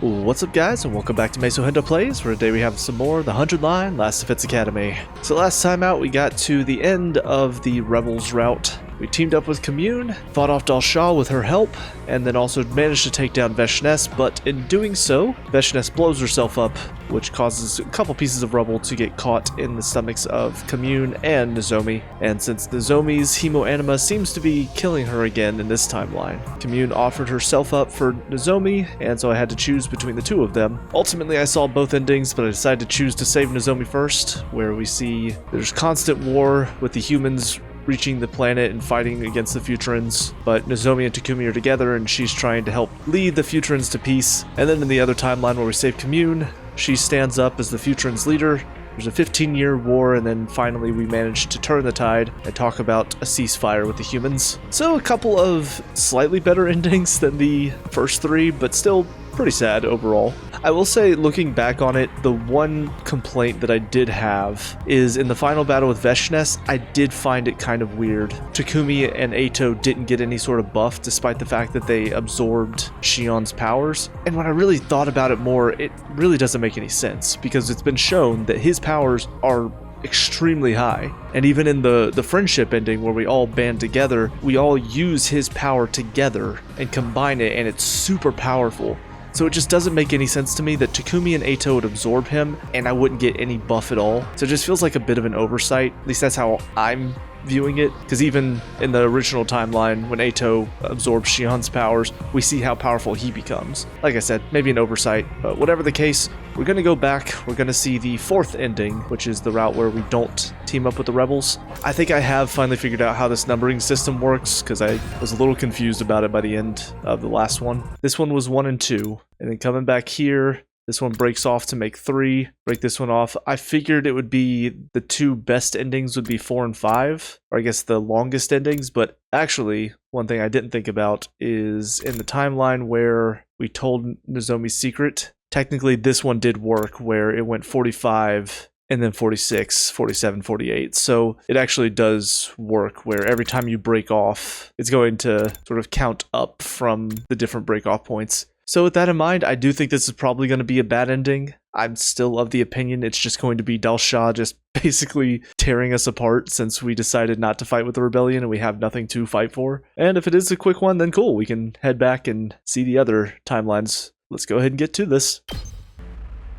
What's up guys, and welcome back to Meso Plays, where today we have some more The 100 Line Last Defense Academy. So last time out we got to the end of the Rebels route. We teamed up with Commune, fought off Dalshaw with her help, and then also managed to take down Wheildon-Dennis, but in doing so, Wheildon-Dennis blows herself up, which causes a couple pieces of rubble to get caught in the stomachs of Commune and Nozomi. And since Nozomi's hemoanima seems to be killing her again in this timeline, Commune offered herself up for Nozomi, and so I had to choose between the two of them. Ultimately, I saw both endings, but I decided to choose to save Nozomi first, where we see there's constant war with the humans reaching the planet and fighting against the Futurans, but Nozomi and Takumi are together and she's trying to help lead the Futurans to peace. And then in the other timeline where we save Commune, she stands up as the Futurans leader. There's a 15-year war, and then finally we managed to turn the tide and talk about a ceasefire with the humans. So a couple of slightly better endings than the first three, but still pretty sad overall. I will say, looking back on it, the one complaint that I did have is in the final battle with Wheildon-Dennis, I did find it kind of weird. Takumi and Eito didn't get any sort of buff despite the fact that they absorbed Shion's powers. And when I really thought about it more, it really doesn't make any sense because it's been shown that his powers are extremely high. And even in the friendship ending where we all band together, we all use his power together and combine it, and it's super powerful. So it just doesn't make any sense to me that Takumi and Eito would absorb him and I wouldn't get any buff at all. So it just feels like a bit of an oversight. At least that's how I'm viewing it, because even in the original timeline when Eito absorbs Shion's powers, we see how powerful he becomes. Like I said, maybe an oversight, but whatever the case, we're going to go back. We're going to see the fourth ending, which is the route where we don't team up with the rebels. I think I have finally figured out how this numbering system works, because I was a little confused about it by the end of the last one. This one was 1 and 2, and then coming back here, this one breaks off to make 3. Break this one off. I figured it would be the 2 best endings would be 4 and 5, or I guess the longest endings, but actually, one thing I didn't think about is in the timeline where we told Nozomi's secret, technically this one did work where it went 45 and then 46, 47, 48. So it actually does work where every time you break off, it's going to sort of count up from the different break off points. So with that in mind, I do think this is probably going to be a bad ending. I'm still of the opinion it's just going to be Dalshaw just basically tearing us apart since we decided not to fight with the rebellion and we have nothing to fight for. And if it is a quick one, then cool, we can head back and see the other timelines. Let's go ahead and get to this.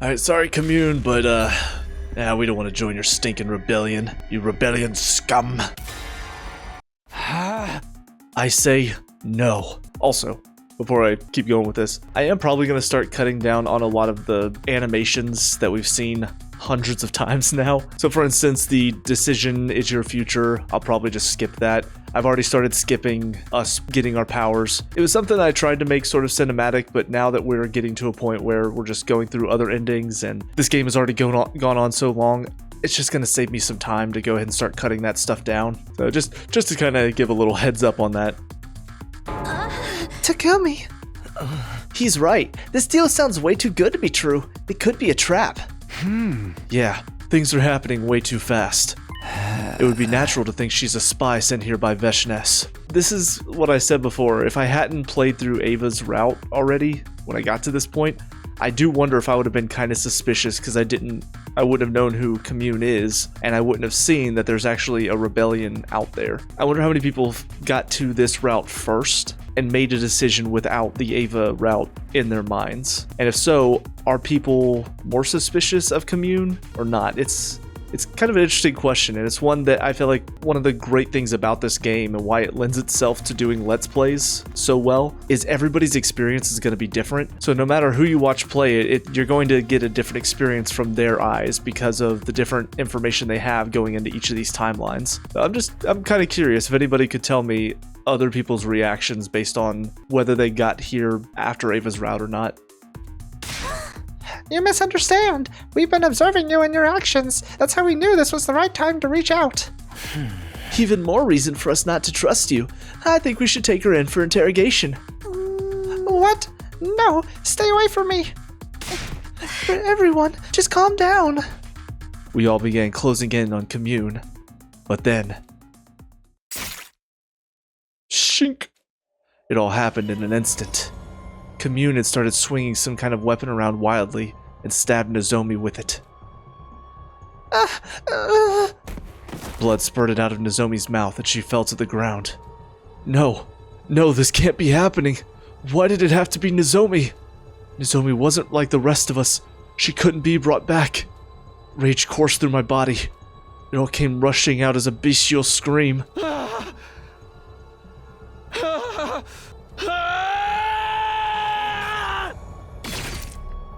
Alright, sorry Commune, but we don't want to join your stinking rebellion, you rebellion scum. I say no. Also, before I keep going with this, I am probably going to start cutting down on a lot of the animations that we've seen hundreds of times now. So for instance, the decision is your future, I'll probably just skip that. I've already started skipping us getting our powers. It was something I tried to make sort of cinematic, but now that we're getting to a point where we're just going through other endings and this game has already gone on so long, it's just going to save me some time to go ahead and start cutting that stuff down. So just to kind of give a little heads up on that. Takumi! He's right. This deal sounds way too good to be true. It could be a trap. Yeah, things are happening way too fast. It would be natural to think she's a spy sent here by Wheildon-Dennis. This is what I said before. If I hadn't played through Ava's route already, when I got to this point, I do wonder if I would have been kind of suspicious because I wouldn't have known who Commune is, and I wouldn't have seen that there's actually a rebellion out there. I wonder how many people got to this route first and made a decision without the Ava route in their minds. And if so, are people more suspicious of Commune or not? It's kind of an interesting question, and it's one that I feel like one of the great things about this game and why it lends itself to doing Let's Plays so well is everybody's experience is going to be different. So no matter who you watch play it, you're going to get a different experience from their eyes because of the different information they have going into each of these timelines. I'm kind of curious if anybody could tell me other people's reactions based on whether they got here after Ava's route or not. You misunderstand. We've been observing you and your actions. That's how we knew this was the right time to reach out. Even more reason for us not to trust you. I think we should take her in for interrogation. What? No, stay away from me. Everyone, just calm down. We all began closing in on Commune, but then... Shink! It all happened in an instant. Commune had started swinging some kind of weapon around wildly and stabbed Nozomi with it. Blood spurted out of Nozomi's mouth and she fell to the ground. No, this can't be happening. Why did it have to be Nozomi? Nozomi wasn't like the rest of us. She couldn't be brought back. Rage coursed through my body. It all came rushing out as a bestial scream.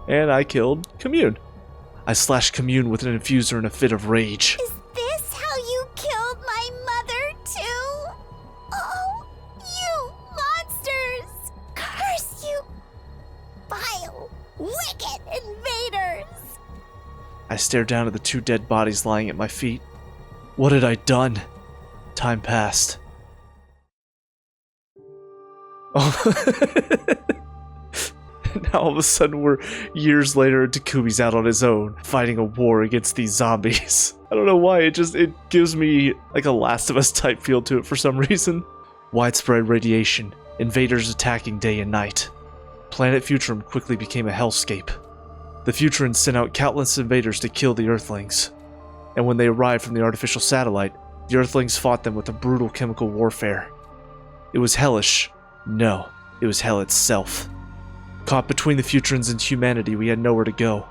And I killed Commune. I slashed Commune with an infuser in a fit of rage. Is this how you killed my mother, too? Oh, you monsters! Curse you, vile, wicked invaders! I stared down at the 2 dead bodies lying at my feet. What had I done? Time passed. Oh. Now all of a sudden we're years later and Takumi's out on his own, fighting a war against these zombies. I don't know why, it gives me like a Last of Us type feel to it for some reason. Widespread radiation, invaders attacking day and night. Planet Futurum quickly became a hellscape. The Futurans sent out countless invaders to kill the Earthlings. And when they arrived from the artificial satellite, the Earthlings fought them with a brutal chemical warfare. It was hellish. No, it was hell itself. Caught between the Futurans and humanity, we had nowhere to go.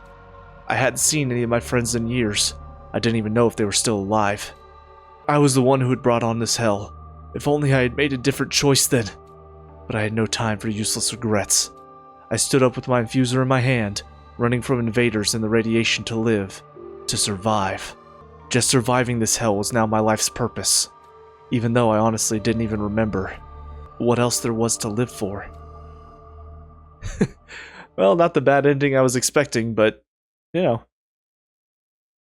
I hadn't seen any of my friends in years. I didn't even know if they were still alive. I was the one who had brought on this hell. If only I had made a different choice then. But I had no time for useless regrets. I stood up with my infuser in my hand, running from invaders and the radiation to live, to survive. Just surviving this hell was now my life's purpose, even though I honestly didn't even remember what else there was to live for. Well, not the bad ending I was expecting, but, you know.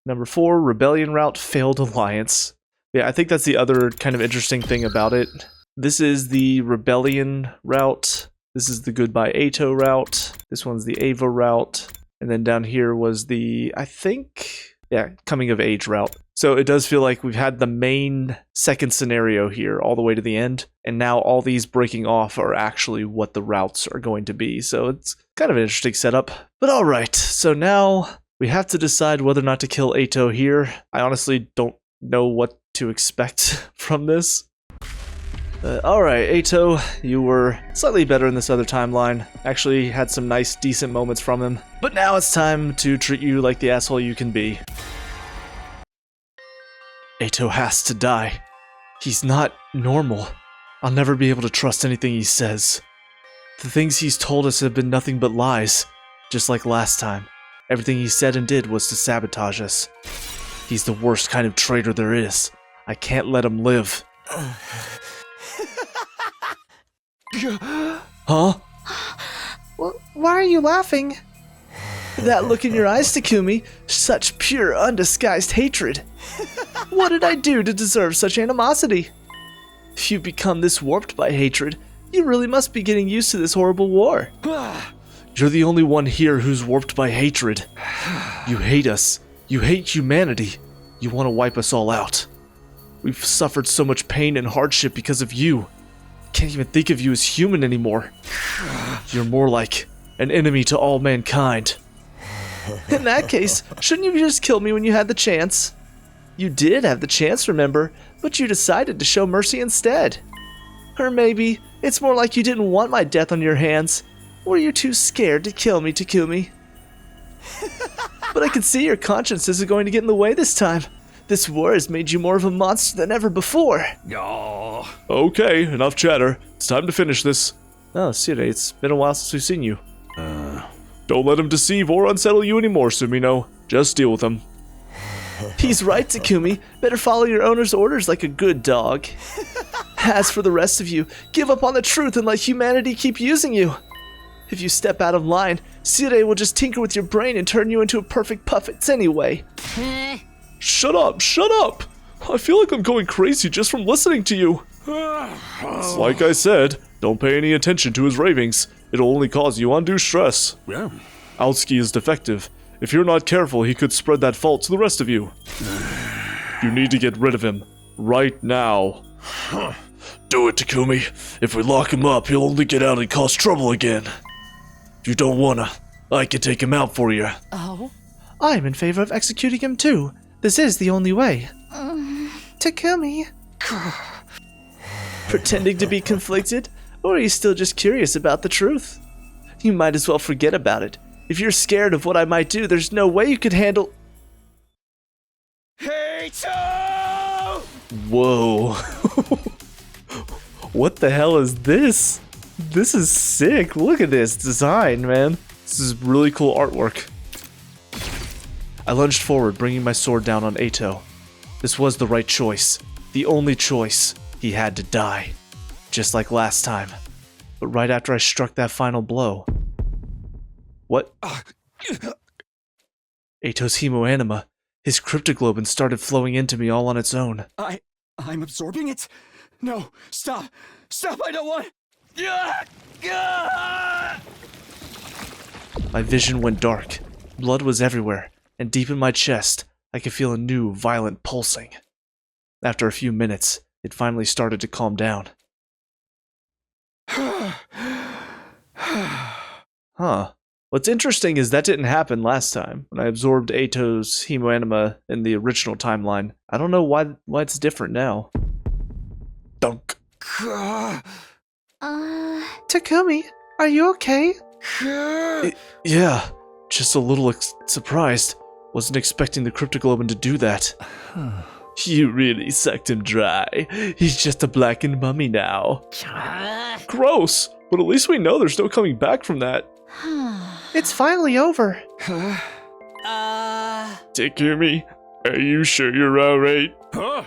Number 4, Rebellion Route Failed Alliance. Yeah, I think that's the other kind of interesting thing about it. This is the Rebellion route. This is the Goodbye Eito route. This one's the Ava route. And then down here was the, I think, yeah, Coming of Age route. So it does feel like we've had the main second scenario here all the way to the end, and now all these breaking off are actually what the routes are going to be. So it's kind of an interesting setup. But alright, so now we have to decide whether or not to kill Eito here. I honestly don't know what to expect from this. Alright, Eito, you were slightly better in this other timeline. Actually had some nice, decent moments from him. But now it's time to treat you like the asshole you can be. Eito has to die. He's not normal. I'll never be able to trust anything he says. The things he's told us have been nothing but lies, just like last time. Everything he said and did was to sabotage us. He's the worst kind of traitor there is. I can't let him live. Huh? Why are you laughing? That look in your eyes, Takumi, such pure, undisguised hatred. What did I do to deserve such animosity? If you've become this warped by hatred, you really must be getting used to this horrible war. You're the only one here who's warped by hatred. You hate us. You hate humanity. You want to wipe us all out. We've suffered so much pain and hardship because of you. Can't even think of you as human anymore. You're more like an enemy to all mankind. In that case, shouldn't you just kill me when you had the chance? You did have the chance, remember, but you decided to show mercy instead. Or maybe it's more like you didn't want my death on your hands. Were you too scared to kill me, Takumi? But I can see your conscience isn't going to get in the way this time. This war has made you more of a monster than ever before. Oh. Okay, enough chatter. It's time to finish this. Oh, Sire, it's been a while since we've seen you. Don't let him deceive or unsettle you anymore, Sumino. Just deal with him. He's right, Takumi. Better follow your owner's orders like a good dog. As for the rest of you, give up on the truth and let humanity keep using you. If you step out of line, Sire will just tinker with your brain and turn you into a perfect puppet anyway. Shut up, shut up! I feel like I'm going crazy just from listening to you. Like I said, don't pay any attention to his ravings. It'll only cause you undue stress. Yeah. Aotsuki is defective. If you're not careful, he could spread that fault to the rest of you. You need to get rid of him. Right now. Do it, Takumi. If we lock him up, he'll only get out and cause trouble again. If you don't wanna, I can take him out for you. Oh? I'm in favor of executing him too. This is the only way. Takumi. Pretending to be conflicted? Or are you still just curious about the truth? You might as well forget about it. If you're scared of what I might do, there's no way you could handle... Eito! Whoa. What the hell is this? This is sick. Look at this design, man. This is really cool artwork. I lunged forward, bringing my sword down on Eito. This was the right choice. The only choice. He had to die. Just like last time. But right after I struck that final blow... What? Eito's hemoanima. His cryptoglobin started flowing into me all on its own. I'm absorbing it? No, stop! Stop, I don't want... My vision went dark. Blood was everywhere, and deep in my chest, I could feel a new, violent pulsing. After a few minutes, it finally started to calm down. Huh. What's interesting is that didn't happen last time, when I absorbed Eito's hemoanima in the original timeline. I don't know why it's different now. Dunk. Takumi, are you okay? Yeah, just a little surprised. Wasn't expecting the cryptoglobin to do that. You really sucked him dry. He's just a blackened mummy now. Gross, but at least we know there's no coming back from that. It's finally over. Takumi, are you sure you're alright? Huh?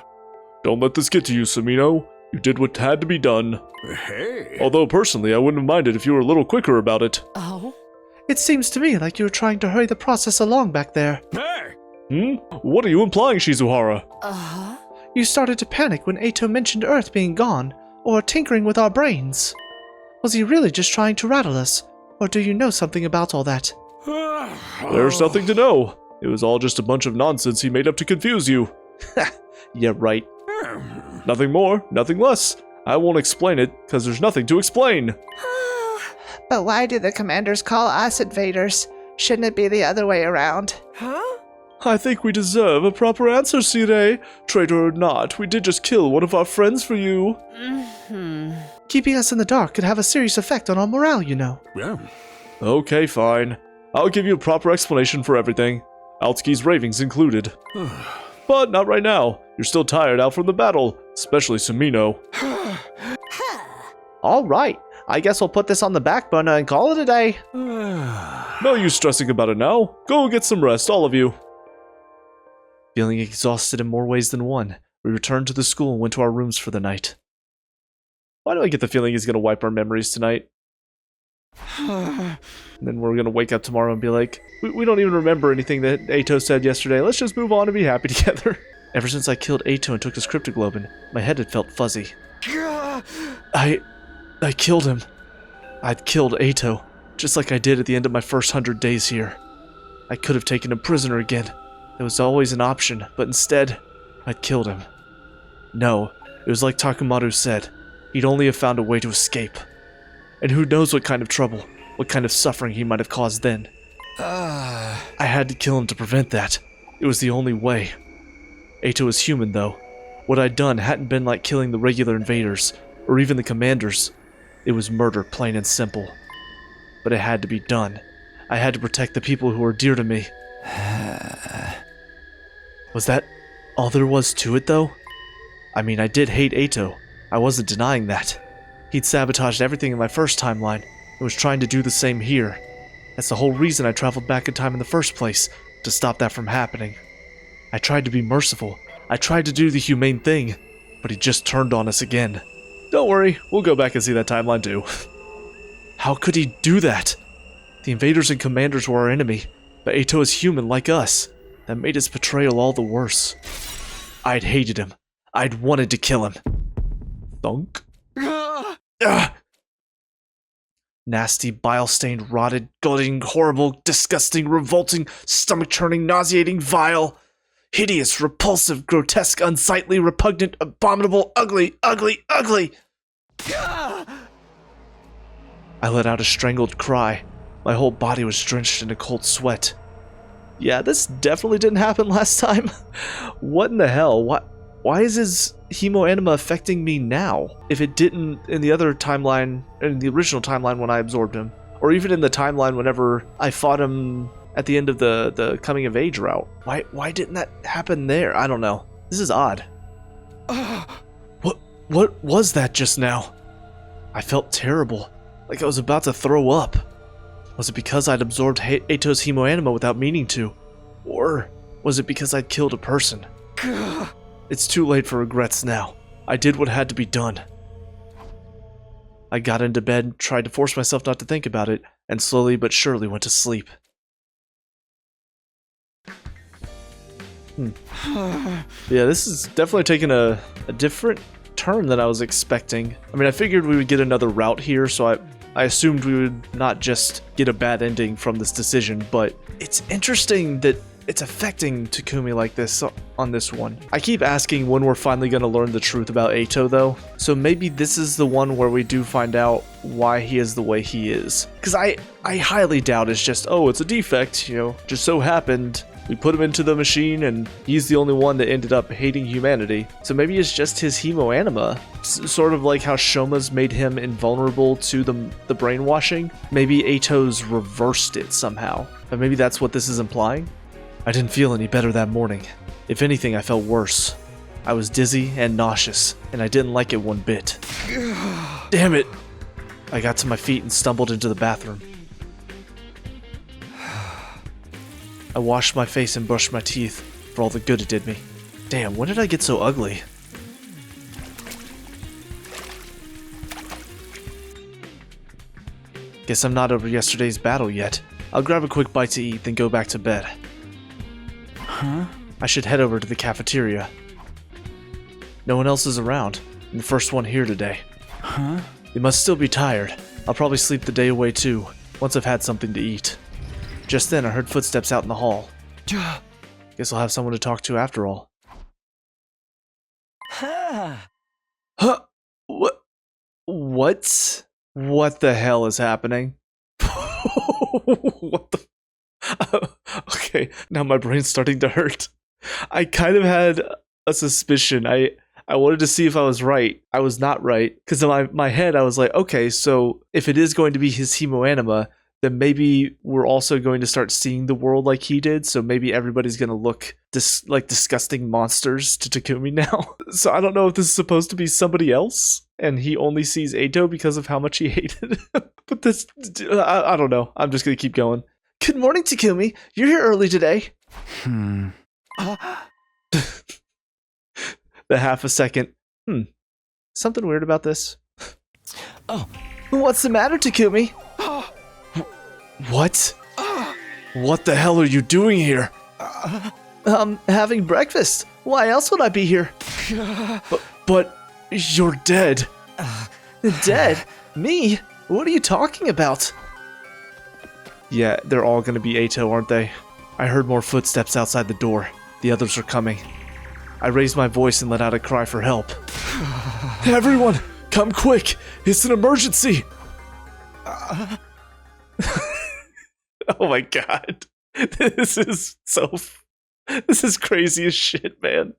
Don't let this get to you, Samino. You did what had to be done. Hey. Although personally, I wouldn't have minded if you were a little quicker about it. Oh? It seems to me like you were trying to hurry the process along back there. Hey. What are you implying, Shizuhara? Uh-huh. You started to panic when Eito mentioned Earth being gone, or tinkering with our brains. Was he really just trying to rattle us, or do you know something about all that? There's nothing to know. It was all just a bunch of nonsense he made up to confuse you. Yeah, right. Nothing more, nothing less. I won't explain it, because there's nothing to explain. But why do the commanders call us invaders? Shouldn't it be the other way around? Huh? I think we deserve a proper answer, Sire. Traitor or not, we did just kill one of our friends for you. Keeping us in the dark could have a serious effect on our morale, you know. Yeah. Okay, fine. I'll give you a proper explanation for everything. Altski's ravings included. But not right now. You're still tired out from the battle, especially Sumino. Alright, I guess we'll put this on the back burner and call it a day. No use stressing about it now. Go get some rest, all of you. Feeling exhausted in more ways than one, we returned to the school and went to our rooms for the night. Why do I get the feeling he's going to wipe our memories tonight? And then we're going to wake up tomorrow and be like, we don't even remember anything that Eito said yesterday. Let's just move on and be happy together. Ever since I killed Eito and took his cryptoglobin, my head had felt fuzzy. I killed him. I'd killed Eito, just like I did at the end of my first 100 days here. I could have taken him prisoner again. There was always an option, but instead, I'd killed him. No, it was like Takumaru said. He'd only have found a way to escape. And who knows what kind of trouble, what kind of suffering he might have caused then. I had to kill him to prevent that. It was the only way. Eito was human, though. What I'd done hadn't been like killing the regular invaders, or even the commanders. It was murder, plain and simple. But it had to be done. I had to protect the people who were dear to me. Was that all there was to it, though? I mean, I did hate Eito. I wasn't denying that. He'd sabotaged everything in my first timeline, and was trying to do the same here. That's the whole reason I traveled back in time in the first place, to stop that from happening. I tried to be merciful. I tried to do the humane thing, but he just turned on us again. Don't worry, we'll go back and see that timeline too. How could he do that? The invaders and commanders were our enemy, but Eito is human like us. That made his betrayal all the worse. I'd hated him. I'd wanted to kill him. Thunk. Nasty, bile-stained, rotted, gutting, horrible, disgusting, revolting, stomach-churning, nauseating, vile, hideous, repulsive, grotesque, unsightly, repugnant, abominable, ugly, ugly, ugly! I let out a strangled cry. My whole body was drenched in a cold sweat. Yeah, this definitely didn't happen last time. What in the hell? Why is his hemoanima affecting me now? If it didn't in the other timeline, in the original timeline when I absorbed him, or even in the timeline whenever I fought him at the end of the coming of age route. Why didn't that happen there? I don't know. This is odd. What was that just now? I felt terrible, like I was about to throw up. Was it because I'd absorbed Eito's hemoanima without meaning to? Or was it because I'd killed a person? It's too late for regrets now. I did what had to be done. I got into bed, tried to force myself not to think about it, and slowly but surely went to sleep. Yeah, this is definitely taking a different turn than I was expecting. I mean, I figured we would get another route here, so I assumed we would not just get a bad ending from this decision, but it's interesting that it's affecting Takumi like this on this one. I keep asking when we're finally going to learn the truth about Eito though, so maybe this is the one where we do find out why he is the way he is. Because I highly doubt it's just, oh, it's a defect, you know, just so happened. We put him into the machine and he's the only one that ended up hating humanity. So maybe it's just his hemoanima. Sort of like how Shoma's made him invulnerable to the brainwashing. Maybe Eito's reversed it somehow. But maybe that's what this is implying? I didn't feel any better that morning. If anything, I felt worse. I was dizzy and nauseous, and I didn't like it one bit. Damn it! I got to my feet and stumbled into the bathroom. I washed my face and brushed my teeth for all the good it did me. Damn, when did I get so ugly? Guess I'm not over yesterday's battle yet. I'll grab a quick bite to eat, then go back to bed. Huh? I should head over to the cafeteria. No one else is around. I'm the first one here today. Huh? They must still be tired. I'll probably sleep the day away too, once I've had something to eat. Just then I heard footsteps out in the hall. Guess I'll have someone to talk to after all. Huh? What? What the hell is happening? What the? Okay, now my brain's starting to hurt. I kind of had a suspicion. I wanted to see if I was right. I was not right. Because in my head, I was like, okay, so if it is going to be his hemoanima, then maybe we're also going to start seeing the world like he did. So maybe everybody's going to look like disgusting monsters to Takumi now. So I don't know if this is supposed to be somebody else and he only sees Eito because of how much he hated him. But this, I don't know. I'm just going to keep going. Good morning, Takumi. You're here early today. The half a second. Something weird about this. Oh. What's the matter, Takumi? What? What the hell are you doing here? Having breakfast. Why else would I be here? But you're dead. Dead? Me? What are you talking about? Yeah, they're all gonna be Eito, aren't they? I heard more footsteps outside the door. The others are coming. I raised my voice and let out a cry for help. Everyone, come quick! It's an emergency! Oh my god. This is crazy as shit, man.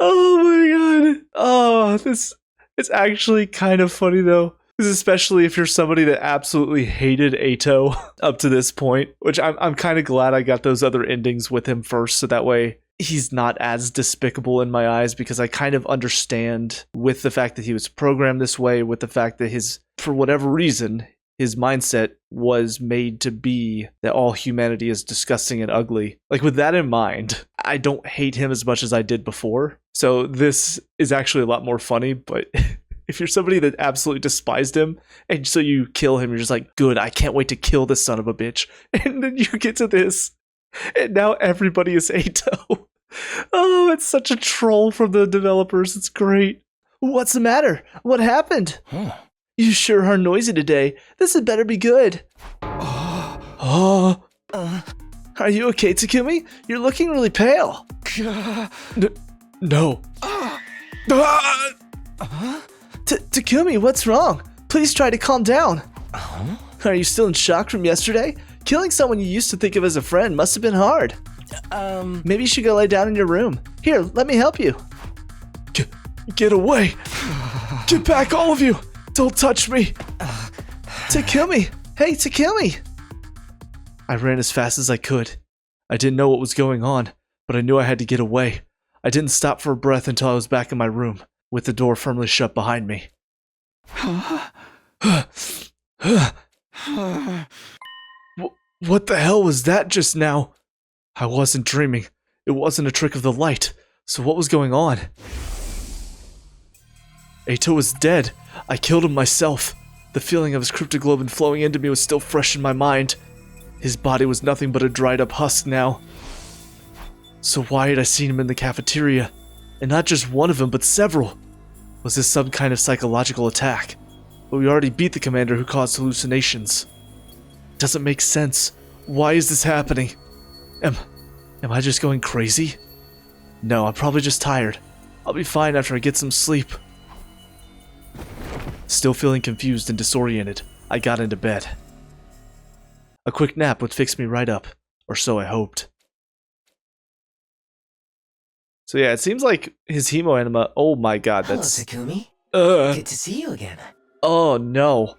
Oh my god. Oh, it's actually kind of funny though. Especially if you're somebody that absolutely hated Eito up to this point, which I'm kind of glad I got those other endings with him first, so that way he's not as despicable in my eyes, because I kind of understand with the fact that he was programmed this way, with the fact that for whatever reason, his mindset was made to be that all humanity is disgusting and ugly. Like, with that in mind, I don't hate him as much as I did before. So this is actually a lot more funny, but if you're somebody that absolutely despised him, and so you kill him, you're just like, good, I can't wait to kill this son of a bitch. And then you get to this, and now everybody is Eito. Oh, it's such a troll from the developers. It's great. What's the matter? What happened? You sure are noisy today. This had better be good. Are you okay, Takumi? You're looking really pale. No. Takumi, what's wrong? Please try to calm down. Huh? Are you still in shock from yesterday? Killing someone you used to think of as a friend must have been hard. Maybe you should go lay down in your room. Here, let me help you. Get away! Get back, all of you! Don't touch me! Takumi! Hey, Takumi! I ran as fast as I could. I didn't know what was going on, but I knew I had to get away. I didn't stop for a breath until I was back in my room, with the door firmly shut behind me. What the hell was that just now? I wasn't dreaming. It wasn't a trick of the light. So what was going on? Eito was dead. I killed him myself. The feeling of his cryptoglobin flowing into me was still fresh in my mind. His body was nothing but a dried up husk now. So why had I seen him in the cafeteria? And not just one of them, but several. Was this some kind of psychological attack? But we already beat the commander who caused hallucinations. Doesn't make sense. Why is this happening? Am I just going crazy? No, I'm probably just tired. I'll be fine after I get some sleep. Still feeling confused and disoriented, I got into bed. A quick nap would fix me right up, or so I hoped. So yeah, it seems like his hemo anima. Oh my god, that's. Hello, Takumi. Good to see you again. Oh no,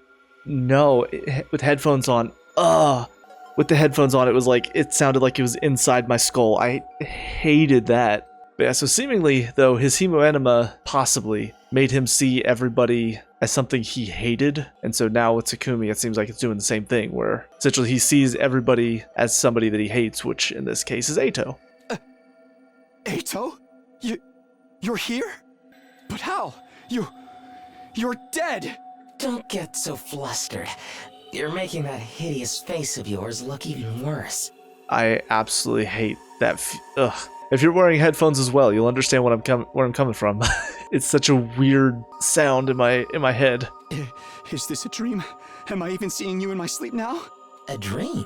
no! With headphones on. With the headphones on, it sounded like it was inside my skull. I hated that. But yeah, so seemingly though, his hemo anima possibly made him see everybody as something he hated, and so now with Takumi, it seems like it's doing the same thing, where essentially he sees everybody as somebody that he hates, which in this case is Eito. Eito? You're here? But how? You're dead! Don't get so flustered. You're making that hideous face of yours look even worse. I absolutely hate that. Ugh. If you're wearing headphones as well, you'll understand where I'm coming from. It's such a weird sound in my head. Is this a dream? Am I even seeing you in my sleep now? A dream?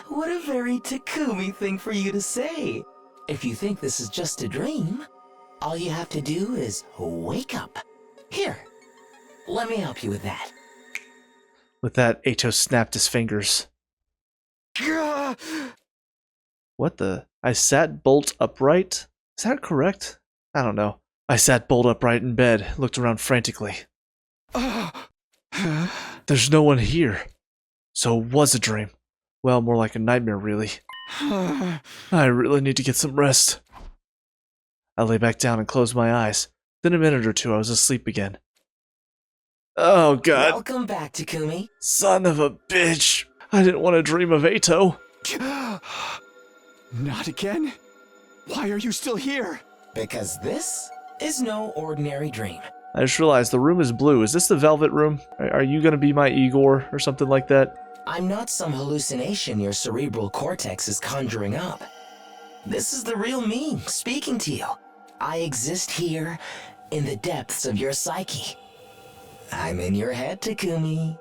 What a very Takumi thing for you to say. If you think this is just a dream, all you have to do is wake up. Here, let me help you with that. With that, Eito snapped his fingers. What the? I sat bolt upright? Is that correct? I don't know. I sat bolt upright in bed, looked around frantically. There's no one here. So it was a dream. Well, more like a nightmare, really. I really need to get some rest. I lay back down and closed my eyes. Then a minute or two, I was asleep again. Oh god. Welcome back, Takumi. Son of a bitch. I didn't want to dream of Eito. Not again? Why are you still here? Because this is no ordinary dream. I just realized the room is blue. Is this the Velvet Room? Are you going to be my Igor or something like that? I'm not some hallucination your cerebral cortex is conjuring up. This is the real me speaking to you. I exist here in the depths of your psyche. I'm in your head, Takumi.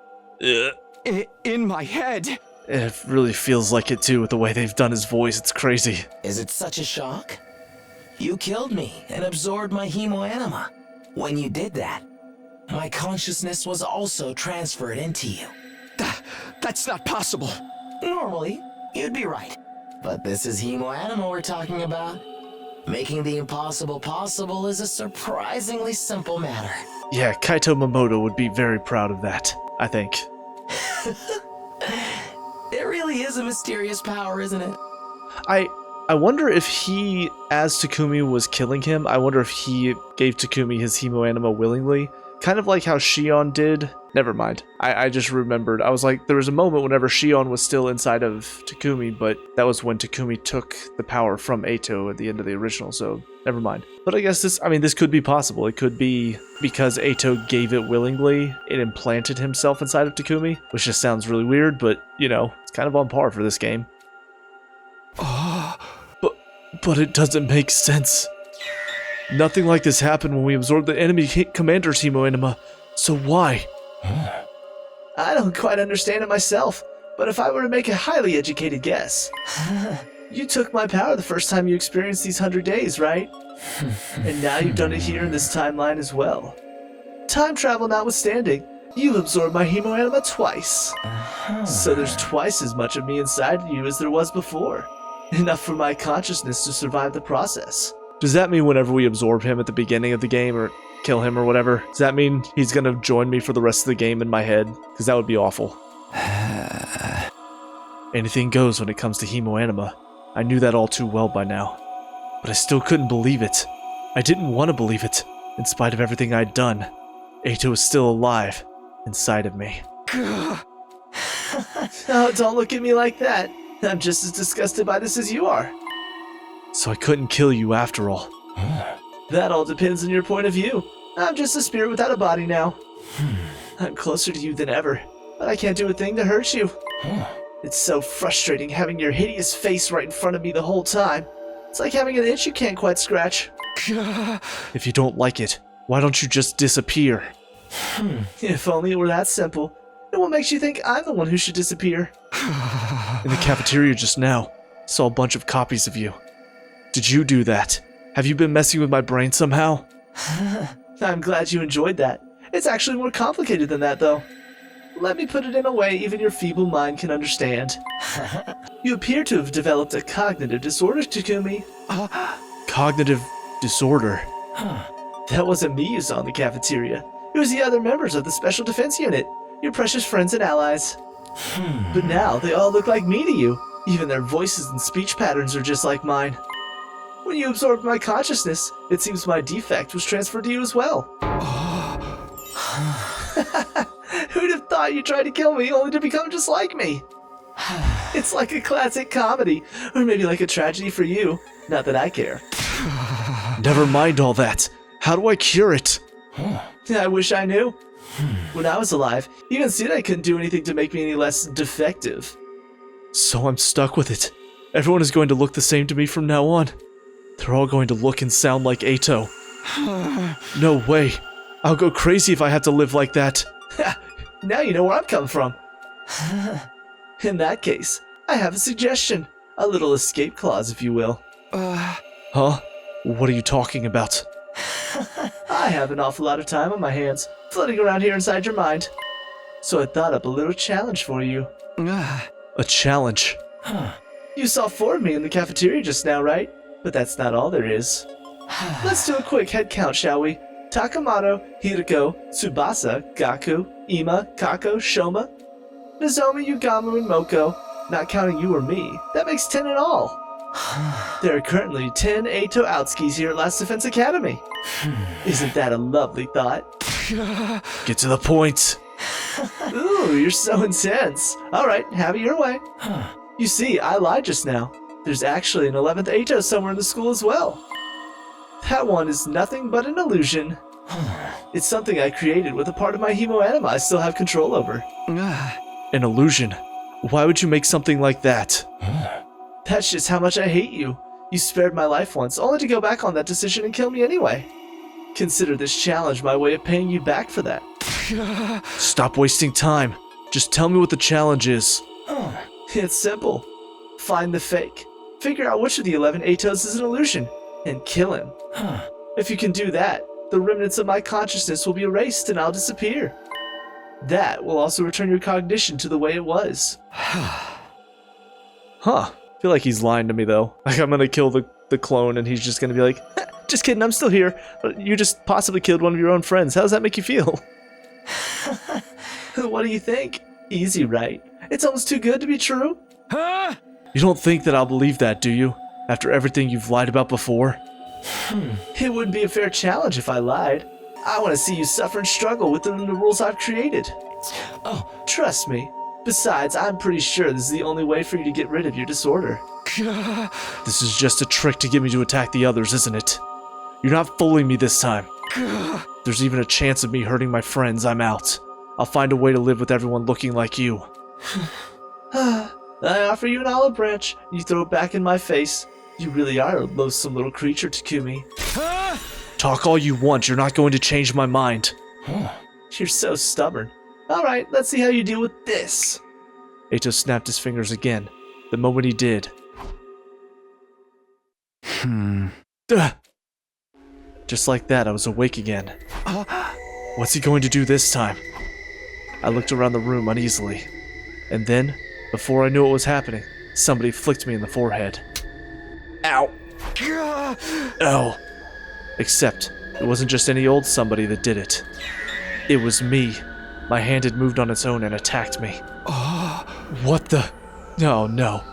In my head? It really feels like it too with the way they've done his voice. It's crazy. Is it such a shock? You killed me and absorbed my hemo anima. When you did that, my consciousness was also transferred into you. That's not possible. Normally, you'd be right. But this is hemo anima we're talking about. Making the impossible possible is a surprisingly simple matter. Yeah, Kaito Momoto would be very proud of that, I think. It really is a mysterious power, isn't it? I wonder if he, as Takumi was killing him, I wonder if he gave Takumi his hemo anima willingly. Kind of like how Shion did. Never mind. I just remembered. I was like, there was a moment whenever Shion was still inside of Takumi, but that was when Takumi took the power from Eito at the end of the original, so never mind. But I guess this could be possible. It could be because Eito gave it willingly, it implanted himself inside of Takumi, which just sounds really weird, but, you know, it's kind of on par for this game. But it doesn't make sense. Nothing like this happened when we absorbed the enemy commander's hemo anima, so why? I don't quite understand it myself, but if I were to make a highly educated guess, you took my power the first time you experienced these 100 days, right? And now you've done it here in this timeline as well. Time travel notwithstanding, you absorbed my hemoanima twice. So there's twice as much of me inside you as there was before. Enough for my consciousness to survive the process. Does that mean whenever we absorb him at the beginning of the game or kill him or whatever, does that mean he's gonna join me for the rest of the game in my head? Because that would be awful. Anything goes when it comes to hemoanima. I knew that all too well by now. But I still couldn't believe it. I didn't want to believe it, in spite of everything I'd done. Eito is still alive, inside of me. Oh, don't look at me like that. I'm just as disgusted by this as you are. So I couldn't kill you after all. That all depends on your point of view. I'm just a spirit without a body now. I'm closer to you than ever, but I can't do a thing to hurt you. It's so frustrating having your hideous face right in front of me the whole time. It's like having an itch you can't quite scratch. If you don't like it, why don't you just disappear? If only it were that simple. And what makes you think I'm the one who should disappear? In the cafeteria just now, saw a bunch of copies of you. Did you do that? Have you been messing with my brain somehow? I'm glad you enjoyed that. It's actually more complicated than that, though. Let me put it in a way even your feeble mind can understand. You appear to have developed a cognitive disorder, Takumi. Cognitive disorder? That wasn't me you saw in the cafeteria. It was the other members of the Special Defense Unit, your precious friends and allies. But now they all look like me to you. Even their voices and speech patterns are just like mine. When you absorbed my consciousness, it seems my defect was transferred to you as well. Who'd have thought you tried to kill me only to become just like me? It's like a classic comedy, or maybe like a tragedy for you. Not that I care. Never mind all that. How do I cure it? I wish I knew. When I was alive, even said I couldn't do anything to make me any less defective. So I'm stuck with it. Everyone is going to look the same to me from now on. They're all going to look and sound like Eito. No way. I'll go crazy if I have to live like that. Now you know where I'm coming from. In that case, I have a suggestion. A little escape clause, if you will. Huh? What are you talking about? I have an awful lot of time on my hands, floating around here inside your mind. So I thought up a little challenge for you. A challenge? You saw four of me in the cafeteria just now, right? But that's not all there is. Let's do a quick head count, shall we? Takamoto, Hiriko, Tsubasa, Gaku, Ima, Kako, Shoma, Nozomi, Yugamu, and Moko. Not counting you or me, that makes 10 in all. There are currently 10 Eito Outskis here at Last Defense Academy. Isn't that a lovely thought? Get to the point. Ooh, you're so intense. Alright, have it your way. You see, I lied just now. There's actually an 11th Eito somewhere in the school as well. That one is nothing but an illusion. It's something I created with a part of my hemoanima I still have control over. An illusion? Why would you make something like that? That's just how much I hate you. You spared my life once, only to go back on that decision and kill me anyway. Consider this challenge my way of paying you back for that. Stop wasting time. Just tell me what the challenge is. It's simple. Find the fake. Figure out which of the 11 Eitos is an illusion, and kill him. If you can do that, the remnants of my consciousness will be erased and I'll disappear. That will also return your cognition to the way it was. Huh. I feel like he's lying to me though. Like I'm gonna kill the clone and he's just gonna be like, just kidding, I'm still here. But you just possibly killed one of your own friends. How does that make you feel? What do you think? Easy, right? It's almost too good to be true. You don't think that I'll believe that, do you? After everything you've lied about before? It wouldn't be a fair challenge if I lied. I want to see you suffer and struggle within the rules I've created. Oh, Trust me. Besides, I'm pretty sure this is the only way for you to get rid of your disorder. This is just a trick to get me to attack the others, isn't it? You're not fooling me this time. There's even a chance of me hurting my friends, I'm out. I'll find a way to live with everyone looking like you. I offer you an olive branch, and you throw it back in my face. You really are a loathsome little creature, Takumi. Talk all you want, you're not going to change my mind. You're so stubborn. Alright, let's see how you deal with this. Eito snapped his fingers again. The moment he did... Just like that, I was awake again. What's he going to do this time? I looked around the room uneasily. And then, before I knew what was happening, somebody flicked me in the forehead. Ow! Ow! Except, it wasn't just any old somebody that did it. It was me. My hand had moved on its own and attacked me. What the? No, no.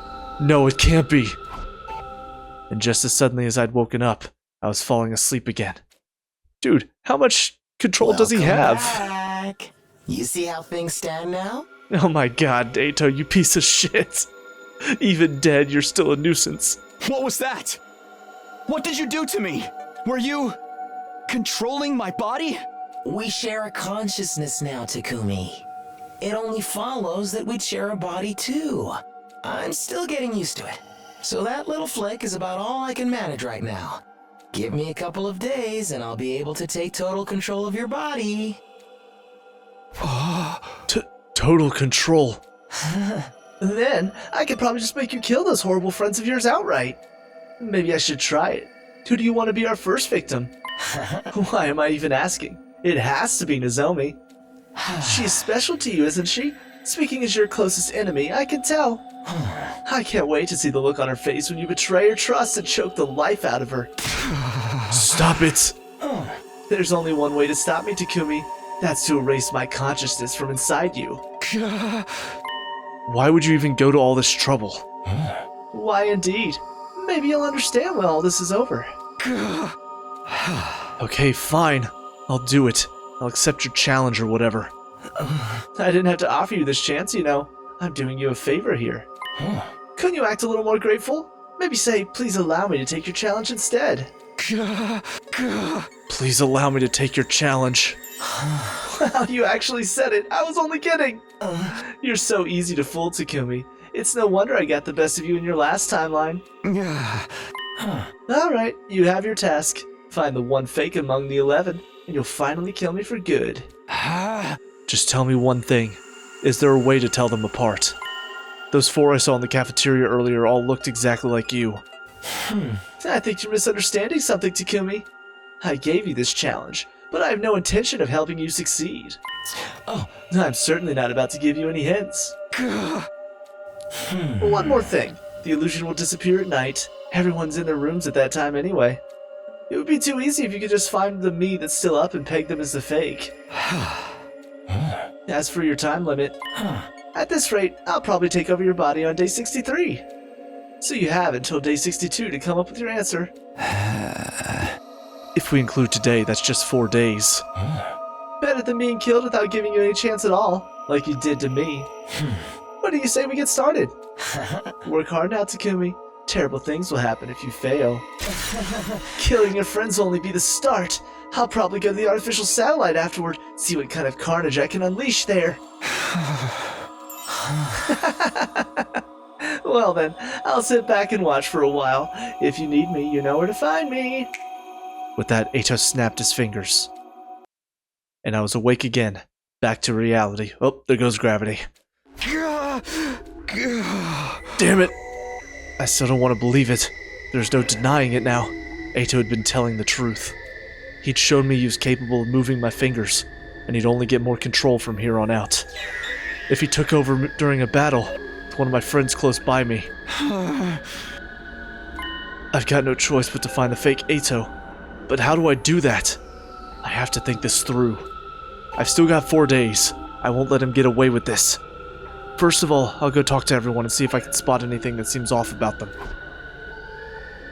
No, it can't be. And just as suddenly as I'd woken up, I was falling asleep again. Dude, how much control does he have? Back. You see how things stand now? Oh my god, Eito, you piece of shit. Even dead, you're still a nuisance. What was that? What did you do to me? Were you controlling my body? We share a consciousness now, Takumi. It only follows that we'd share a body too. I'm still getting used to it. So that little flick is about all I can manage right now. Give me a couple of days and I'll be able to take total control of your body. Total control. Then, I could probably just make you kill those horrible friends of yours outright. Maybe I should try it. Who do you want to be our first victim? Why am I even asking? It has to be Nozomi. She's special to you, isn't she? Speaking as your closest enemy, I can tell. I can't wait to see the look on her face when you betray her trust and choke the life out of her. Stop it! There's only one way to stop me, Takumi. That's to erase my consciousness from inside you. Why would you even go to all this trouble? Why indeed? Maybe you'll understand when all this is over. Okay, fine. I'll do it. I'll accept your challenge or whatever. I didn't have to offer you this chance, you know. I'm doing you a favor here. Couldn't you act a little more grateful? Maybe say, please allow me to take your challenge instead. Please allow me to take your challenge. Wow, you actually said it. I was only kidding. You're so easy to fool, Takumi. It's no wonder I got the best of you in your last timeline. Alright, you have your task. Find the one fake among the 11, and you'll finally kill me for good. Just tell me one thing. Is there a way to tell them apart? Those 4 I saw in the cafeteria earlier all looked exactly like you. I think you're misunderstanding something, Takumi. I gave you this challenge, but I have no intention of helping you succeed. I'm certainly not about to give you any hints. One more thing. The illusion will disappear at night. Everyone's in their rooms at that time anyway. It would be too easy if you could just find the me that's still up and peg them as the fake. As for your time limit, at this rate, I'll probably take over your body on day 63. So you have until day 62 to come up with your answer. If we include today, that's just 4 days. Better than being killed without giving you any chance at all, like you did to me. What do you say we get started? Work hard now, Takumi. Terrible things will happen if you fail. Killing your friends will only be the start. I'll probably go to the artificial satellite afterward, see what kind of carnage I can unleash there. Well then, I'll sit back and watch for a while. If you need me, you know where to find me. With that, Eito snapped his fingers. And I was awake again, back to reality. Oh, there goes gravity. Damn it! I still don't want to believe it. There's no denying it now. Eito had been telling the truth. He'd shown me he was capable of moving my fingers, and he'd only get more control from here on out. If he took over during a battle with one of my friends close by me, I've got no choice but to find the fake Eito. But how do I do that? I have to think this through. I've still got 4 days. I won't let him get away with this. First of all, I'll go talk to everyone and see if I can spot anything that seems off about them.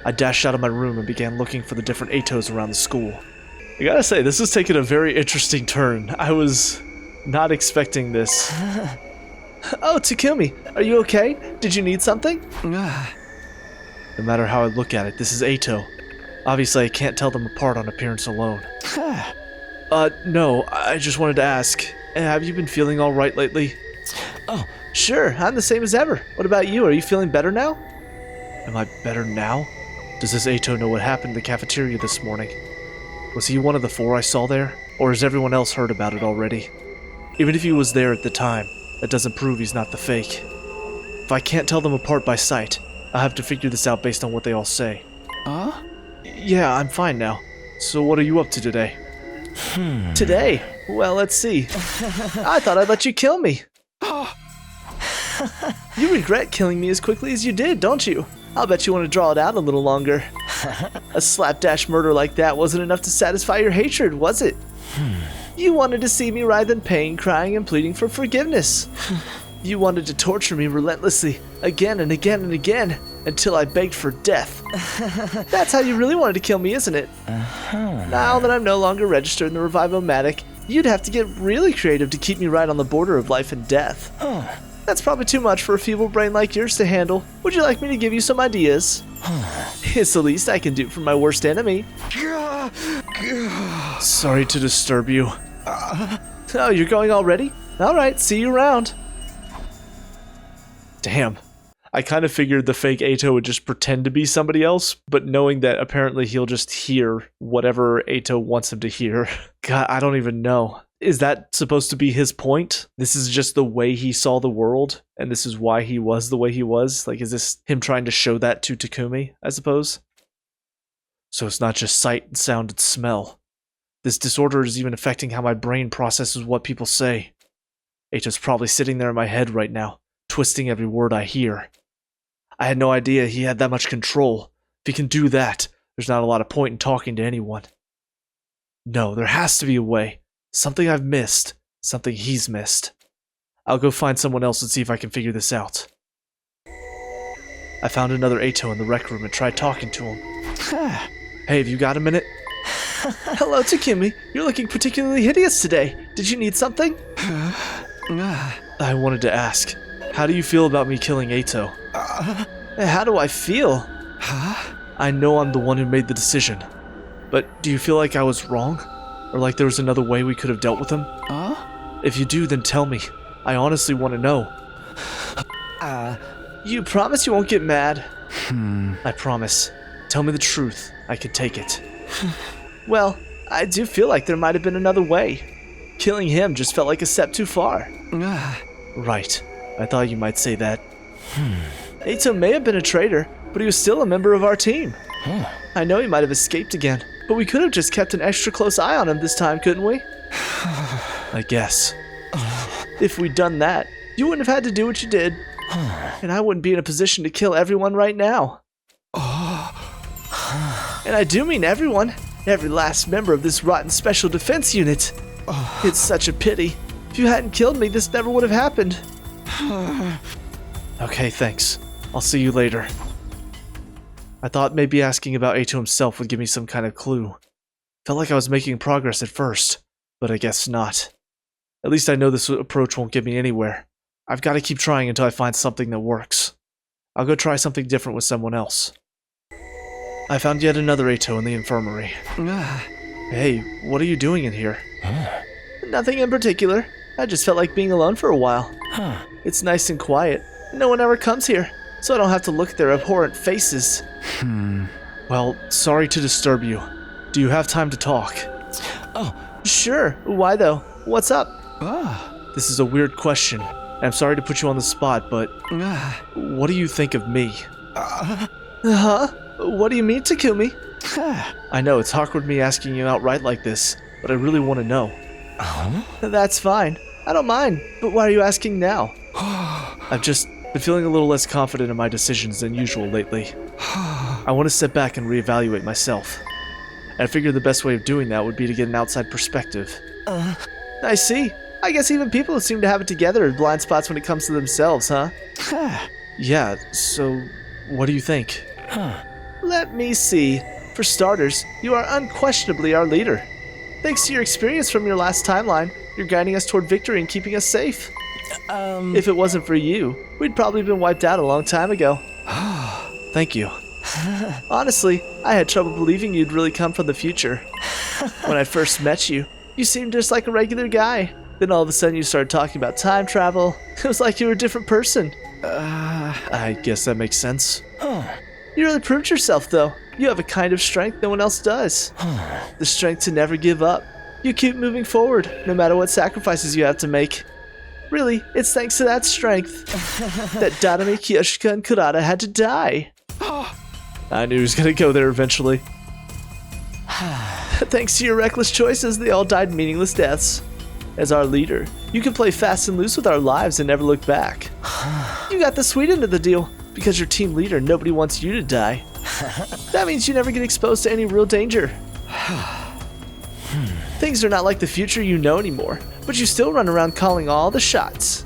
I dashed out of my room and began looking for the different Eitos around the school. I gotta say, this has taken a very interesting turn. I was not expecting this. Oh, Takumi, are you okay? Did you need something? No matter how I look at it, this is Eito. Obviously, I can't tell them apart on appearance alone. No, I just wanted to ask, have you been feeling alright lately? Oh, sure, I'm the same as ever. What about you? Are you feeling better now? Am I better now? Does this Eito know what happened in the cafeteria this morning? Was he one of the 4 I saw there? Or has everyone else heard about it already? Even if he was there at the time, that doesn't prove he's not the fake. If I can't tell them apart by sight, I'll have to figure this out based on what they all say. Huh? Yeah, I'm fine now. So what are you up to today? Today? Well, let's see. I thought I'd let you kill me. You regret killing me as quickly as you did, don't you? I'll bet you want to draw it out a little longer. A slapdash murder like that wasn't enough to satisfy your hatred, was it? You wanted to see me writhe in pain, crying and pleading for forgiveness. You wanted to torture me relentlessly, again and again and again, until I begged for death. That's how you really wanted to kill me, isn't it? Now that I'm no longer registered in the Revive-O-Matic, you'd have to get really creative to keep me right on the border of life and death. That's probably too much for a feeble brain like yours to handle. Would you like me to give you some ideas? It's the least I can do for my worst enemy. Sorry to disturb you. Oh, you're going already? Alright, see you around. Damn. I kind of figured the fake Eito would just pretend to be somebody else, but knowing that apparently he'll just hear whatever Eito wants him to hear. God, I don't even know. Is that supposed to be his point? This is just the way he saw the world, and this is why he was the way he was? Like, is this him trying to show that to Takumi, I suppose? So it's not just sight, sound, and smell. This disorder is even affecting how my brain processes what people say. Eito's probably sitting there in my head right now, twisting every word I hear. I had no idea he had that much control. If he can do that, there's not a lot of point in talking to anyone. No, there has to be a way. Something I've missed. Something he's missed. I'll go find someone else and see if I can figure this out. I found another Eito in the rec room and tried talking to him. Hey, have you got a minute? Hello, Takumi. You're looking particularly hideous today. Did you need something? I wanted to ask, how do you feel about me killing Eito? How do I feel? I know I'm the one who made the decision. But do you feel like I was wrong? Or like there was another way we could have dealt with him? If you do, then tell me. I honestly want to know. You promise you won't get mad? I promise. Tell me the truth. I can take it. Well, I do feel like there might have been another way. Killing him just felt like a step too far. Right. I thought you might say that. Eito may have been a traitor, but he was still a member of our team. I know he might have escaped again, but we could have just kept an extra close eye on him this time, couldn't we? I guess. If we'd done that, you wouldn't have had to do what you did. And I wouldn't be in a position to kill everyone right now. And I do mean everyone. Every last member of this rotten special defense unit. It's such a pity. If you hadn't killed me, this never would have happened. Okay, thanks. I'll see you later. I thought maybe asking about Eito himself would give me some kind of clue. Felt like I was making progress at first, but I guess not. At least I know this approach won't get me anywhere. I've got to keep trying until I find something that works. I'll go try something different with someone else. I found yet another Eito in the infirmary. Hey, what are you doing in here? Nothing in particular. I just felt like being alone for a while. It's nice and quiet. No one ever comes here, so I don't have to look at their abhorrent faces. Well, sorry to disturb you. Do you have time to talk? Sure. Why though? What's up? This is a weird question. I'm sorry to put you on the spot, but what do you think of me? What do you mean, Takumi? I know, it's awkward me asking you outright like this, but I really want to know. That's fine. I don't mind, but why are you asking now? I've just been feeling a little less confident in my decisions than usual lately. I want to step back and reevaluate myself. And I figured the best way of doing that would be to get an outside perspective. I see. I guess even people seem to have it together in blind spots when it comes to themselves, huh? Yeah, so what do you think? Let me see. For starters, you are unquestionably our leader. Thanks to your experience from your last timeline, you're guiding us toward victory and keeping us safe. If it wasn't for you, we'd probably been wiped out a long time ago. Thank you. Honestly, I had trouble believing you'd really come from the future. When I first met you, you seemed just like a regular guy. Then all of a sudden you started talking about time travel. It was like you were a different person. I guess that makes sense. You really proved yourself, though. You have a kind of strength no one else does. The strength to never give up. You keep moving forward, no matter what sacrifices you have to make. Really, it's thanks to that strength that Dadame, Kiyoshika, and Kurata had to die. I knew he was gonna go there eventually. Thanks to your reckless choices, they all died meaningless deaths. As our leader, you can play fast and loose with our lives and never look back. You got the sweet end of the deal. Because you're team leader, nobody wants you to die. That means you never get exposed to any real danger. Things are not like the future you know anymore, but you still run around calling all the shots.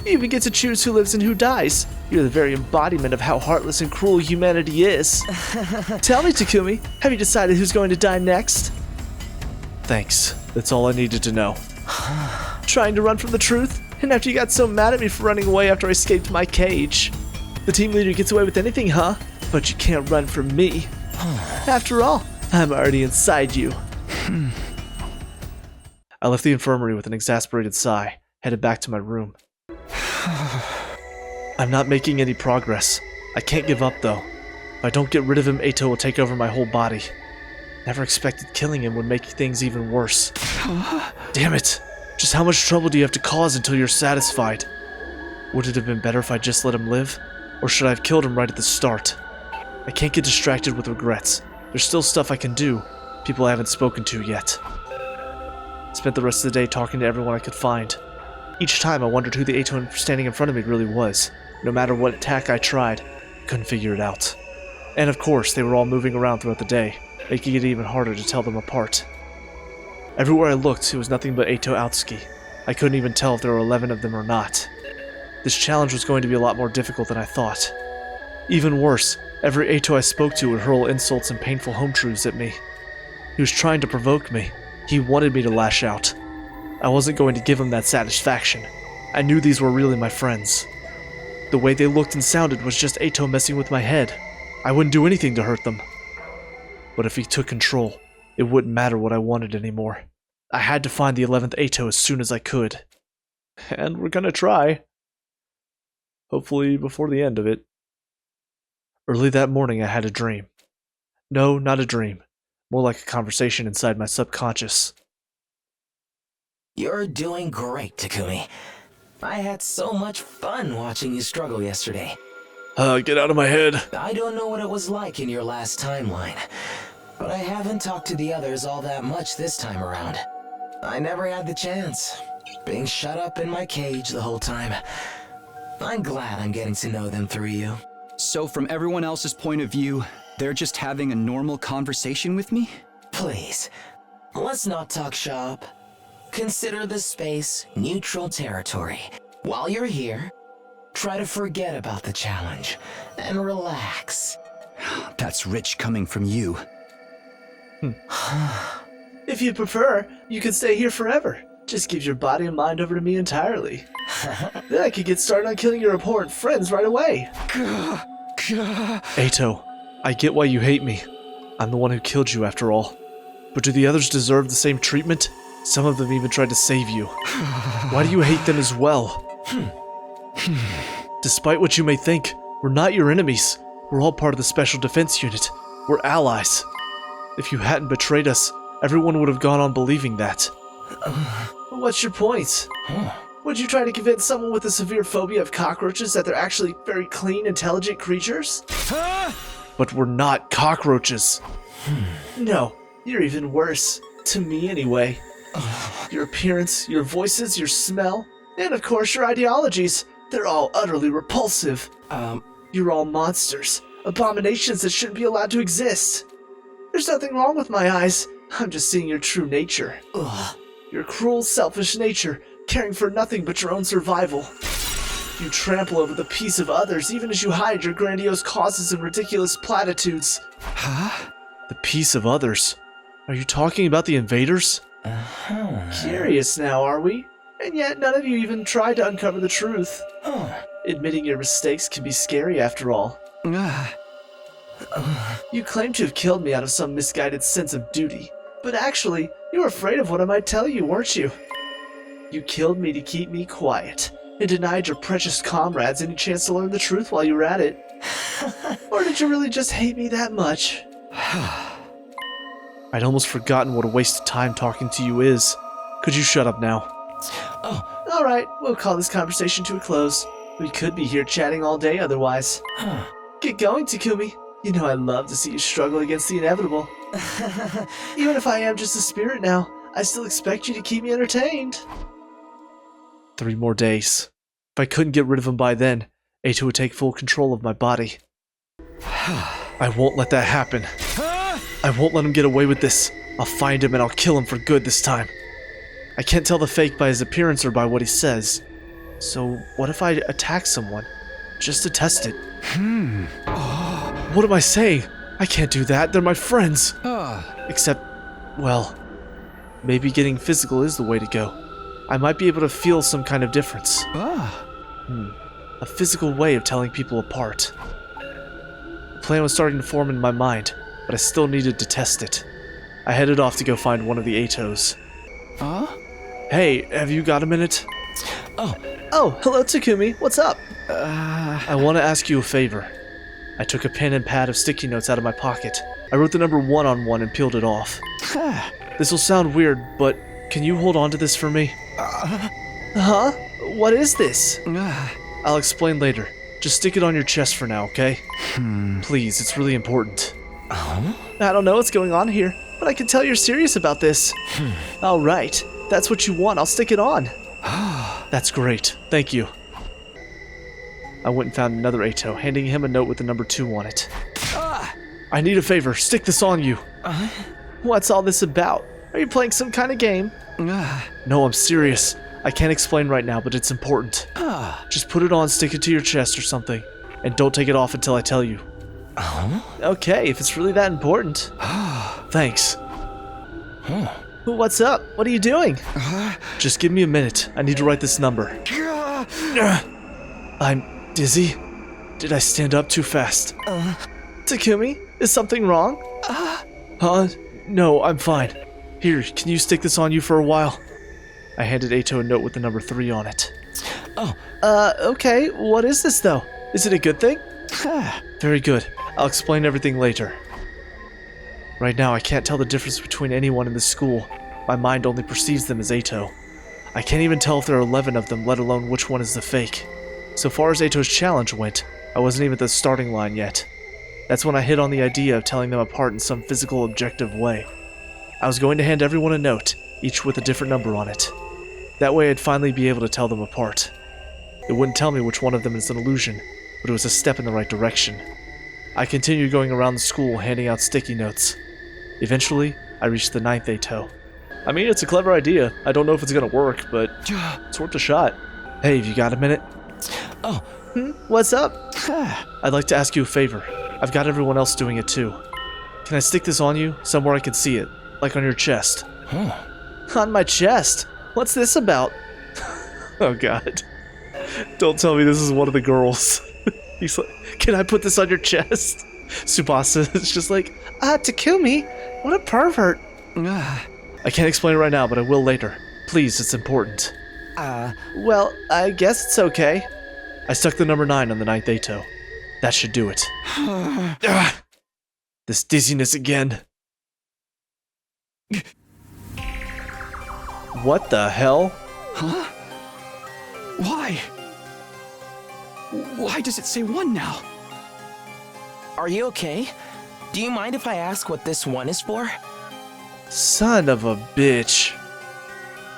You even get to choose who lives and who dies. You're the very embodiment of how heartless and cruel humanity is. Tell me, Takumi, have you decided who's going to die next? Thanks. That's all I needed to know. Trying to run from the truth? And after you got so mad at me for running away after I escaped my cage. The team leader gets away with anything, huh? But you can't run from me. After all, I'm already inside you. I left the infirmary with an exasperated sigh, headed back to my room. I'm not making any progress. I can't give up, though. If I don't get rid of him, Eito will take over my whole body. Never expected killing him would make things even worse. Damn it! Just how much trouble do you have to cause until you're satisfied? Would it have been better if I just let him live? Or should I have killed him right at the start? I can't get distracted with regrets. There's still stuff I can do, people I haven't spoken to yet. Spent the rest of the day talking to everyone I could find. Each time I wondered who the Eito standing in front of me really was. No matter what attack I tried, I couldn't figure it out. And of course, they were all moving around throughout the day, making it even harder to tell them apart. Everywhere I looked, it was nothing but Eito Aotsuki. I couldn't even tell if there were 11 of them or not. This challenge was going to be a lot more difficult than I thought. Even worse, every Eito I spoke to would hurl insults and painful home truths at me. He was trying to provoke me. He wanted me to lash out. I wasn't going to give him that satisfaction. I knew these were really my friends. The way they looked and sounded was just Eito messing with my head. I wouldn't do anything to hurt them. But if he took control, it wouldn't matter what I wanted anymore. I had to find the 11th Eito as soon as I could. And we're gonna try. Hopefully before the end of it. Early that morning I had a dream. No, not a dream. More like a conversation inside my subconscious. You're doing great, Takumi. I had so much fun watching you struggle yesterday. Get out of my head. I don't know what it was like in your last timeline, but I haven't talked to the others all that much this time around. I never had the chance, being shut up in my cage the whole time. I'm glad I'm getting to know them through you. So from everyone else's point of view, they're just having a normal conversation with me? Please, let's not talk shop. Consider this space neutral territory. While you're here, try to forget about the challenge and relax. That's rich coming from you. If you prefer, you can stay here forever. Just give your body and mind over to me entirely. Then I could get started on killing your abhorrent friends right away. Eito, I get why you hate me. I'm the one who killed you after all. But do the others deserve the same treatment? Some of them even tried to save you. Why do you hate them as well? Despite what you may think, we're not your enemies. We're all part of the Special Defense Unit. We're allies. If you hadn't betrayed us, everyone would have gone on believing that. What's your point? Would you try to convince someone with a severe phobia of cockroaches that they're actually very clean, intelligent creatures? But we're not cockroaches. No, you're even worse. To me, anyway. Your appearance, your voices, your smell, and of course your ideologies. They're all utterly repulsive. You're all monsters. Abominations that shouldn't be allowed to exist. There's nothing wrong with my eyes. I'm just seeing your true nature. Your cruel, selfish nature, caring for nothing but your own survival. You trample over the peace of others even as you hide your grandiose causes and ridiculous platitudes. The peace of others? Are you talking about the invaders? Curious now, are we? And yet none of you even tried to uncover the truth. Admitting your mistakes can be scary after all. You claim to have killed me out of some misguided sense of duty, but actually, you were afraid of what I might tell you, weren't you? You killed me to keep me quiet, and denied your precious comrades any chance to learn the truth while you were at it. Or did you really just hate me that much? I'd almost forgotten what a waste of time talking to you is. Could you shut up now? Alright, we'll call this conversation to a close. We could be here chatting all day otherwise. Get going, Takumi. You know I love to see you struggle against the inevitable. Even if I am just a spirit now, I still expect you to keep me entertained. 3 more days. If I couldn't get rid of him by then, Eito would take full control of my body. I won't let that happen. I won't let him get away with this. I'll find him and I'll kill him for good this time. I can't tell the fake by his appearance or by what he says. So what if I attack someone? Just to test it. What am I saying? I can't do that. They're my friends. Except, well, maybe getting physical is the way to go. I might be able to feel some kind of difference. A physical way of telling people apart. The plan was starting to form in my mind, but I still needed to test it. I headed off to go find one of the Eitos. Hey, have you got a minute? Oh, hello Takumi, what's up? I want to ask you a favor. I took a pen and pad of sticky notes out of my pocket. I wrote the number 1 on one and peeled it off. This will sound weird, but can you hold on to this for me? Huh? What is this? I'll explain later. Just stick it on your chest for now, okay? Please, it's really important. I don't know what's going on here, but I can tell you're serious about this. Alright, that's what you want, I'll stick it on. That's great, thank you. I went and found another Eito, handing him a note with the number 2 on it. I need a favor, stick this on you. What's all this about? Are you playing some kind of game? No, I'm serious. I can't explain right now, but it's important. Just put it on, stick it to your chest or something, and don't take it off until I tell you. Okay, if it's really that important. Thanks. What's up? What are you doing? Just give me a minute. I need to write this number. I'm dizzy. Did I stand up too fast? Takumi, is something wrong? No, I'm fine. Here, can you stick this on you for a while? I handed Eito a note with the number 3 on it. Okay, what is this though? Is it a good thing? Very good. I'll explain everything later. Right now, I can't tell the difference between anyone in this school. My mind only perceives them as Eito. I can't even tell if there are 11 of them, let alone which one is the fake. So far as Eito's challenge went, I wasn't even at the starting line yet. That's when I hit on the idea of telling them apart in some physical, objective way. I was going to hand everyone a note, each with a different number on it. That way I'd finally be able to tell them apart. It wouldn't tell me which one of them is an illusion, but it was a step in the right direction. I continued going around the school handing out sticky notes. Eventually, I reached the 9th Eito. I mean, it's a clever idea. I don't know if it's gonna work, but it's worth a shot. Hey, have you got a minute? What's up? I'd like to ask you a favor. I've got everyone else doing it too. Can I stick this on you, somewhere I can see it? Like on your chest? On my chest? What's this about? Oh god. Don't tell me this is one of the girls. He's like, can I put this on your chest? Tsubasa is just like, Takumi, what a pervert. I can't explain it right now, but I will later. Please, it's important. Well, I guess it's okay. I stuck the number 9 on the 9th Eito. That should do it. This dizziness again. What the hell? Huh? Why? Why does it say 1 now? Are you okay? Do you mind if I ask what this 1 is for? Son of a bitch.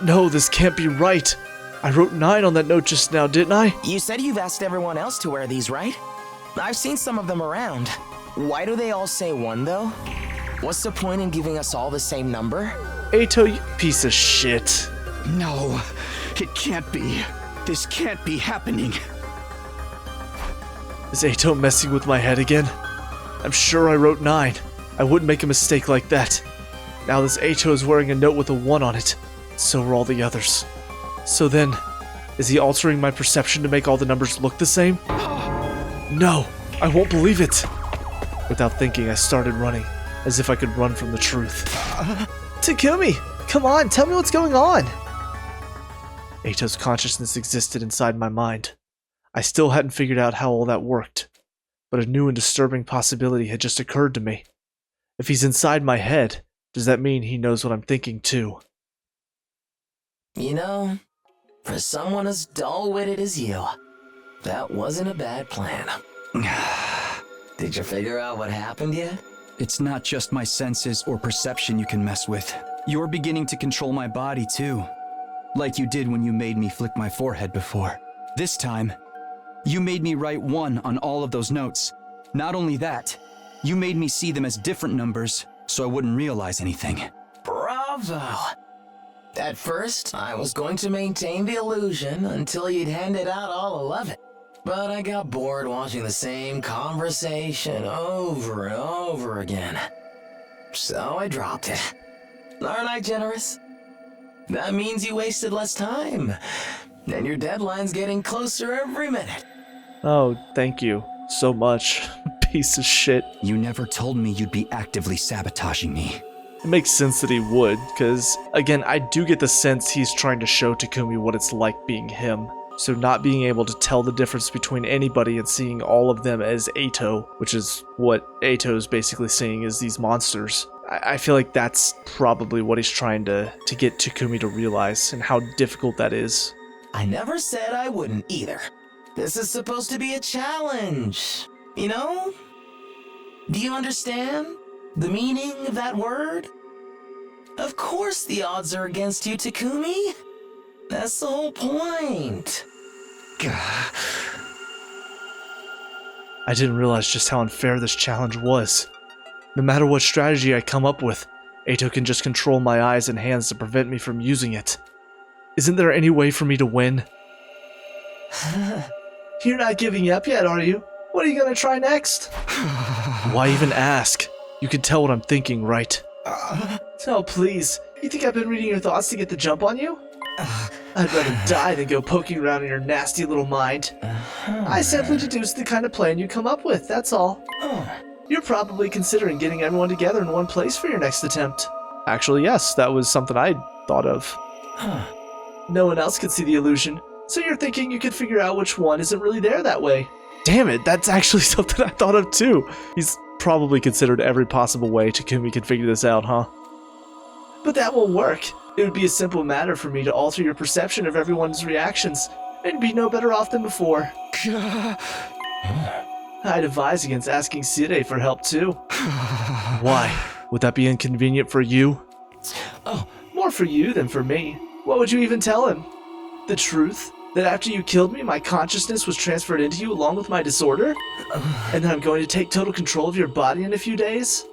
No, this can't be right. I wrote 9 on that note just now, didn't I? You said you've asked everyone else to wear these, right? I've seen some of them around. Why do they all say 1, though? What's the point in giving us all the same number? Eito, you piece of shit. No, it can't be. This can't be happening. Is Eito messing with my head again? I'm sure I wrote 9. I wouldn't make a mistake like that. Now this Eito is wearing a note with a 1 on it. So are all the others. So then, is he altering my perception to make all the numbers look the same? No, I won't believe it. Without thinking, I started running, as if I could run from the truth. Takumi, come on, tell me what's going on. Eito's consciousness existed inside my mind. I still hadn't figured out how all that worked, but a new and disturbing possibility had just occurred to me. If he's inside my head, does that mean he knows what I'm thinking too? You know, for someone as dull-witted as you, that wasn't a bad plan. Did you figure out what happened yet? It's not just my senses or perception you can mess with. You're beginning to control my body too. Like you did when you made me flick my forehead before. This time, you made me write 1 on all of those notes. Not only that, you made me see them as different numbers so I wouldn't realize anything. Bravo! At first, I was going to maintain the illusion until you'd handed out all 11. But I got bored watching the same conversation over and over again. So I dropped it. Aren't I generous? That means you wasted less time. And your deadline's getting closer every minute. Oh, thank you so much, piece of shit. You never told me you'd be actively sabotaging me. It makes sense that he would, because, again, I do get the sense he's trying to show Takumi what it's like being him. So not being able to tell the difference between anybody and seeing all of them as Eito, which is what Eito's basically seeing as these monsters. I feel like that's probably what he's trying to get Takumi to realize, and how difficult that is. I never said I wouldn't either. This is supposed to be a challenge, you know? Do you understand the meaning of that word? Of course the odds are against you, Takumi. That's the whole point. I didn't realize just how unfair this challenge was. No matter what strategy I come up with, Eito can just control my eyes and hands to prevent me from using it. Isn't there any way for me to win? You're not giving up yet, are you? What are you gonna try next? Why even ask? You can tell what I'm thinking, right? Oh, please. You think I've been reading your thoughts to get the jump on you? I'd rather die than go poking around in your nasty little mind. I simply deduced the kind of plan you come up with, that's all. You're probably considering getting everyone together in one place for your next attempt. Actually, yes, that was something I thought of. No one else could see the illusion, so you're thinking you could figure out which one isn't really there that way. Damn it, that's actually something I thought of too. He's probably considered every possible way Takumi could figure this out, huh? But that won't work. It would be a simple matter for me to alter your perception of everyone's reactions, and be no better off than before. I'd advise against asking Sire for help too. Why? Would that be inconvenient for you? Oh, more for you than for me. What would you even tell him? The truth? That after you killed me, my consciousness was transferred into you along with my disorder? And that I'm going to take total control of your body in a few days?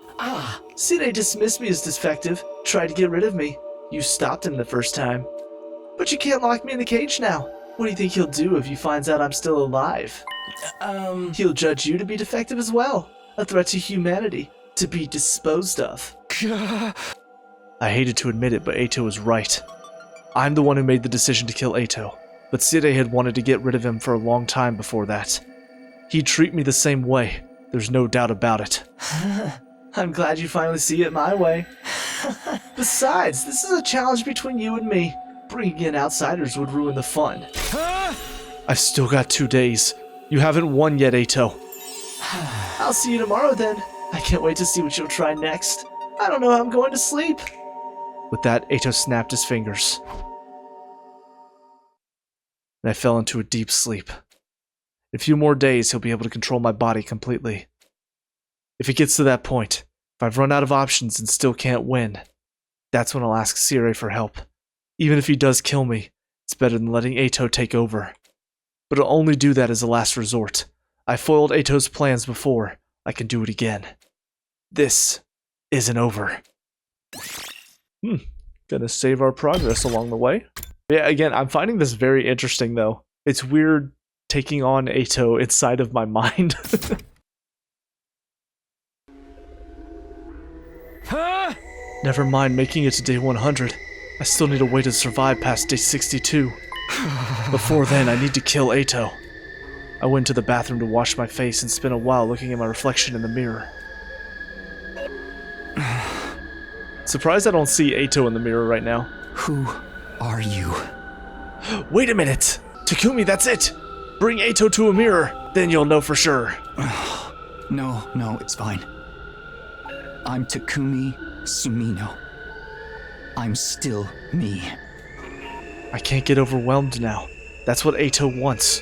Sire dismissed me as defective, tried to get rid of me. You stopped him the first time. But you can't lock me in the cage now. What do you think he'll do if he finds out I'm still alive? He'll judge you to be defective as well. A threat to humanity, to be disposed of. I hated to admit it, but Eito was right. I'm the one who made the decision to kill Eito, but Sire had wanted to get rid of him for a long time before that. He'd treat me the same way, there's no doubt about it. I'm glad you finally see it my way. Besides, this is a challenge between you and me. Bringing in outsiders would ruin the fun. I've still got 2 days. You haven't won yet, Eito. I'll see you tomorrow then. I can't wait to see what you'll try next. I don't know how I'm going to sleep. With that, Eito snapped his fingers. And I fell into a deep sleep. In a few more days, he'll be able to control my body completely. If it gets to that point, if I've run out of options and still can't win, that's when I'll ask Sire for help. Even if he does kill me, it's better than letting Eito take over. But I'll only do that as a last resort. I foiled Eito's plans before. I can do it again. This isn't over. Gonna save our progress along the way. Yeah, again, I'm finding this very interesting though. It's weird taking on Eito inside of my mind. Never mind making it to day 100. I still need a way to survive past day 62. Before then, I need to kill Eito. I went to the bathroom to wash my face and spent a while looking at my reflection in the mirror. Surprised I don't see Eito in the mirror right now. Who are you? Wait a minute! Takumi, that's it! Bring Eito to a mirror, then you'll know for sure. No, it's fine. I'm Takumi Sumino. I'm still me. I can't get overwhelmed now. That's what Eito wants.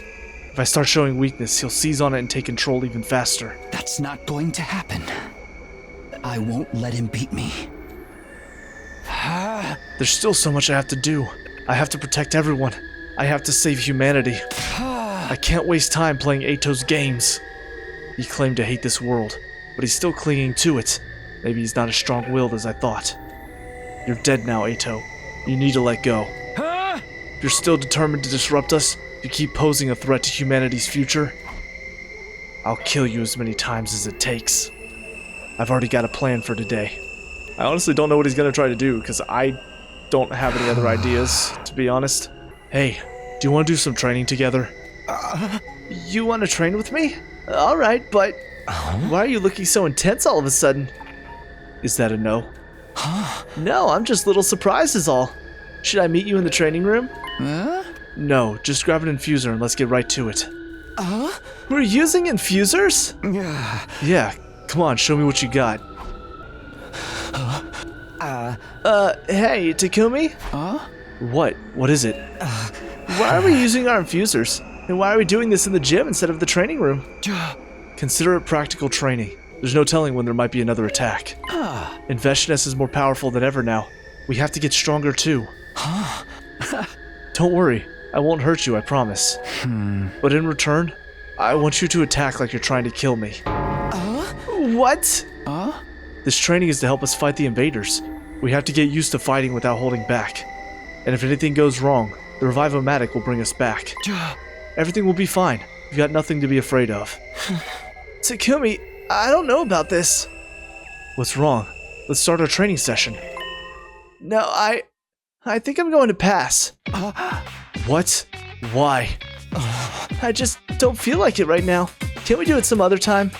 If I start showing weakness, he'll seize on it and take control even faster. That's not going to happen. I won't let him beat me. There's still so much I have to do. I have to protect everyone. I have to save humanity. I can't waste time playing Eito's games. He claimed to hate this world, but he's still clinging to it. Maybe he's not as strong-willed as I thought. You're dead now, Eito. You need to let go. If you're still determined to disrupt us, if you keep posing a threat to humanity's future, I'll kill you as many times as it takes. I've already got a plan for today. I honestly don't know what he's gonna try to do, because I don't have any other ideas, to be honest. Hey, do you want to do some training together? You want to train with me? Alright, but why are you looking so intense all of a sudden? Is that a no? No, I'm just a little surprised is all. Should I meet you in the training room? No, just grab an infuser and let's get right to it. We're using infusers? Yeah, come on, show me what you got. Hey, Takumi? What? What is it? Why are we using our infusers? And why are we doing this in the gym instead of the training room? Consider it practical training. There's no telling when there might be another attack. And Veshness is more powerful than ever now. We have to get stronger too. Don't worry, I won't hurt you, I promise. But in return, I want you to attack like you're trying to kill me. What? This training is to help us fight the invaders. We have to get used to fighting without holding back. And if anything goes wrong, the Revivomatic will bring us back. Everything will be fine. You've got nothing to be afraid of. Takumi, I don't know about this. What's wrong? Let's start our training session. No, I think I'm going to pass. What? Why? I just don't feel like it right now. Can't we do it some other time?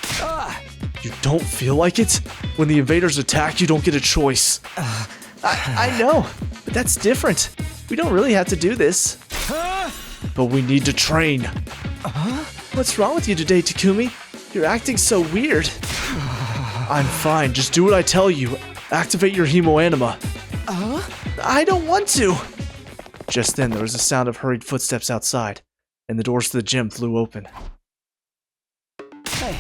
You don't feel like it? When the invaders attack, you don't get a choice. I know, but that's different. We don't really have to do this. But we need to train. What's wrong with you today, Takumi? You're acting so weird. I'm fine, just do what I tell you. Activate your hemoanima. I don't want to. Just then, there was a sound of hurried footsteps outside, and the doors to the gym flew open. Hey.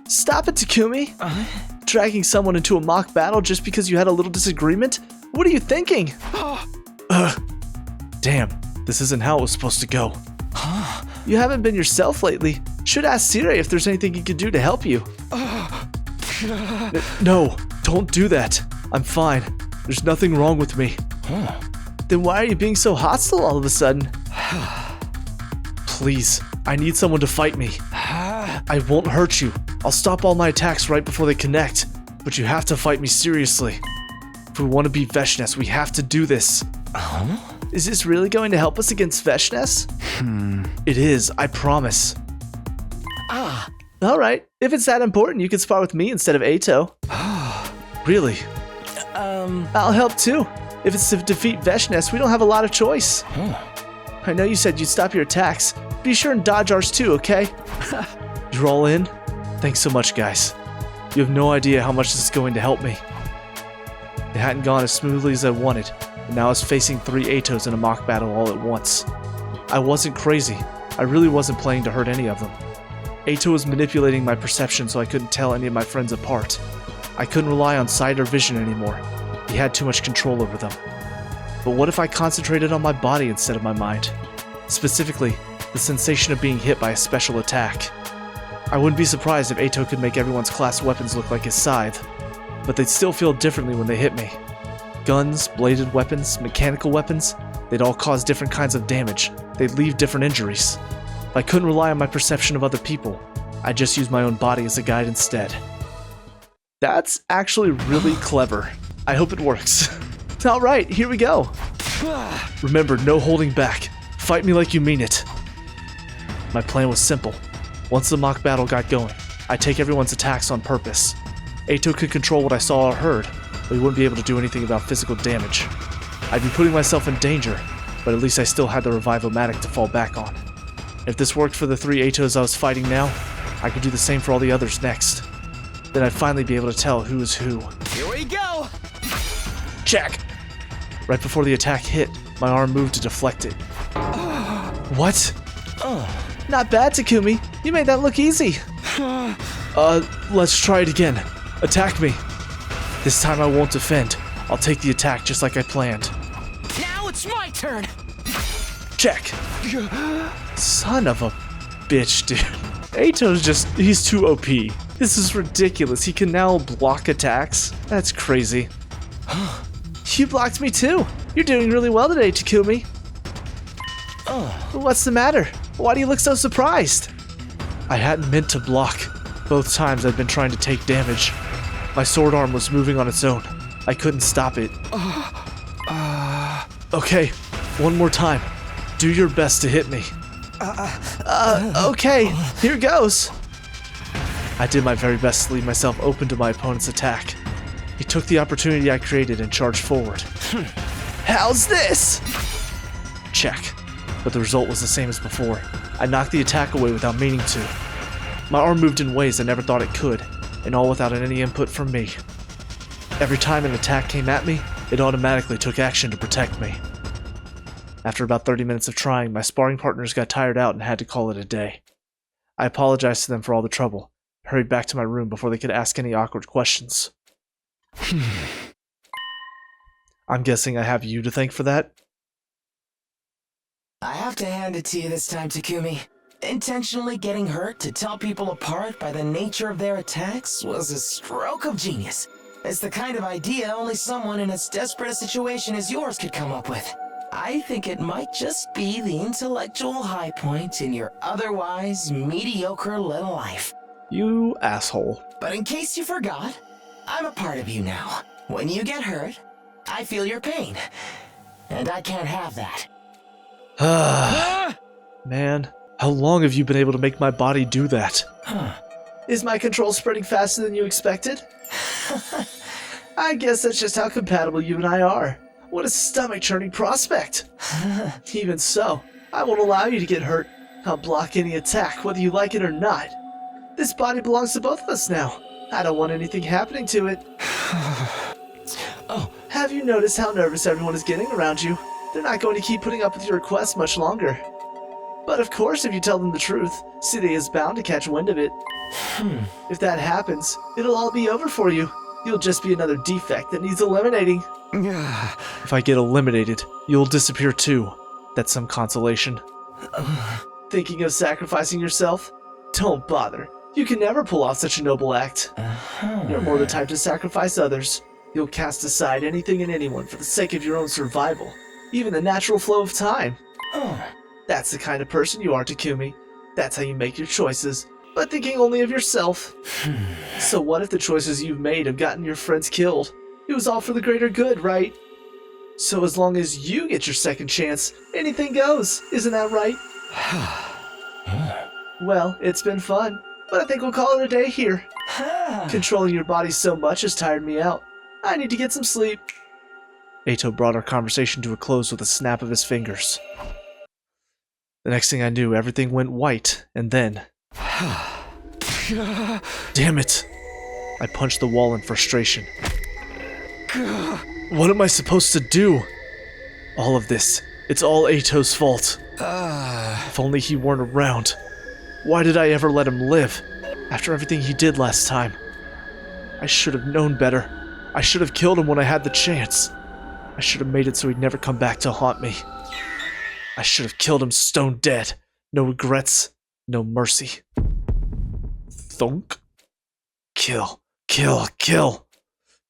Stop it, Takumi. Dragging someone into a mock battle just because you had a little disagreement? What are you thinking? Damn, this isn't how it was supposed to go. You haven't been yourself lately. Should ask Sire if there's anything he could do to help you. No, don't do that. I'm fine. There's nothing wrong with me. Then why are you being so hostile all of a sudden? Please, I need someone to fight me. I won't hurt you. I'll stop all my attacks right before they connect, but you have to fight me seriously. If we want to beat Veshness, we have to do this. Is this really going to help us against Veshness? It is, I promise. Alright, if it's that important, you can spar with me instead of Eito. Really? I'll help too. If it's to defeat Veshness, we don't have a lot of choice. I know you said you'd stop your attacks. Be sure and dodge ours too, okay? You're all in? Thanks so much, guys. You have no idea how much this is going to help me. It hadn't gone as smoothly as I wanted, and now I was facing 3 Eitos in a mock battle all at once. I wasn't crazy. I really wasn't planning to hurt any of them. Eito was manipulating my perception so I couldn't tell any of my friends apart. I couldn't rely on sight or vision anymore. He had too much control over them. But what if I concentrated on my body instead of my mind? Specifically, the sensation of being hit by a special attack. I wouldn't be surprised if Eito could make everyone's class weapons look like his scythe, but they'd still feel differently when they hit me. Guns, bladed weapons, mechanical weapons, they'd all cause different kinds of damage. They'd leave different injuries. If I couldn't rely on my perception of other people, I'd just use my own body as a guide instead. That's actually really clever. I hope it works. Alright, here we go. Remember, no holding back. Fight me like you mean it. My plan was simple. Once the mock battle got going, I'd take everyone's attacks on purpose. Eito could control what I saw or heard, but he wouldn't be able to do anything about physical damage. I'd be putting myself in danger, but at least I still had the Revivomatic to fall back on. If this worked for the 3 Eitos I was fighting now, I could do the same for all the others next. Then I'd finally be able to tell who is who. Here we go! Check! Right before the attack hit, my arm moved to deflect it. What? Not bad, Takumi. You made that look easy. Let's try it again. Attack me. This time I won't defend. I'll take the attack just like I planned. Now it's my turn! Check! Son of a bitch, dude. Eito's he's too OP. This is ridiculous. He can now block attacks? That's crazy. You blocked me too. You're doing really well today, Takumi. What's the matter? Why do you look so surprised? I hadn't meant to block. Both times I'd been trying to take damage. My sword arm was moving on its own. I couldn't stop it. Okay, one more time. Do your best to hit me. Okay, here goes. I did my very best to leave myself open to my opponent's attack. He took the opportunity I created and charged forward. How's this? Check. But the result was the same as before. I knocked the attack away without meaning to. My arm moved in ways I never thought it could, and all without any input from me. Every time an attack came at me, it automatically took action to protect me. After about 30 minutes of trying, my sparring partners got tired out and had to call it a day. I apologized to them for all the trouble, hurried back to my room before they could ask any awkward questions. I'm guessing I have you to thank for that? I have to hand it to you this time, Takumi. Intentionally getting hurt to tell people apart by the nature of their attacks was a stroke of genius. It's the kind of idea only someone in as desperate a situation as yours could come up with. I think it might just be the intellectual high point in your otherwise mediocre little life. You asshole. But in case you forgot, I'm a part of you now. When you get hurt, I feel your pain. And I can't have that. Man, how long have you been able to make my body do that? Is my control spreading faster than you expected? I guess that's just how compatible you and I are. What a stomach-churning prospect. Even so, I won't allow you to get hurt. I'll block any attack, whether you like it or not. This body belongs to both of us now. I don't want anything happening to it. Oh, have you noticed how nervous everyone is getting around you? They're not going to keep putting up with your requests much longer. But of course, if you tell them the truth, Cide is bound to catch wind of it. If that happens, it'll all be over for you. You'll just be another defect that needs eliminating. If I get eliminated, you'll disappear too. That's some consolation. Thinking of sacrificing yourself? Don't bother. You can never pull off such a noble act. You're more the type to sacrifice others. You'll cast aside anything and anyone for the sake of your own survival, even the natural flow of time. That's the kind of person you are, Takumi. That's how you make your choices, but thinking only of yourself. So what if the choices you've made have gotten your friends killed? It was all for the greater good, right? So as long as you get your second chance, anything goes, isn't that right? Well, it's been fun, but I think we'll call it a day here. Controlling your body so much has tired me out. I need to get some sleep. Eito brought our conversation to a close with a snap of his fingers. The next thing I knew, everything went white, and then... Damn it! I punched the wall in frustration. What am I supposed to do? All of this, it's all Eito's fault. If only he weren't around. Why did I ever let him live? After everything he did last time. I should have known better. I should have killed him when I had the chance. I should have made it so he'd never come back to haunt me. I should have killed him stone dead. No regrets, no mercy. Thunk. Kill, kill, kill.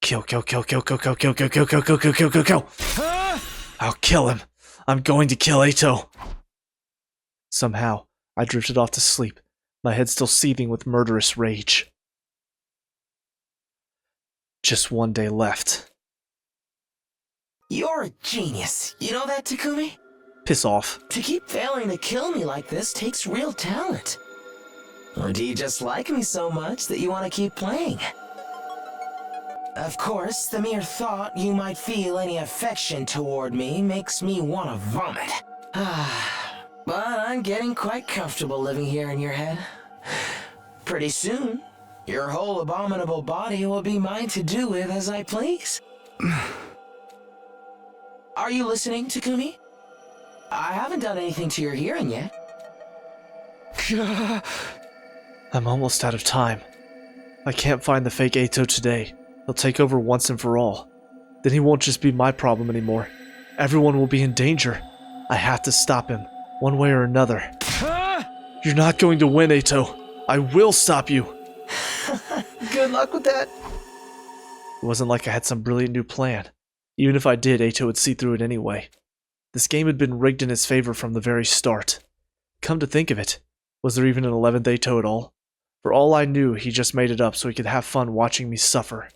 Kill, kill, kill, kill, kill, kill, kill, kill, kill, kill, kill, kill, kill, kill, kill. I'll kill him. I'm going to kill Eito. Somehow, I drifted off to sleep, my head still seething with murderous rage. Just one day left. You're a genius. You know that, Takumi? Piss off. To keep failing to kill me like this takes real talent. Or do you just like me so much that you want to keep playing? Of course, the mere thought you might feel any affection toward me makes me want to vomit. But I'm getting quite comfortable living here in your head. Pretty soon, your whole abominable body will be mine to do with as I please. Are you listening, Takumi? I haven't done anything to your hearing yet. I'm almost out of time. I can't find the fake Eito today. He'll take over once and for all. Then he won't just be my problem anymore. Everyone will be in danger. I have to stop him, one way or another. You're not going to win, Eito. I will stop you. Good luck with that. It wasn't like I had some brilliant new plan. Even if I did, Eito would see through it anyway. This game had been rigged in his favor from the very start. Come to think of it, was there even an 11th Eito at all? For all I knew, he just made it up so he could have fun watching me suffer.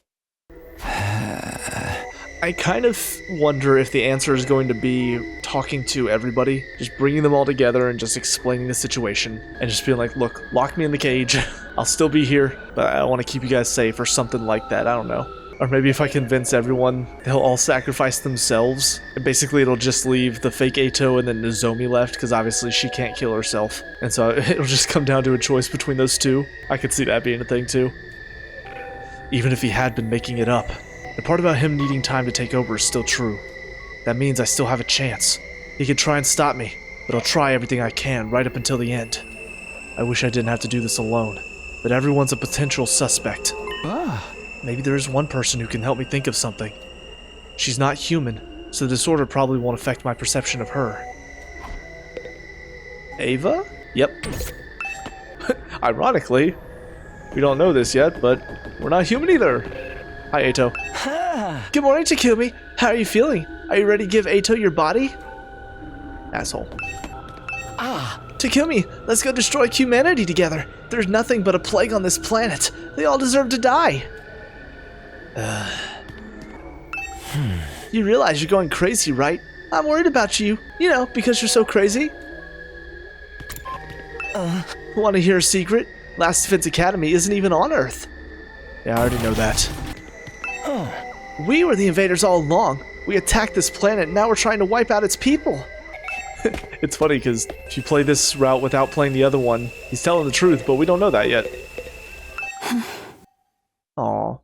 I kind of wonder if the answer is going to be talking to everybody, just bringing them all together and just explaining the situation, and just being like, look, lock me in the cage. I'll still be here, but I want to keep you guys safe or something like that. I don't know. Or maybe if I convince everyone, they'll all sacrifice themselves. And basically it'll just leave the fake Eito and then Nozomi left, because obviously she can't kill herself. And so it'll just come down to a choice between those two. I could see that being a thing too. Even if he had been making it up, the part about him needing time to take over is still true. That means I still have a chance. He could try and stop me, but I'll try everything I can right up until the end. I wish I didn't have to do this alone, but everyone's a potential suspect. Maybe there is one person who can help me think of something. She's not human, so the disorder probably won't affect my perception of her. Ava? Yep. Ironically, we don't know this yet, but we're not human either. Hi, Eito. Good morning, Takumi. How are you feeling? Are you ready to give Eito your body? Asshole. Takumi, let's go destroy humanity together. There's nothing but a plague on this planet. They all deserve to die. You realize you're going crazy, right? I'm worried about you. You know, because you're so crazy. Want to hear a secret? Last Defense Academy isn't even on Earth. Yeah, I already know that. We were the invaders all along. We attacked this planet, and now we're trying to wipe out its people. It's funny, because if you play this route without playing the other one, he's telling the truth, but we don't know that yet. Aw.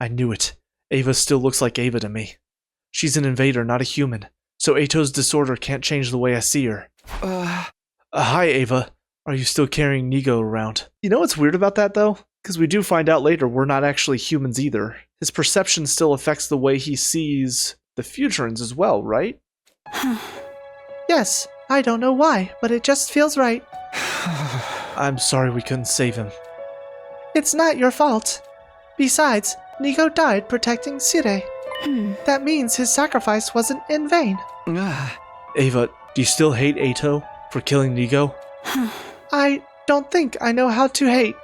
I knew it. Ava still looks like Ava to me. She's an invader, not a human, so Eito's disorder can't change the way I see her. Hi, Ava. Are you still carrying Nigo around? You know what's weird about that, though? Because we do find out later we're not actually humans either. His perception still affects the way he sees the Futurans as well, right? Yes, I don't know why, but it just feels right. I'm sorry we couldn't save him. It's not your fault. Besides, Nigo died protecting Sire. That means his sacrifice wasn't in vain. Ava, do you still hate Eito for killing Nigo? I don't think I know how to hate.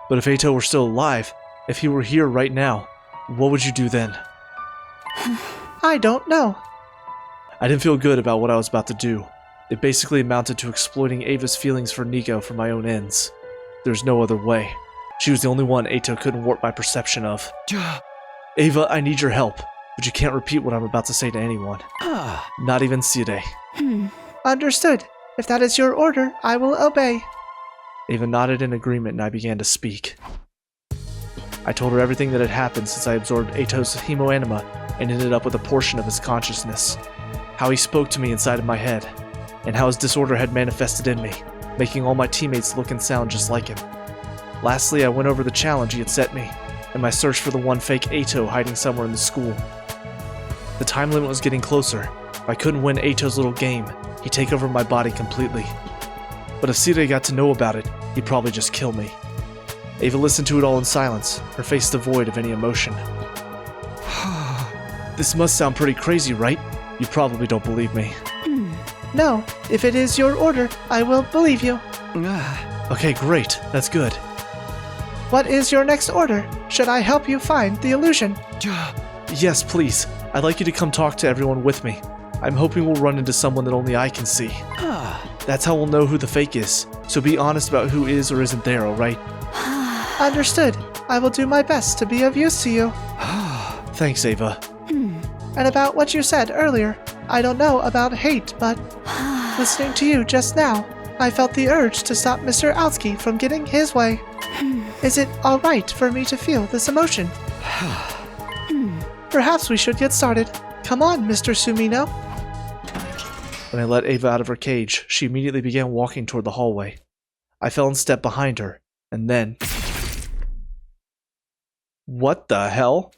But if Eito were still alive, if he were here right now, what would you do then? I don't know. I didn't feel good about what I was about to do. It basically amounted to exploiting Ava's feelings for Nigo for my own ends. There's no other way. She was the only one Eito couldn't warp my perception of. Ava, I need your help, but you can't repeat what I'm about to say to anyone. Not even Sire. Understood. If that is your order, I will obey. Ava nodded in agreement and I began to speak. I told her everything that had happened since I absorbed Eito's hemoanima and ended up with a portion of his consciousness. How he spoke to me inside of my head, and how his disorder had manifested in me, making all my teammates look and sound just like him. Lastly, I went over the challenge he had set me, and my search for the one fake Eito hiding somewhere in the school. The time limit was getting closer. If I couldn't win Eito's little game, he'd take over my body completely. But if Sire got to know about it, he'd probably just kill me. Ava listened to it all in silence, her face devoid of any emotion. This must sound pretty crazy, right? You probably don't believe me. No, if it is your order, I will believe you. Okay, great. That's good. What is your next order? Should I help you find the illusion? Yes, please. I'd like you to come talk to everyone with me. I'm hoping we'll run into someone that only I can see. That's how we'll know who the fake is. So be honest about who is or isn't there, alright? Understood. I will do my best to be of use to you. Thanks, Ava. And about what you said earlier, I don't know about hate, but listening to you just now, I felt the urge to stop Mr. Alski from getting his way. Is it alright for me to feel this emotion? Perhaps we should get started. Come on, Mr. Sumino. When I let Ava out of her cage, she immediately began walking toward the hallway. I fell in step behind her, and then... What the hell?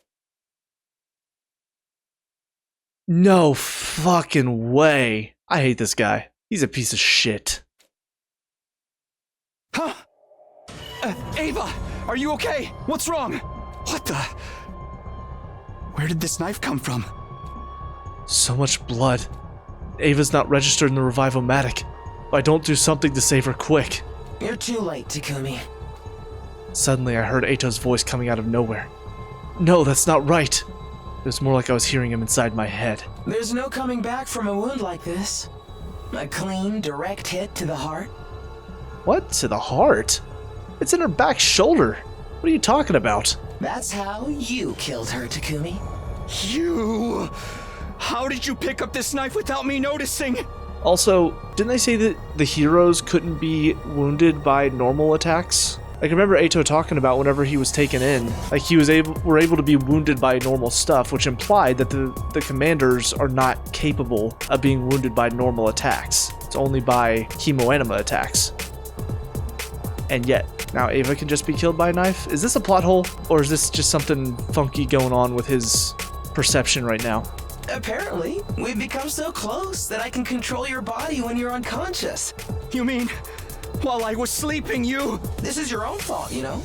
No fucking way. I hate this guy. He's a piece of shit. Huh? Ava, are you okay? What's wrong? What the? Where did this knife come from? So much blood. Ava's not registered in the Revivomatic. If I don't do something to save her quick. You're too late, Takumi. Suddenly I heard Eito's voice coming out of nowhere. No, that's not right. It was more like I was hearing him inside my head. There's no coming back from a wound like this. A clean, direct hit to the heart. What? To the heart? It's in her back shoulder. What are you talking about? That's how you killed her, Takumi. You... How did you pick up this knife without me noticing? Also, didn't they say that the heroes couldn't be wounded by normal attacks? Like, I remember Eito talking about whenever he was taken in, like were able to be wounded by normal stuff, which implied that the commanders are not capable of being wounded by normal attacks. It's only by chemoenema attacks. And yet, now Ava can just be killed by a knife? Is this a plot hole? Or is this just something funky going on with his perception right now? Apparently, we've become so close that I can control your body when you're unconscious. You mean, while I was sleeping, you... This is your own fault, you know?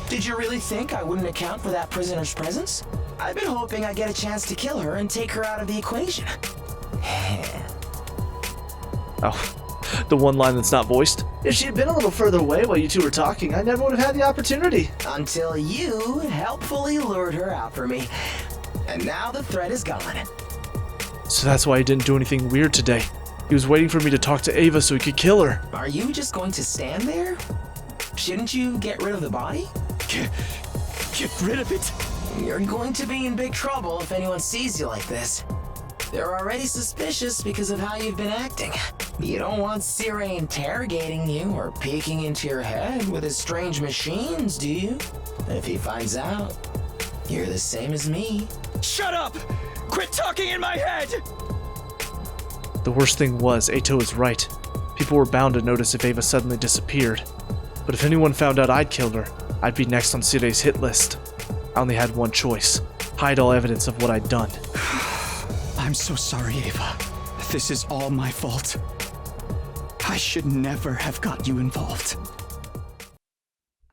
Did you really think I wouldn't account for that prisoner's presence? I've been hoping I'd get a chance to kill her and take her out of the equation. Oh, the one line that's not voiced. If she had been a little further away while you two were talking, I never would have had the opportunity. Until you helpfully lured her out for me. And now the threat is gone. So that's why he didn't do anything weird today. He was waiting for me to talk to Ava so he could kill her. Are you just going to stand there? Shouldn't you get rid of the body? Get rid of it. You're going to be in big trouble if anyone sees you like this. They're already suspicious because of how you've been acting. You don't want Sire interrogating you or peeking into your head with his strange machines, do you? If he finds out, you're the same as me. Shut up! Quit talking in my head! The worst thing was, Eito was right. People were bound to notice if Ava suddenly disappeared. But if anyone found out I'd killed her, I'd be next on Sire's hit list. I only had one choice. Hide all evidence of what I'd done. I'm so sorry, Ava. This is all my fault. I should never have got you involved.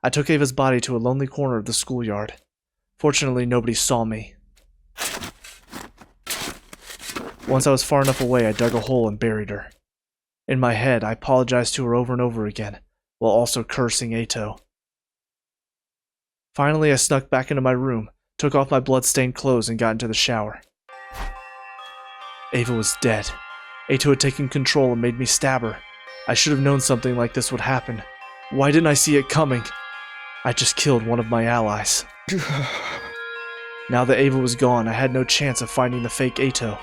I took Ava's body to a lonely corner of the schoolyard. Fortunately, nobody saw me. Once I was far enough away, I dug a hole and buried her. In my head, I apologized to her over and over again, while also cursing Eito. Finally, I snuck back into my room, took off my blood-stained clothes, and got into the shower. Ava was dead. Eito had taken control and made me stab her. I should have known something like this would happen. Why didn't I see it coming? I just killed one of my allies. Now that Ava was gone, I had no chance of finding the fake Eito.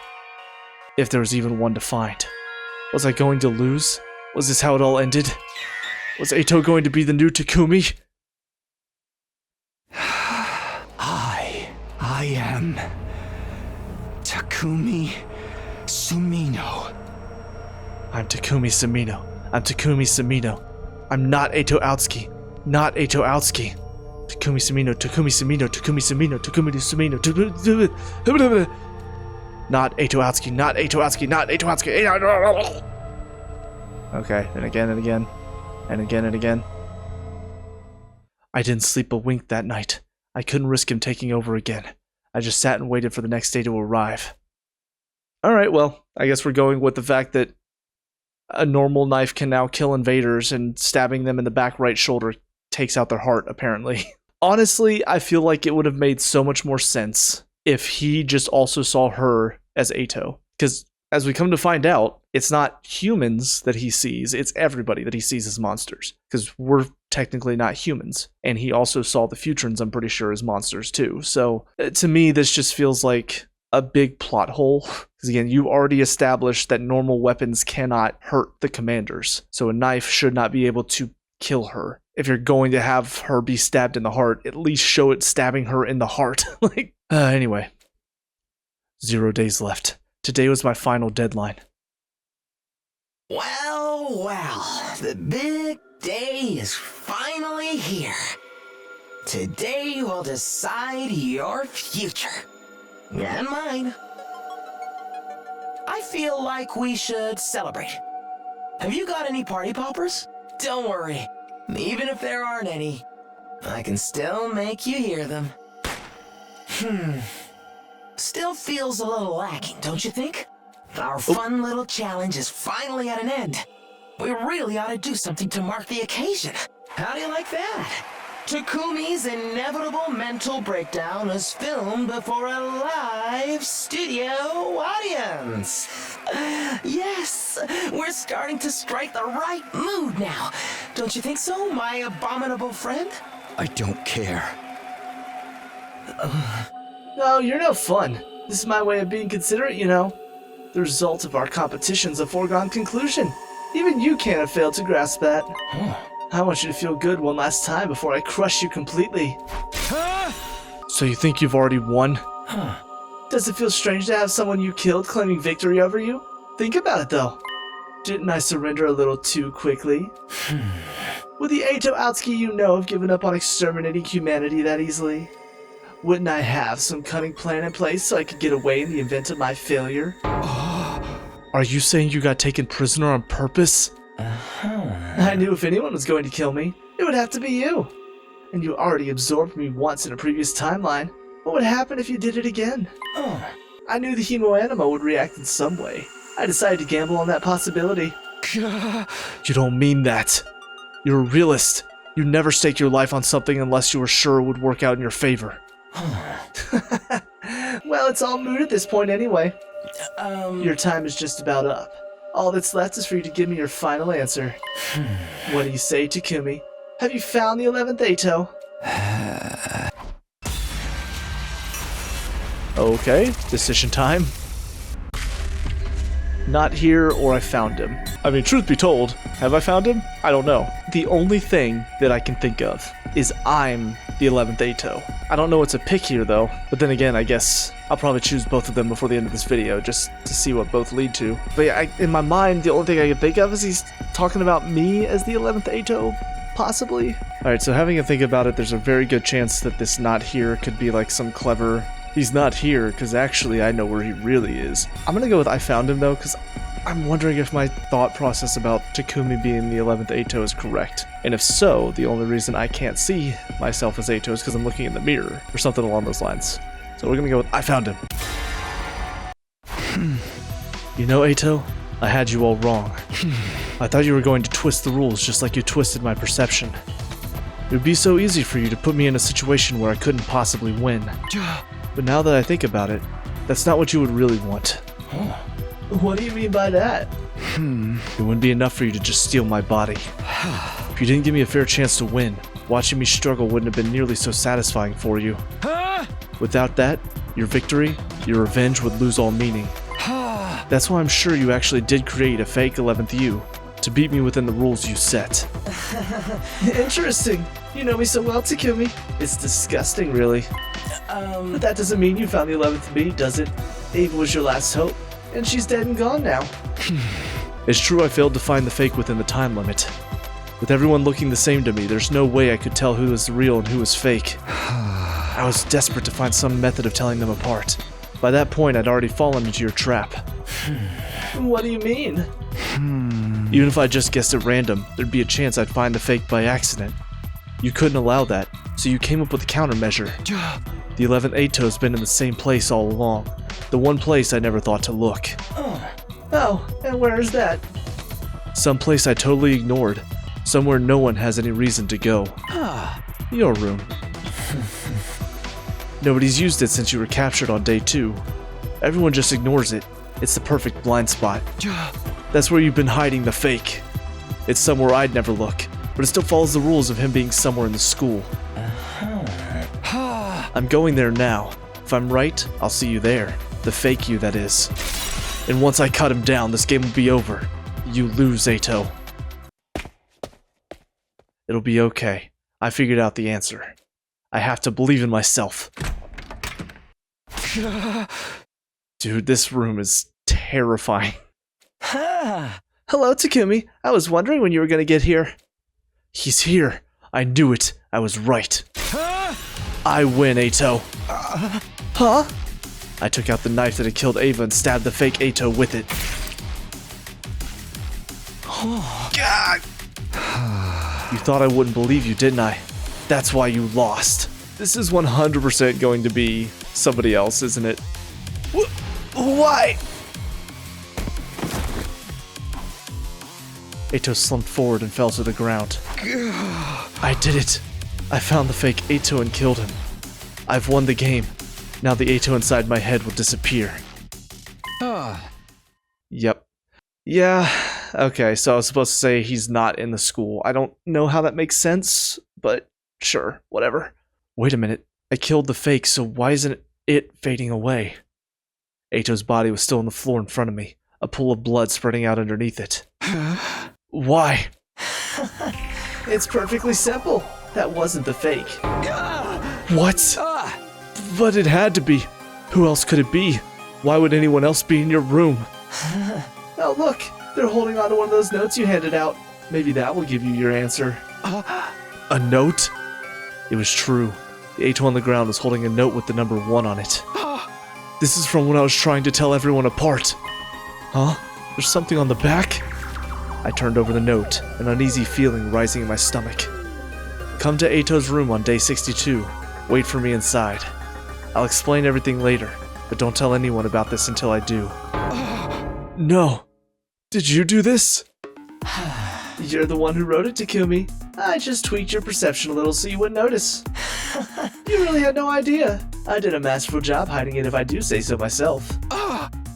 If there was even one to find. Was I going to lose? Was this how it all ended? Was Eito going to be the new Takumi? I am... Takumi Sumino. I'm Takumi Sumino. I'm Takumi Sumino. I'm not Eito Aotsuki. Not Eito Aotsuki. Takumi Sumino, Takumi Sumino, Takumi Sumino, Takumi Sumino, not Eito Aotsuki, not Eito Aotsuki, not Eito Aotsuki. Okay, and again and again, and again and again. I didn't sleep a wink that night. I couldn't risk him taking over again. I just sat and waited for the next day to arrive. Alright, well, I guess we're going with the fact that a normal knife can now kill invaders, and stabbing them in the back right shoulder takes out their heart, apparently. Honestly, I feel like it would have made so much more sense if he just also saw her as Eito. Because, as we come to find out, it's not humans that he sees, it's everybody that he sees as monsters. Because we're technically not humans. And he also saw the Futurans, I'm pretty sure, as monsters too. So, to me, this just feels like a big plot hole. Because again, you already established that normal weapons cannot hurt the commanders. So a knife should not be able to kill her. If you're going to have her be stabbed in the heart, at least show it stabbing her in the heart. Anyway. 0 days left. Today was my final deadline. Well, the big day is finally here. Today will decide your future. And mine. I feel like we should celebrate. Have you got any party poppers? Don't worry. Even if there aren't any, I can still make you hear them. Still feels a little lacking, don't you think? Our fun little challenge is finally at an end. We really ought to do something to mark the occasion. How do you like that? Takumi's inevitable mental breakdown is filmed before a live studio audience. Yes, we're starting to strike the right mood now. Don't you think so, my abominable friend? I don't care. No, you're no fun. This is my way of being considerate, you know. The result of our competition's a foregone conclusion. Even you can't have failed to grasp that. I want you to feel good one last time before I crush you completely. So you think you've already won? Does it feel strange to have someone you killed claiming victory over you? Think about it, though. Didn't I surrender a little too quickly? Would the Eito Outski you know have given up on exterminating humanity that easily? Wouldn't I have some cunning plan in place so I could get away in the event of my failure? Are you saying you got taken prisoner on purpose? I knew if anyone was going to kill me, it would have to be you. And you already absorbed me once in a previous timeline. What would happen if you did it again? I knew the Hemoanima would react in some way. I decided to gamble on that possibility. You don't mean that. You're a realist. You never stake your life on something unless you were sure it would work out in your favor. Well, it's all moot at this point anyway. Your time is just about up. All that's left is for you to give me your final answer. What do you say, Takumi? Have you found the 11th Eito? Okay, decision time. Not here, or I found him. I mean, truth be told, have I found him? I don't know. The only thing that I can think of is I'm the 11th Eito. I don't know what to pick here, though. But then again, I guess I'll probably choose both of them before the end of this video, just to see what both lead to. But yeah, in my mind, the only thing I can think of is he's talking about me as the 11th Eito, possibly. Alright, so having to think about it, there's a very good chance that this not here could be like some clever... He's not here, because actually I know where he really is. I'm gonna go with I found him, though, because I'm wondering if my thought process about Takumi being the 11th Eito is correct. And if so, the only reason I can't see myself as Eito is because I'm looking in the mirror, or something along those lines. So we're gonna go with I found him. You know, Eito, I had you all wrong. I thought you were going to twist the rules just like you twisted my perception. It would be so easy for you to put me in a situation where I couldn't possibly win. But now that I think about it, that's not what you would really want. What do you mean by that? It wouldn't be enough for you to just steal my body. If you didn't give me a fair chance to win, watching me struggle wouldn't have been nearly so satisfying for you. Without that, your victory, your revenge would lose all meaning. That's why I'm sure you actually did create a fake 11th you, to beat me within the rules you set. Interesting. You know me so well, Takumi. It's disgusting, really. But that doesn't mean you found the 11th me, does it? Ava was your last hope, and she's dead and gone now. It's true I failed to find the fake within the time limit. With everyone looking the same to me, there's no way I could tell who was real and who was fake. I was desperate to find some method of telling them apart. By that point, I'd already fallen into your trap. What do you mean? Even if I just guessed at random, there'd be a chance I'd find the fake by accident. You couldn't allow that, so you came up with a countermeasure. The 11th Eito's been in the same place all along. The one place I never thought to look. Oh, and where is that? Some place I totally ignored. Somewhere no one has any reason to go. Your room. Nobody's used it since you were captured on day 2. Everyone just ignores it. It's the perfect blind spot. That's where you've been hiding the fake. It's somewhere I'd never look, but it still follows the rules of him being somewhere in the school. I'm going there now. If I'm right, I'll see you there. The fake you, that is. And once I cut him down, this game will be over. You lose, Eito. It'll be okay. I figured out the answer. I have to believe in myself. Dude, this room is terrifying. Hello, Takumi. I was wondering when you were gonna get here. He's here. I knew it. I was right. I win, Eito. Huh? I took out the knife that had killed Ava and stabbed the fake Eito with it. God. You thought I wouldn't believe you, didn't I? That's why you lost. This is 100% going to be somebody else, isn't it? Why? Eito slumped forward and fell to the ground. I did it. I found the fake Eito and killed him. I've won the game. Now the Eito inside my head will disappear. Yep. Yeah, okay, so I was supposed to say he's not in the school. I don't know how that makes sense, but sure, whatever. Wait a minute. I killed the fake, so why isn't it fading away? Eito's body was still on the floor in front of me, a pool of blood spreading out underneath it. Why? It's perfectly simple. That wasn't the fake. What? But it had to be. Who else could it be? Why would anyone else be in your room? Oh, look. They're holding on to one of those notes you handed out. Maybe that will give you your answer. A note? It was true. The Eito on the ground was holding a note with the number 1 on it. This is from when I was trying to tell everyone apart. Huh? There's something on the back? I turned over the note, an uneasy feeling rising in my stomach. Come to Eito's room on day 62. Wait for me inside. I'll explain everything later, but don't tell anyone about this until I do. No. Did you do this? You're the one who wrote it, Takumi. I just tweaked your perception a little so you wouldn't notice. You really had no idea. I did a masterful job hiding it if I do say so myself.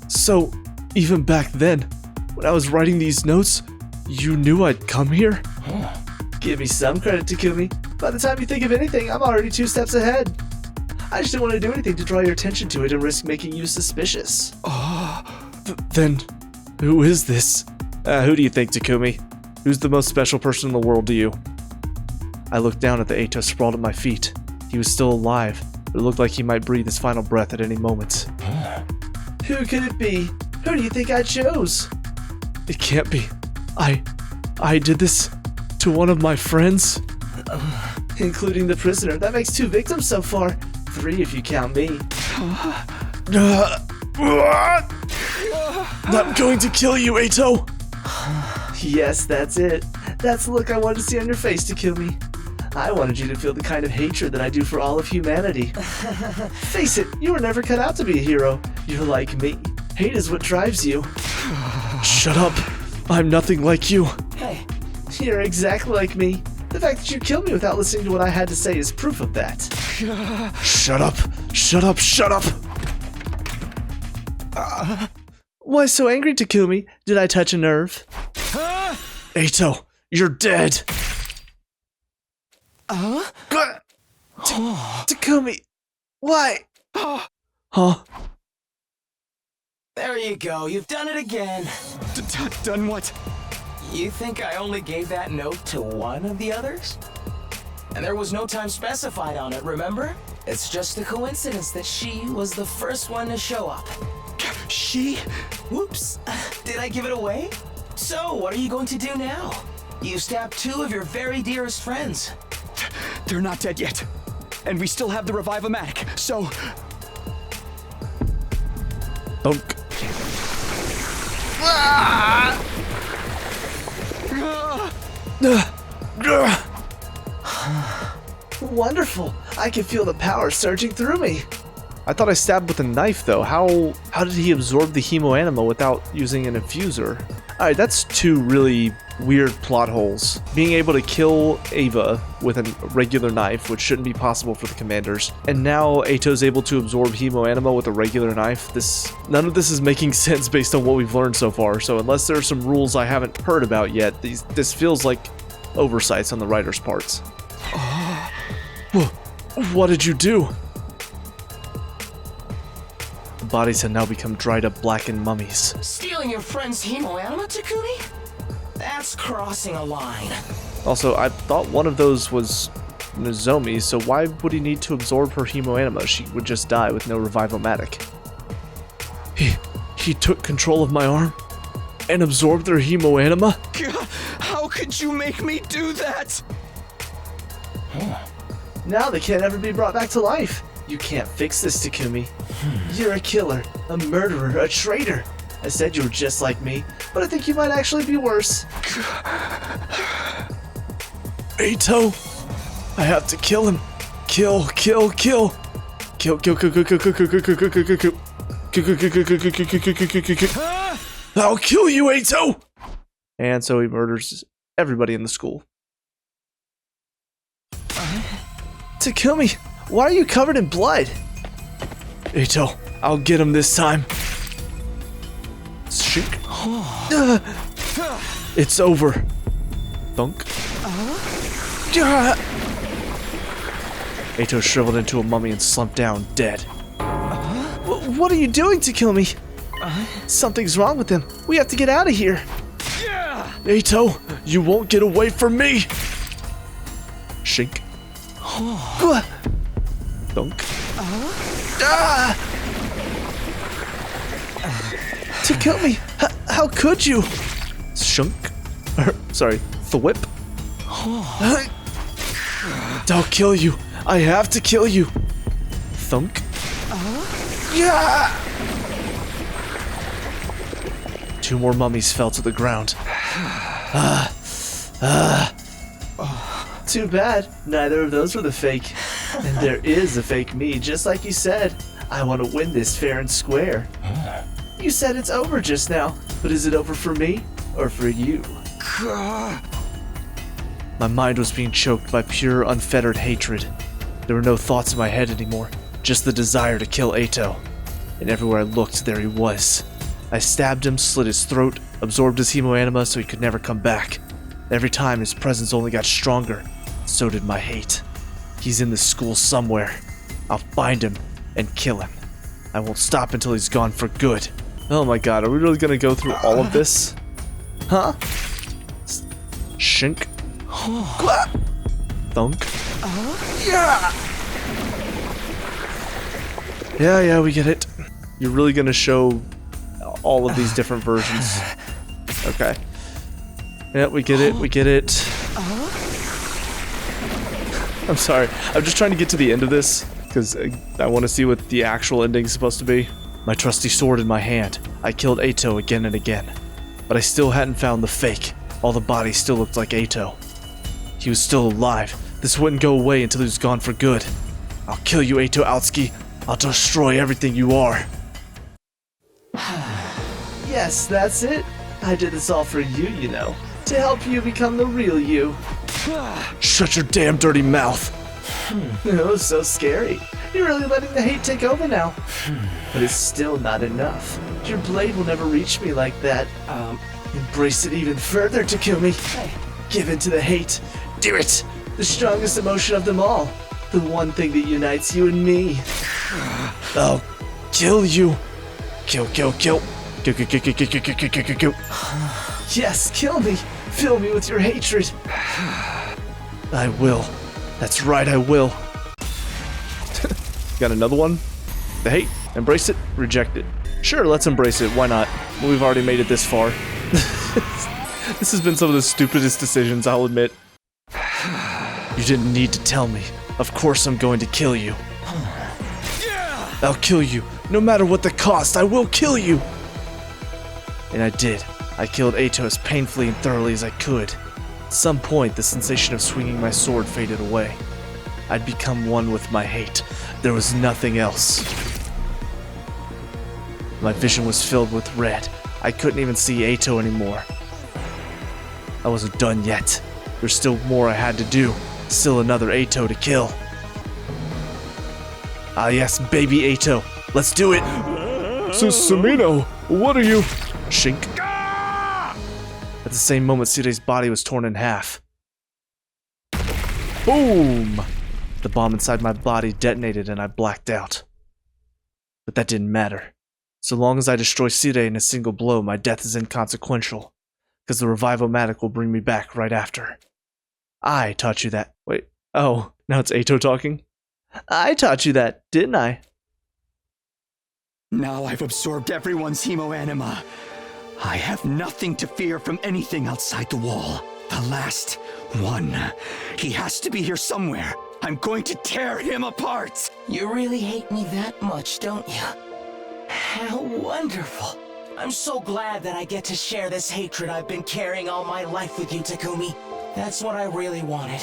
So, even back then, when I was writing these notes, you knew I'd come here? Give me some credit, Takumi. By the time you think of anything, I'm already 2 steps ahead. I just didn't want to do anything to draw your attention to it and risk making you suspicious. Then, who is this? Who do you think, Takumi? Who's the most special person in the world to you? I looked down at the Eito sprawled at my feet. He was still alive, but it looked like he might breathe his final breath at any moment. Who could it be? Who do you think I chose? It can't be. I did this to one of my friends? Including the prisoner. That makes 2 victims so far. 3 if you count me. I'm going to kill you, Eito! Yes, that's it. That's the look I wanted to see on your face, Takumi. I wanted you to feel the kind of hatred that I do for all of humanity. Face it, you were never cut out to be a hero. You're like me. Hate is what drives you. Shut up. I'm nothing like you. Hey, you're exactly like me. The fact that you killed me without listening to what I had to say is proof of that. Shut up. Shut up. Shut up. Why so angry, Takumi? Did I touch a nerve? Eito, you're dead. Takumi, why? Huh? There you go, you've done it again. Done what? You think I only gave that note to one of the others? And there was no time specified on it, remember? It's just a coincidence that she was the first one to show up. She? Whoops, did I give it away? So, what are you going to do now? You stabbed 2 of your very dearest friends. They're not dead yet. And we still have the Revive-O-Matic, so... Dunk. Wonderful. I can feel the power surging through me. I thought I stabbed with a knife, though. How did he absorb the hemoanima without using an infuser? Alright, that's 2 really weird plot holes. Being able to kill Ava with a regular knife, which shouldn't be possible for the commanders, and now Eito's able to absorb hemoanima with a regular knife. None of this is making sense based on what we've learned so far, so unless there are some rules I haven't heard about yet, this feels like oversights on the writer's parts. What did you do? The bodies had now become dried up blackened mummies. Stealing your friend's hemoanima, Takumi? That's crossing a line. Also, I thought one of those was Nozomi, so why would he need to absorb her hemoanima? She would just die with no Revive-O-Matic. He took control of my arm and absorbed their hemoanima? How could you make me do that? Now they can't ever be brought back to life. You can't fix this, Takumi. You're a killer, a murderer, a traitor. I said you were just like me, but I think you might actually be worse. Eito! I have to kill him. Kill. Kill. I'll kill you, Eito! And so he murders everybody in the school. Takumi, why are you covered in blood? Eito, I'll get him this time. Shink. It's over. Thunk. Eito shriveled into a mummy and slumped down, dead. What are you doing, Takumi? Something's wrong with him. We have to get out of here. Eito, you won't get away from me. Shink. Thunk. Takumi, how could you? Shunk. Sorry, thwip. I'll kill you. I have to kill you. Thunk. Two more mummies fell to the ground. Too bad. Neither of those were the fake. And there is a fake me, just like you said. I want to win this fair and square. You said it's over just now, but is it over for me or for you? My mind was being choked by pure, unfettered hatred. There were no thoughts in my head anymore, just the desire to kill Eito. And everywhere I looked, there he was. I stabbed him, slit his throat, absorbed his hemoanima so he could never come back. Every time his presence only got stronger, so did my hate. He's in this school somewhere. I'll find him and kill him. I won't stop until he's gone for good. Oh my god, are we really gonna go through all of this? Huh? Shink. Thunk. Yeah, we get it. You're really gonna show all of these different versions. Okay. Yeah, we get it. I'm sorry. I'm just trying to get to the end of this, because I want to see what the actual ending's supposed to be. My trusty sword in my hand, I killed Eito again and again. But I still hadn't found the fake. All the bodies still looked like Eito. He was still alive. This wouldn't go away until he was gone for good. I'll kill you, Eito Aotsuki. I'll destroy everything you are. Yes, that's it. I did this all for you, you know. To help you become the real you. Shut your damn dirty mouth. Oh, so scary. You're really letting the hate take over now. But it's still not enough. Your blade will never reach me like that. Embrace it even further, Takumi. Give in to the hate. Do it! The strongest emotion of them all. The one thing that unites you and me. I'll kill you. Kill. Yes, kill me. Fill me with your hatred. I will. That's right, I will. Got another one? The hate. Embrace it. Reject it. Sure, let's embrace it. Why not? We've already made it this far. This has been some of the stupidest decisions, I'll admit. You didn't need to tell me. Of course I'm going to kill you. I'll kill you. No matter what the cost, I will kill you. And I did. I killed Eito as painfully and thoroughly as I could. At some point, the sensation of swinging my sword faded away. I'd become one with my hate. There was nothing else. My vision was filled with red. I couldn't even see Eito anymore. I wasn't done yet. There's still more I had to do. Still another Eito to kill. Ah yes, baby Eito. Let's do it! Susumu, what are you? Shink. At the same moment, Sire's body was torn in half. Boom! The bomb inside my body detonated and I blacked out. But that didn't matter. So long as I destroy Sire in a single blow, my death is inconsequential. Because the Revival-matic will bring me back right after. I taught you that. Wait. Oh, now it's Eito talking? I taught you that, didn't I? Now I've absorbed everyone's hemoanima. I have nothing to fear from anything outside the wall. The last one. He has to be here somewhere. I'm going to tear him apart. You really hate me that much, don't you? How wonderful. I'm so glad that I get to share this hatred I've been carrying all my life with you, Takumi. That's what I really wanted.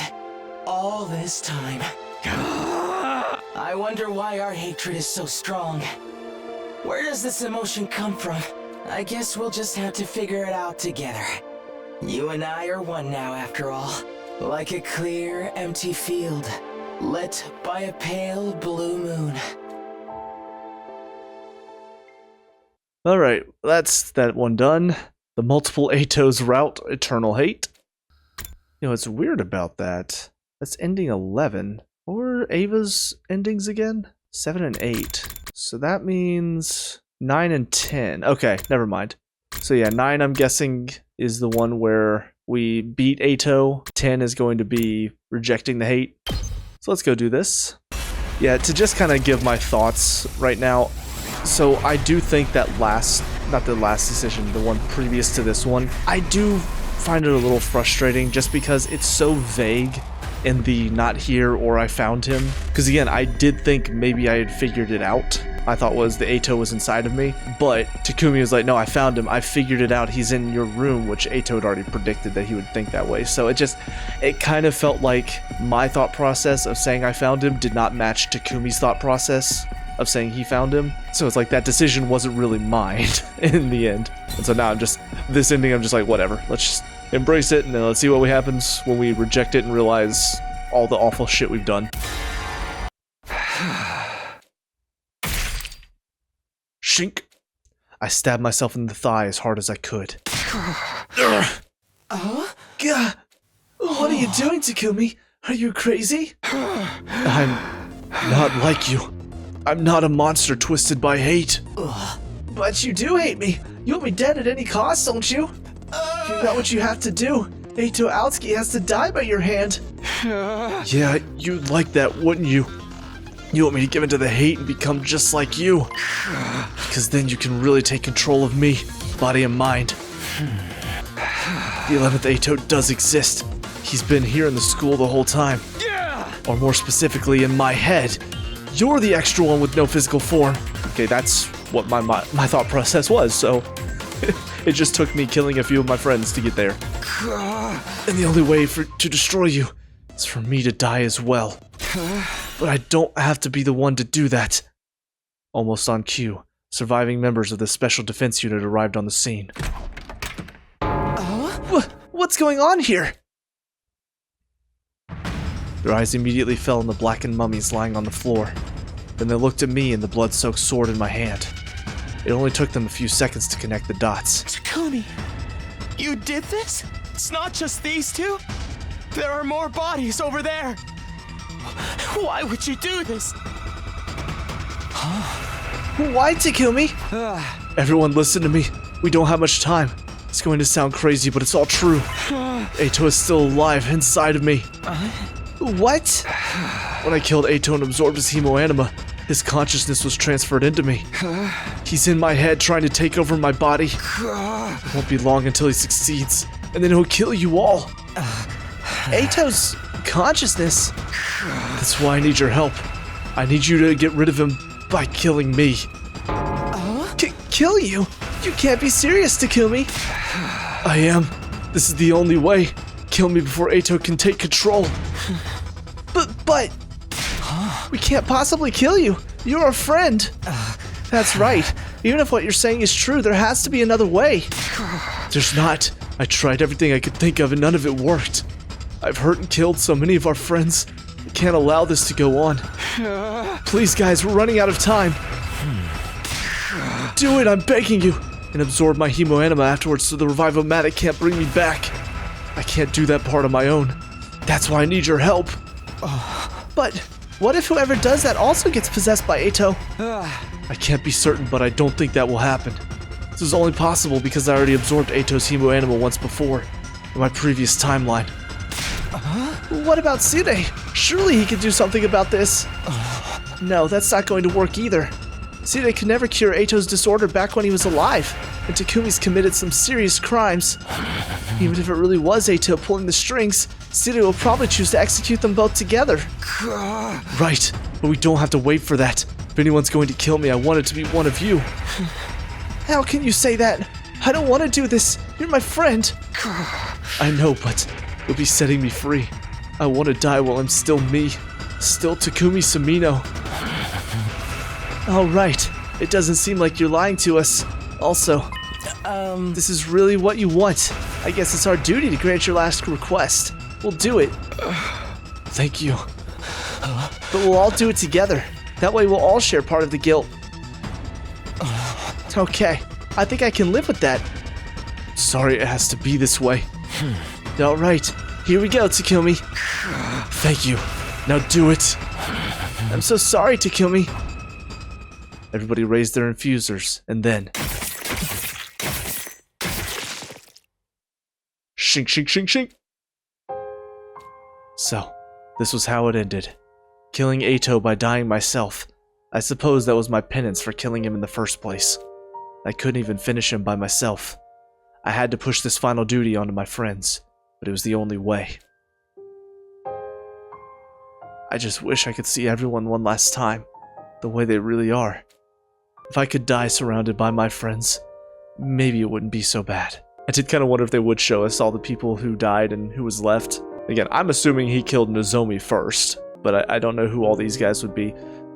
All this time. I wonder why our hatred is so strong. Where does this emotion come from? I guess we'll just have to figure it out together. You and I are one now, after all. Like a clear, empty field, lit by a pale blue moon. Alright, that's that one done. The multiple Eito's route, Eternal Hate. You know, what's weird about that? That's ending 11. What were Ava's endings again? 7 and 8. So that means 9 and 10. Okay, never mind. So yeah, 9 I'm guessing is the one where we beat Eito. 10 is going to be rejecting the hate. So let's go do this. Yeah, to just kind of give my thoughts right now. So I do think that not the last decision, the one previous to this one, I do find it a little frustrating just because it's so vague in the not here or I found him. Because again, I did think maybe I had figured it out. I thought was the Eito was inside of me, but Takumi was like, no, I found him. I figured it out. He's in your room, which Eito had already predicted that he would think that way. So it kind of felt like my thought process of saying I found him did not match Takumi's thought process of saying he found him. So it's like that decision wasn't really mine in the end. And so now this ending, I'm just like, whatever. Let's just embrace it, and then let's see what happens when we reject it and realize all the awful shit we've done. Shink. I stabbed myself in the thigh as hard as I could. God. What are you doing, Takumi? Are you crazy? I'm not like you. I'm not a monster twisted by hate. But you do hate me. You want me dead at any cost, don't you? You know what you have to do. Eito Aotsuki has to die by your hand. Yeah, you'd like that, wouldn't you? You want me to give into the hate and become just like you. Because then you can really take control of me, body and mind. The 11th Eito does exist. He's been here in the school the whole time. Or more specifically, in my head. You're the extra one with no physical form. Okay, that's what my thought process was, so it just took me killing a few of my friends to get there. And the only way to destroy you is for me to die as well. But I don't have to be the one to do that. Almost on cue, surviving members of the Special Defense Unit arrived on the scene. What's going on here? Their eyes immediately fell on the blackened mummies lying on the floor. Then they looked at me and the blood-soaked sword in my hand. It only took them a few seconds to connect the dots. Takumi, you did this? It's not just these two? There are more bodies over there. Why would you do this? Why, Takumi? Everyone listen to me. We don't have much time. It's going to sound crazy, but it's all true. Eito is still alive inside of me. What? When I killed Eito and absorbed his hemoanima, his consciousness was transferred into me. He's in my head trying to take over my body. It won't be long until he succeeds, and then he'll kill you all. Eito's consciousness? That's why I need your help. I need you to get rid of him by killing me. Kill you? You can't be serious, Takumi. I am. This is the only way. Kill me before Eito can take control. But... We can't possibly kill you. You're a friend. That's right. Even if what you're saying is true, there has to be another way. There's not. I tried everything I could think of and none of it worked. I've hurt and killed so many of our friends. I can't allow this to go on. Please, guys, we're running out of time. Do it, I'm begging you. And absorb my hemoanima afterwards so the Revivomatic can't bring me back. I can't do that part on my own. That's why I need your help. But what if whoever does that also gets possessed by Eito? I can't be certain, but I don't think that will happen. This is only possible because I already absorbed Eito's hemoanima once before, in my previous timeline. What about Tsude? Surely he could do something about this. No, that's not going to work either. Tsude could never cure Eito's disorder back when he was alive. and Takumi's committed some serious crimes. Even if it really was Eito pulling the strings, Siri will probably choose to execute them both together. Right, but we don't have to wait for that. If anyone's going to kill me, I want it to be one of you. How can you say that? I don't want to do this. You're my friend. I know, but you'll be setting me free. I want to die while I'm still me. Still Takumi Sumino. All right. It doesn't seem like you're lying to us. Also, this is really what you want. I guess it's our duty to grant your last request. We'll do it. Thank you. But we'll all do it together. That way we'll all share part of the guilt. Okay, I think I can live with that. Sorry it has to be this way. All right, here we go, Takumi. Thank you. Now do it. I'm so sorry, Takumi. Everybody raised their infusers, and then... Shink, shink, shink, shink. So, this was how it ended. Killing Eito by dying myself. I suppose that was my penance for killing him in the first place. I couldn't even finish him by myself. I had to push this final duty onto my friends, but it was the only way. I just wish I could see everyone one last time, the way they really are. If I could die surrounded by my friends, maybe it wouldn't be so bad. I did kind of wonder if they would show us all the people who died and who was left. Again, I'm assuming he killed Nozomi first, but I don't know who all these guys would be.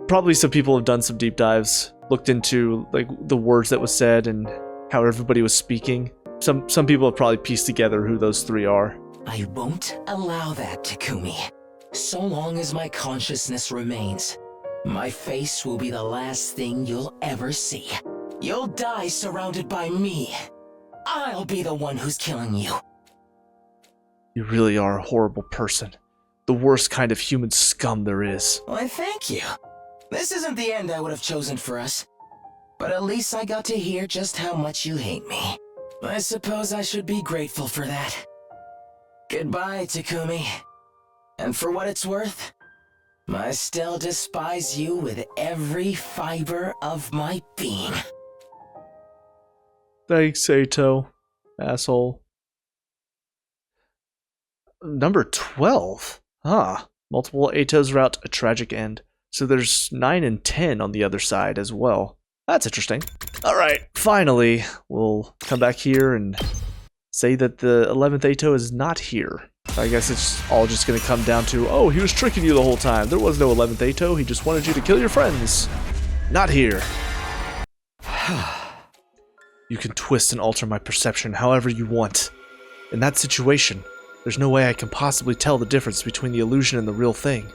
Probably some people have done some deep dives, looked into like the words that was said and how everybody was speaking. Some people have probably pieced together who those three are. I won't allow that, Takumi. So long as my consciousness remains, my face will be the last thing you'll ever see. You'll die surrounded by me. I'll be the one who's killing you. You really are a horrible person. The worst kind of human scum there is. Why, thank you. This isn't the end I would have chosen for us. But at least I got to hear just how much you hate me. I suppose I should be grateful for that. Goodbye, Takumi. And for what it's worth, I still despise you with every fiber of my being. Thanks, Eito. Asshole. Number 12. Multiple Eitos route a tragic end. So there's 9 and 10 on the other side as well. That's interesting. Alright, finally, we'll come back here and say that the 11th Eito is not here. I guess it's all just going to come down to, oh, he was tricking you the whole time. There was no 11th Eito, he just wanted you to kill your friends. Not here. You can twist and alter my perception however you want. In that situation, there's no way I can possibly tell the difference between the illusion and the real thing.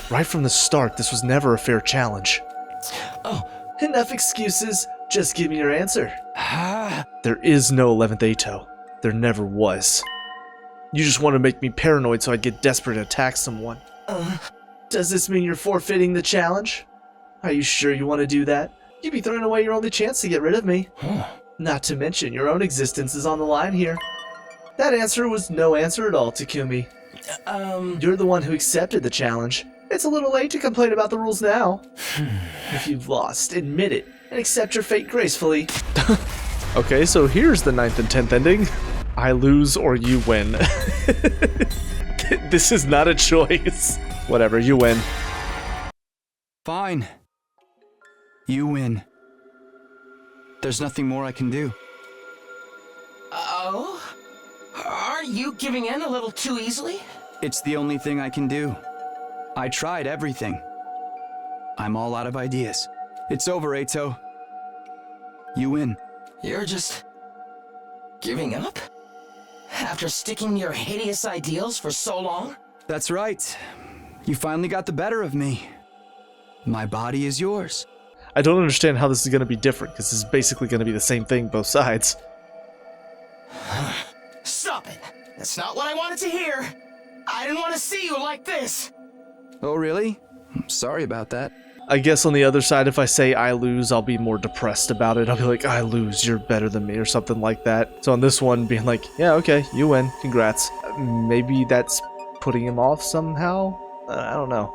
Right from the start, this was never a fair challenge. Oh. Enough excuses. Just give me your answer. There is no 11th Eito. There never was. You just want to make me paranoid so I'd get desperate and attack someone. Does this mean you're forfeiting the challenge? Are you sure you want to do that? You'd be throwing away your only chance to get rid of me. Not to mention, your own existence is on the line here. That answer was no answer at all, Takumi. You're the one who accepted the challenge. It's a little late to complain about the rules now. If you've lost, admit it, and accept your fate gracefully. Okay, so here's the 9th and 10th ending. I lose or you win. This is not a choice. Whatever, you win. Fine. You win. There's nothing more I can do. Oh? Are you giving in a little too easily? It's the only thing I can do. I tried everything. I'm all out of ideas. It's over, Eito. You win. You're just... giving up? After sticking your hideous ideals for so long? That's right. You finally got the better of me. My body is yours. I don't understand how this is going to be different, because this is basically going to be the same thing both sides. Stop it! That's not what I wanted to hear! I didn't want to see you like this! Oh, really? I'm sorry about that. I guess on the other side, if I say I lose, I'll be more depressed about it. I'll be like, I lose, you're better than me, or something like that. So on this one, being like, yeah, okay, you win, congrats. Maybe that's putting him off somehow? I don't know.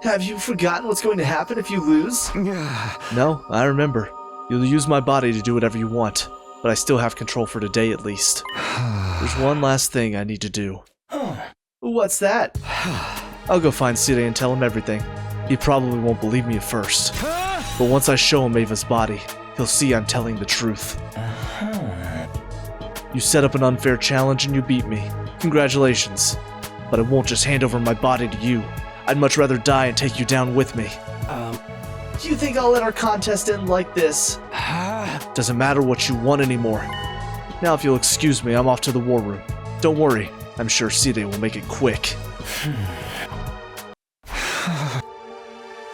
Have you forgotten what's going to happen if you lose? No, I remember. You'll use my body to do whatever you want, but I still have control for today at least. There's one last thing I need to do. What's that? I'll go find Sire and tell him everything. He probably won't believe me at first, but once I show him Ava's body, he'll see I'm telling the truth. You set up an unfair challenge and you beat me. Congratulations. But I won't just hand over my body to you. I'd much rather die and take you down with me. Do you think I'll let our contest end like this? Doesn't matter what you want anymore. Now if you'll excuse me, I'm off to the war room. Don't worry, I'm sure Sire will make it quick.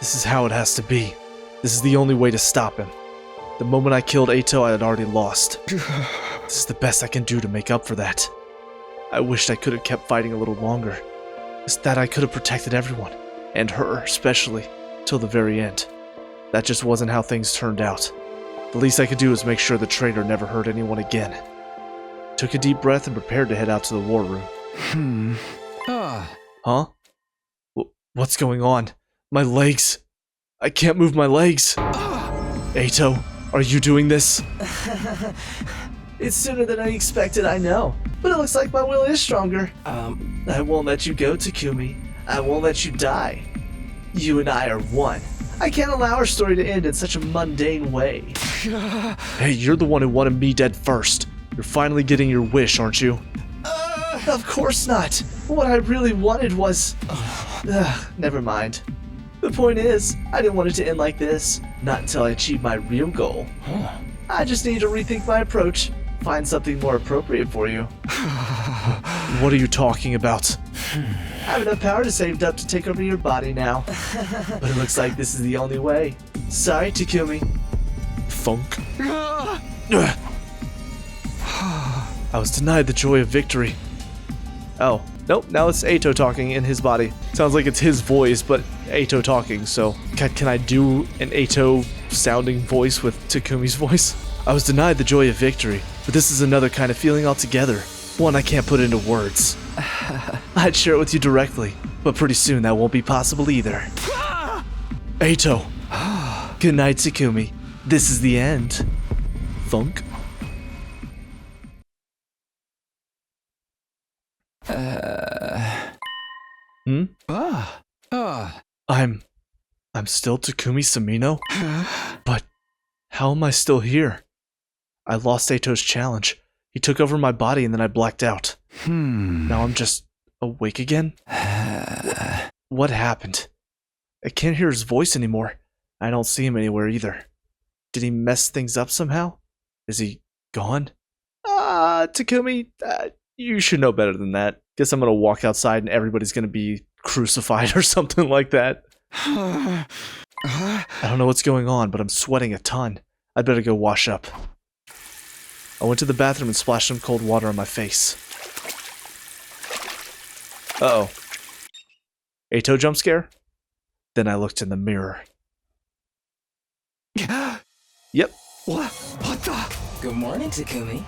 This is how it has to be. This is the only way to stop him. The moment I killed Eito, I had already lost. This is the best I can do to make up for that. I wished I could have kept fighting a little longer. It's that I could have protected everyone, and her especially, till the very end. That just wasn't how things turned out. The least I could do was make sure the traitor never hurt anyone again. Took a deep breath and prepared to head out to the war room. Huh? What's going on? My legs. I can't move my legs. Eito, are you doing this? It's sooner than I expected, I know. But it looks like my will is stronger. I won't let you go, Takumi. I won't let you die. You and I are one. I can't allow our story to end in such a mundane way. Hey, you're the one who wanted me dead first. You're finally getting your wish, aren't you? Of course not. What I really wanted was... never mind. The point is, I didn't want it to end like this. Not until I achieved my real goal. I just need to rethink my approach. Find something more appropriate for you. What are you talking about? I have enough power to saved up to take over your body now. But it looks like this is the only way. Sorry, Takumi. Funk. I was denied the joy of victory. Oh, nope, now it's Eito talking in his body. Sounds like it's his voice, but Eito talking, so can I do an Eito sounding voice with Takumi's voice? I was denied the joy of victory, but this is another kind of feeling altogether. One I can't put into words. I'd share it with you directly, but pretty soon that won't be possible either. Eito! Good night, Takumi. This is the end. Funk? I'm still Takumi Samino? But how am I still here? I lost Eito's challenge. He took over my body and then I blacked out. Now I'm just awake again? What happened? I can't hear his voice anymore. I don't see him anywhere either. Did he mess things up somehow? Is he gone? Takumi, you should know better than that. Guess I'm gonna walk outside and everybody's gonna be crucified or something like that. I don't know what's going on, but I'm sweating a ton. I'd better go wash up. I went to the bathroom and splashed some cold water on my face. Uh-oh. Eito jump scare? Then I looked in the mirror. Yep. What the? Good morning, Takumi.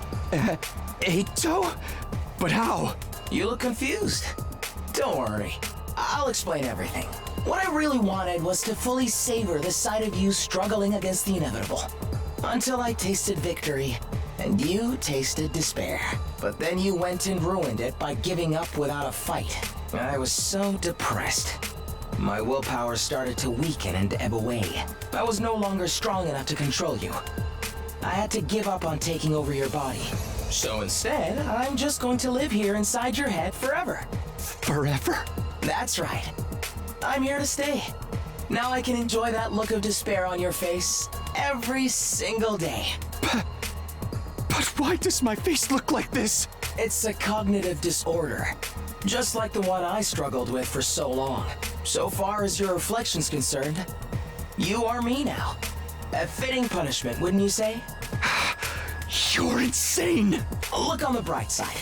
Eito? But how? You look confused. Don't worry. I'll explain everything. What I really wanted was to fully savor the sight of you struggling against the inevitable. Until I tasted victory, and you tasted despair. But then you went and ruined it by giving up without a fight. I was so depressed. My willpower started to weaken and ebb away. I was no longer strong enough to control you. I had to give up on taking over your body. So instead, I'm just going to live here inside your head forever. Forever? That's right. I'm here to stay. Now I can enjoy that look of despair on your face every single day. But why does my face look like this? It's a cognitive disorder, just like the one I struggled with for so long. So far as your reflection's concerned, you are me now. A fitting punishment, wouldn't you say? You're insane! Look on the bright side.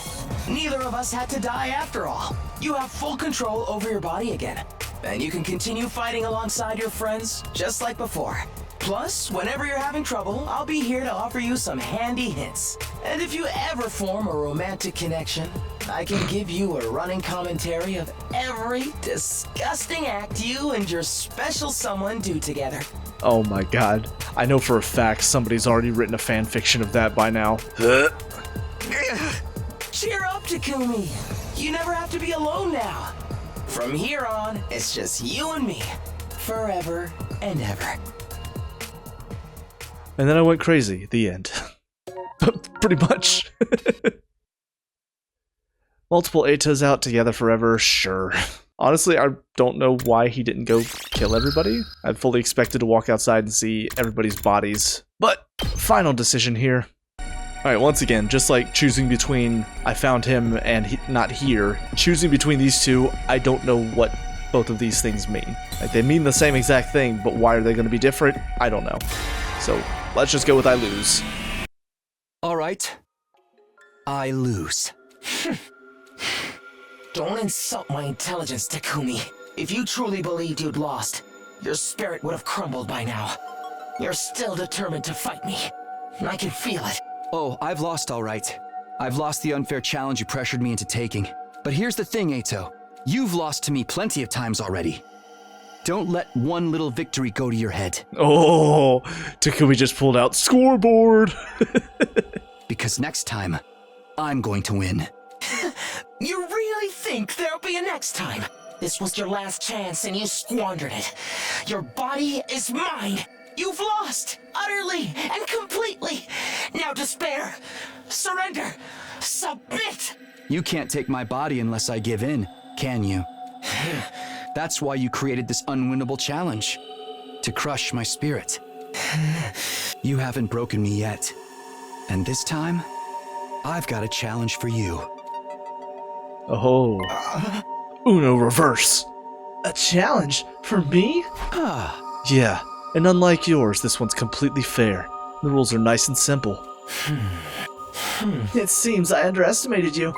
Neither of us had to die after all. You have full control over your body again. And you can continue fighting alongside your friends, just like before. Plus, whenever you're having trouble, I'll be here to offer you some handy hints. And if you ever form a romantic connection, I can give you a running commentary of every disgusting act you and your special someone do together. Oh my god. I know for a fact somebody's already written a fan fiction of that by now. Cheer up, Takumi. You never have to be alone now. From here on, it's just you and me. Forever and ever. And then I went crazy. The end. Pretty much. Multiple Eitos out together forever, sure. Honestly, I don't know why he didn't go kill everybody. I fully expected to walk outside and see everybody's bodies. But, final decision here. Alright, once again, just like choosing between I found him and not here, choosing between these two, I don't know what both of these things mean. Like, they mean the same exact thing, but why are they going to be different? I don't know. So, let's just go with I lose. Alright. I lose. Don't insult my intelligence, Takumi. If you truly believed you'd lost, your spirit would have crumbled by now. You're still determined to fight me. I can feel it. Oh, I've lost all right. I've lost the unfair challenge you pressured me into taking. But here's the thing, Eito. You've lost to me plenty of times already. Don't let one little victory go to your head. Oh, Takumi just pulled out scoreboard. Because next time, I'm going to win. You really think there'll be a next time? This was your last chance and you squandered it. Your body is mine. You've lost, utterly and completely. Now despair, surrender, submit. You can't take my body unless I give in, can you? That's why you created this unwinnable challenge. To crush my spirit. You haven't broken me yet. And this time, I've got a challenge for you. Oh. Uno reverse. A challenge? For me? Yeah, and unlike yours, this one's completely fair. The rules are nice and simple. It seems I underestimated you.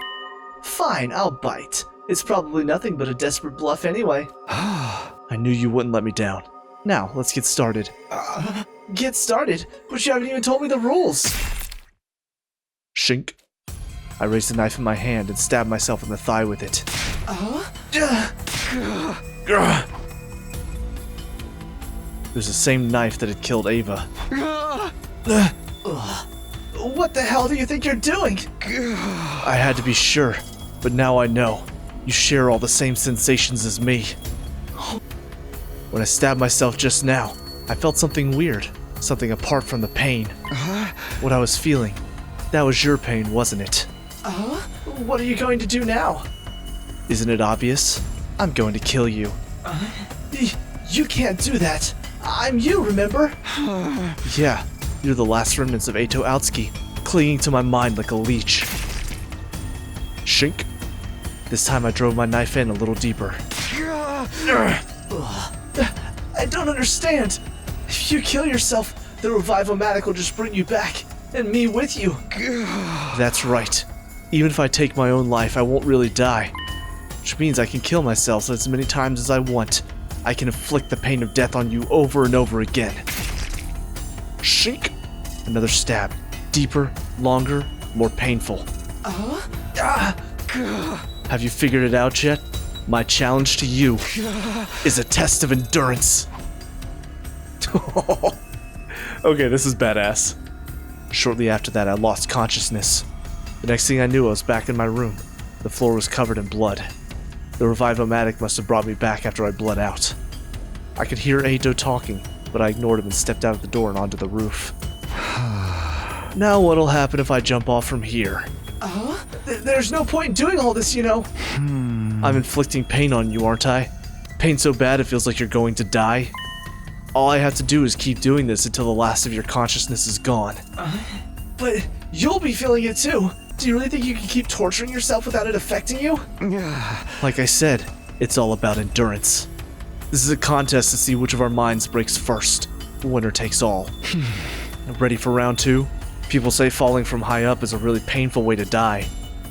Fine, I'll bite. It's probably nothing but a desperate bluff anyway. I knew you wouldn't let me down. Now, let's get started. Get started? But you haven't even told me the rules. Shink. I raised the knife in my hand and stabbed myself in the thigh with it. It was the same knife that had killed Ava. What the hell do you think you're doing? I had to be sure, but now I know. You share all the same sensations as me. When I stabbed myself just now, I felt something weird, something apart from the pain. What I was feeling, that was your pain, wasn't it? What are you going to do now? Isn't it obvious? I'm going to kill you. You can't do that. I'm you, remember? Yeah, you're the last remnants of Eito Outsuki, clinging to my mind like a leech. Shink. This time I drove my knife in a little deeper. I don't understand. If you kill yourself, the Revive-O-Matic will just bring you back, and me with you. That's right. Even if I take my own life, I won't really die. Which means I can kill myself as many times as I want. I can inflict the pain of death on you over and over again. Shink! Another stab. Deeper, longer, more painful. Have you figured it out yet? My challenge to you is a test of endurance. Okay, this is badass. Shortly after that, I lost consciousness. The next thing I knew, I was back in my room. The floor was covered in blood. The Revive-O-Matic must have brought me back after I bled out. I could hear Eito talking, but I ignored him and stepped out of the door and onto the roof. Now what'll happen if I jump off from here? There's no point in doing all this, you know. I'm inflicting pain on you, aren't I? Pain so bad it feels like you're going to die? All I have to do is keep doing this until the last of your consciousness is gone. But you'll be feeling it too. Do you really think you can keep torturing yourself without it affecting you? Like I said, it's all about endurance. This is a contest to see which of our minds breaks first. Winner takes all. Ready for round 2? People say falling from high up is a really painful way to die.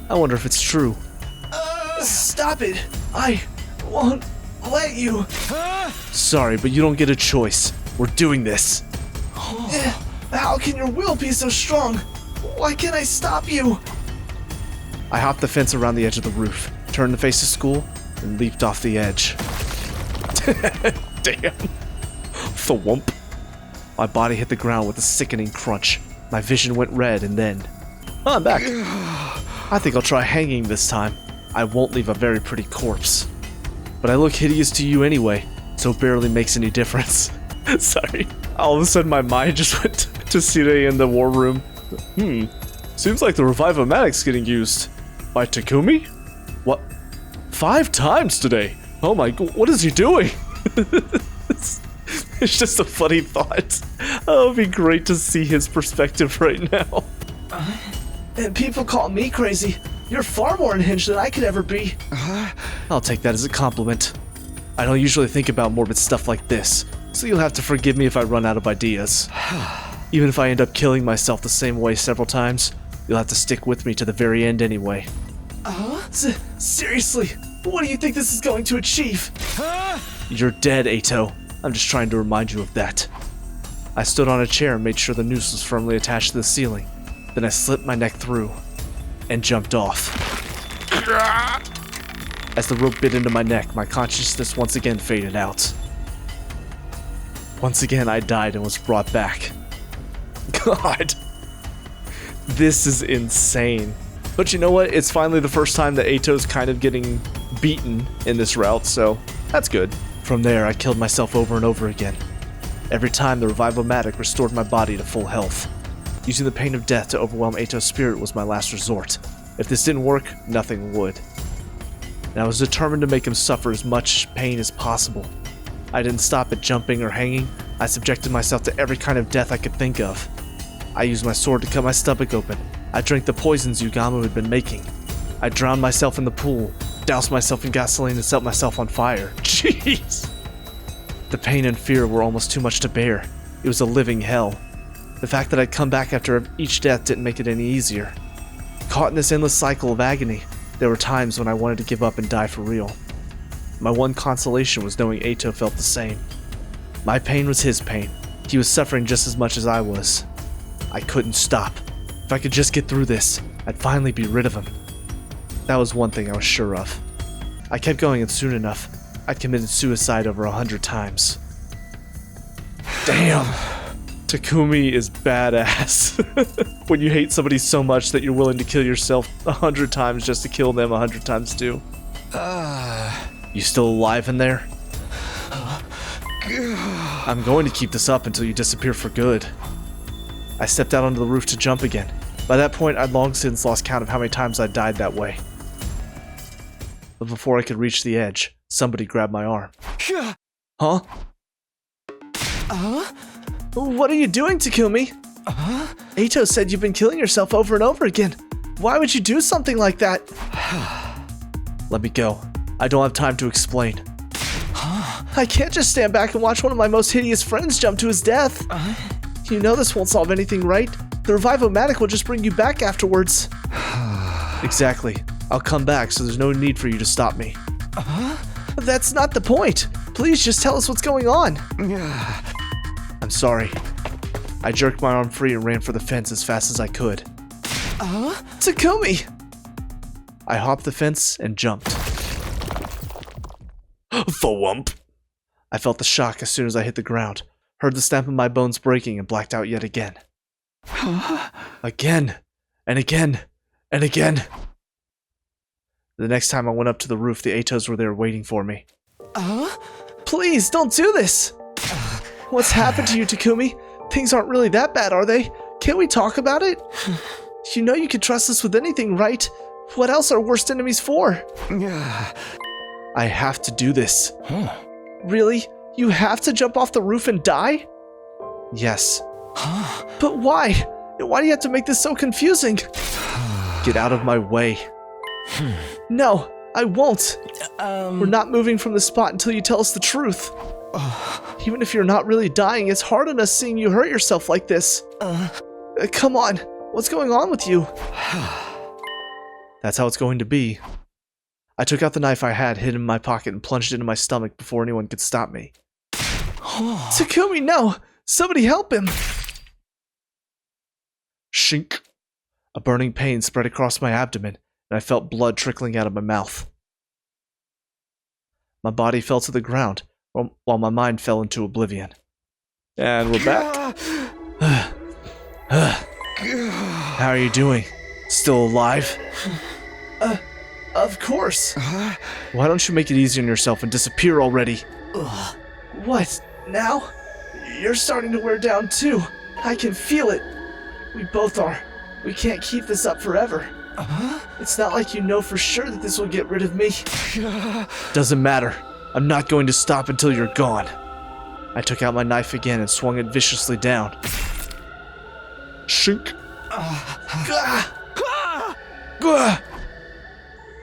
I wonder if it's true. Stop it! I won't let you. Sorry, but you don't get a choice. We're doing this. How can your will be so strong? Why can't I stop you? I hopped the fence around the edge of the roof, turned to face the school, and leaped off the edge. Damn. Thwomp. My body hit the ground with a sickening crunch. My vision went red and then... Oh, I'm back. I think I'll try hanging this time. I won't leave a very pretty corpse. But I look hideous to you anyway, so it barely makes any difference. Sorry. All of a sudden my mind just went to Sire in the war room. Seems like the Revive-O-Matic's getting used. By Takumi? What? 5 times today? Oh my god, what is he doing? It's just a funny thought. Oh, it'd be great to see his perspective right now. And people call me crazy. You're far more unhinged than I could ever be. I'll take that as a compliment. I don't usually think about morbid stuff like this, so you'll have to forgive me if I run out of ideas. Even if I end up killing myself the same way several times, you'll have to stick with me to the very end anyway. Seriously? What do you think this is going to achieve? You're dead, Eito. I'm just trying to remind you of that. I stood on a chair and made sure the noose was firmly attached to the ceiling. Then I slipped my neck through and jumped off. As the rope bit into my neck, my consciousness once again faded out. Once again, I died and was brought back. God. This is insane. But you know what? It's finally the first time that Eito's kind of getting beaten in this route, so that's good. From there, I killed myself over and over again. Every time, the Revive-O-Matic restored my body to full health. Using the pain of death to overwhelm Eito's spirit was my last resort. If this didn't work, nothing would. And I was determined to make him suffer as much pain as possible. I didn't stop at jumping or hanging. I subjected myself to every kind of death I could think of. I used my sword to cut my stomach open. I drank the poisons Yugamu had been making. I drowned myself in the pool, doused myself in gasoline and set myself on fire. Jeez! The pain and fear were almost too much to bear. It was a living hell. The fact that I'd come back after each death didn't make it any easier. Caught in this endless cycle of agony, there were times when I wanted to give up and die for real. My one consolation was knowing Eito felt the same. My pain was his pain. He was suffering just as much as I was. I couldn't stop. If I could just get through this, I'd finally be rid of him. That was one thing I was sure of. I kept going, and soon enough, I'd committed suicide over 100 times. Damn! Takumi is badass. When you hate somebody so much that you're willing to kill yourself 100 times just to kill them 100 times too. You still alive in there? I'm going to keep this up until you disappear for good. I stepped out onto the roof to jump again. By that point, I'd long since lost count of how many times I'd died that way. But before I could reach the edge, somebody grabbed my arm. Huh? What are you doing, Takumi? Eito said you've been killing yourself over and over again. Why would you do something like that? Let me go. I don't have time to explain. I can't just stand back and watch one of my most hideous friends jump to his death. You know this won't solve anything, right? The Revive-O-Matic will just bring you back afterwards. Exactly. I'll come back, so there's no need for you to stop me. That's not the point. Please just tell us what's going on. I'm sorry. I jerked my arm free and ran for the fence as fast as I could. Takumi! I hopped the fence and jumped. Thwump! I felt the shock as soon as I hit the ground, heard the snap of my bones breaking, and blacked out yet again. Again, and again, and again. The next time I went up to the roof, the Eitos were there waiting for me. Please, don't do this! What's happened to you, Takumi? Things aren't really that bad, are they? Can't we talk about it? You know you can trust us with anything, right? What else are worst enemies for? I have to do this. Really? You have to jump off the roof and die? Yes. But why? Why do you have to make this so confusing? Get out of my way. No, I won't. We're not moving from the spot until you tell us the truth. Even if you're not really dying, it's hard on us seeing you hurt yourself like this. Come on, what's going on with you? That's how it's going to be. I took out the knife I had hidden in my pocket and plunged it into my stomach before anyone could stop me. Takumi, no! Somebody help him! Shink. A burning pain spread across my abdomen, and I felt blood trickling out of my mouth. My body fell to the ground, while my mind fell into oblivion. And we're back. How are you doing? Still alive? Of course. Why don't you make it easy on yourself and disappear already? What? Now? You're starting to wear down too. I can feel it. We both are. We can't keep this up forever. It's not like you know for sure that this will get rid of me. Doesn't matter. I'm not going to stop until you're gone. I took out my knife again and swung it viciously down. Shink.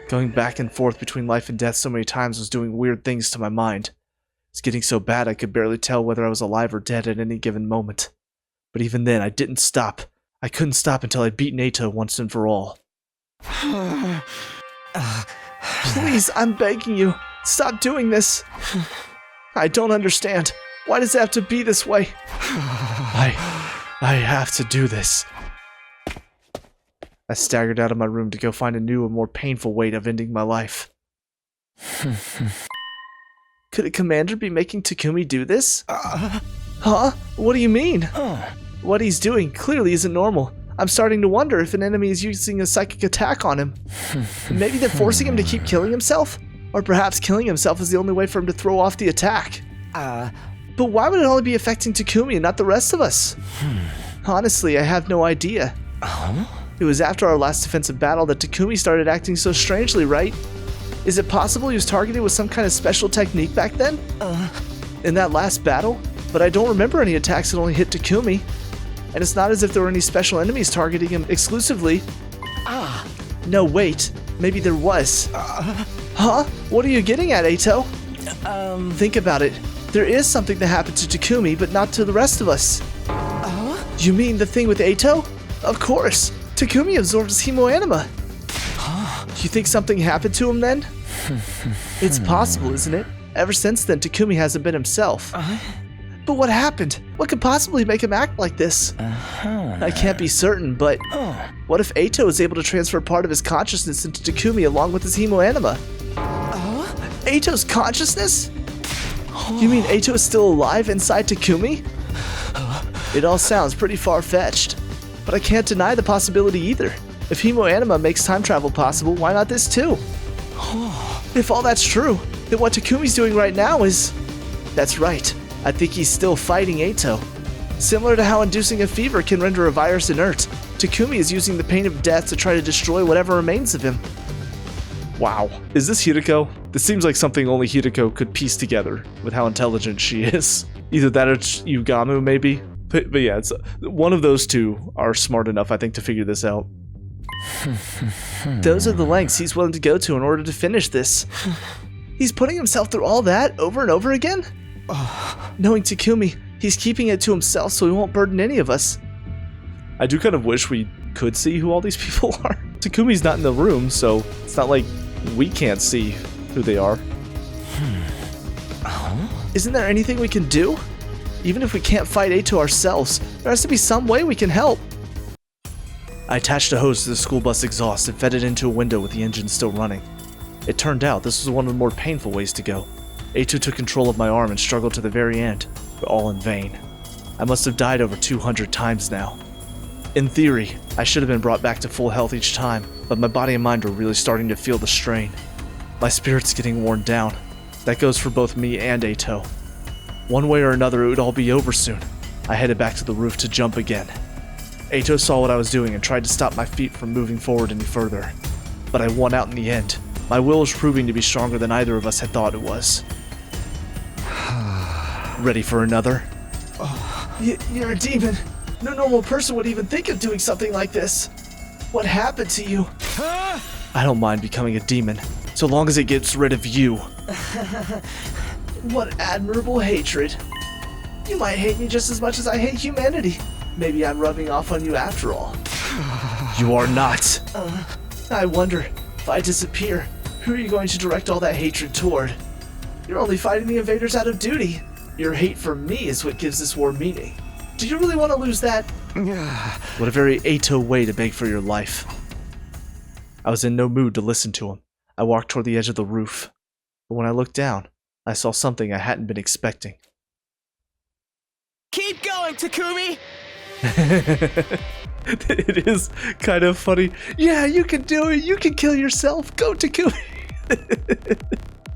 Going back and forth between life and death so many times was doing weird things to my mind. It's getting so bad I could barely tell whether I was alive or dead at any given moment. But even then, I didn't stop. I couldn't stop until I'd beaten Eito once and for all. Please, I'm begging you. Stop doing this. I don't understand. Why does it have to be this way? I have to do this. I staggered out of my room to go find a new and more painful way of ending my life. Could a commander be making Takumi do this? Huh? What do you mean? What he's doing clearly isn't normal. I'm starting to wonder if an enemy is using a psychic attack on him. Maybe they're forcing him to keep killing himself? Or perhaps killing himself is the only way for him to throw off the attack. But why would it only be affecting Takumi and not the rest of us? Honestly, I have no idea. It was after our last defensive battle that Takumi started acting so strangely, right? Is it possible he was targeted with some kind of special technique back then? In that last battle? But I don't remember any attacks that only hit Takumi. And it's not as if there were any special enemies targeting him exclusively. No, wait. Maybe there was. Huh? What are you getting at, Eito? Think about it. There is something that happened to Takumi, but not to the rest of us. You mean the thing with Eito? Of course. Takumi absorbed his hemoanima. You think something happened to him then? It's possible, isn't it? Ever since then, Takumi hasn't been himself. But what happened? What could possibly make him act like this? I can't be certain, but what if Eito is able to transfer part of his consciousness into Takumi along with his hemoanima? Eito's consciousness? You mean Eito is still alive inside Takumi? It all sounds pretty far-fetched, but I can't deny the possibility either. If hemoanima makes time travel possible, why not this too? If all that's true, then what Takumi's doing right now is... That's right. I think he's still fighting Eito. Similar to how inducing a fever can render a virus inert, Takumi is using the pain of death to try to destroy whatever remains of him. Wow. Is this Hideko? This seems like something only Hideko could piece together with how intelligent she is. Either that or it's Yugamu, maybe. But yeah, it's one of those two are smart enough, I think, to figure this out. Those are the lengths he's willing to go to in order to finish this. He's putting himself through all that over and over again? Knowing Takumi, he's keeping it to himself so he won't burden any of us. I do kind of wish we could see who all these people are. Takumi's not in the room, so it's not like we can't see who they are. Isn't there anything we can do? Even if we can't fight Eito ourselves, there has to be some way we can help. I attached a hose to the school bus exhaust and fed it into a window with the engine still running. It turned out this was one of the more painful ways to go. Eito took control of my arm and struggled to the very end, but all in vain. I must have died over 200 times now. In theory, I should have been brought back to full health each time, but my body and mind were really starting to feel the strain. My spirit's getting worn down. That goes for both me and Eito. One way or another, it would all be over soon. I headed back to the roof to jump again. Eito saw what I was doing and tried to stop my feet from moving forward any further. But I won out in the end. My will was proving to be stronger than either of us had thought it was. Ready for another? You're a demon. No normal person would even think of doing something like this. What happened to you? I don't mind becoming a demon, so long as it gets rid of you. What admirable hatred. You might hate me just as much as I hate humanity. Maybe I'm rubbing off on you after all. You are not. I wonder, if I disappear, who are you going to direct all that hatred toward? You're only fighting the invaders out of duty. Your hate for me is what gives this war meaning. Do you really want to lose that? What a very Eito way to beg for your life. I was in no mood to listen to him. I walked toward the edge of the roof. But when I looked down, I saw something I hadn't been expecting. Keep going, Takumi! It is kind of funny. Yeah, you can do it. You can kill yourself. Go, Takumi.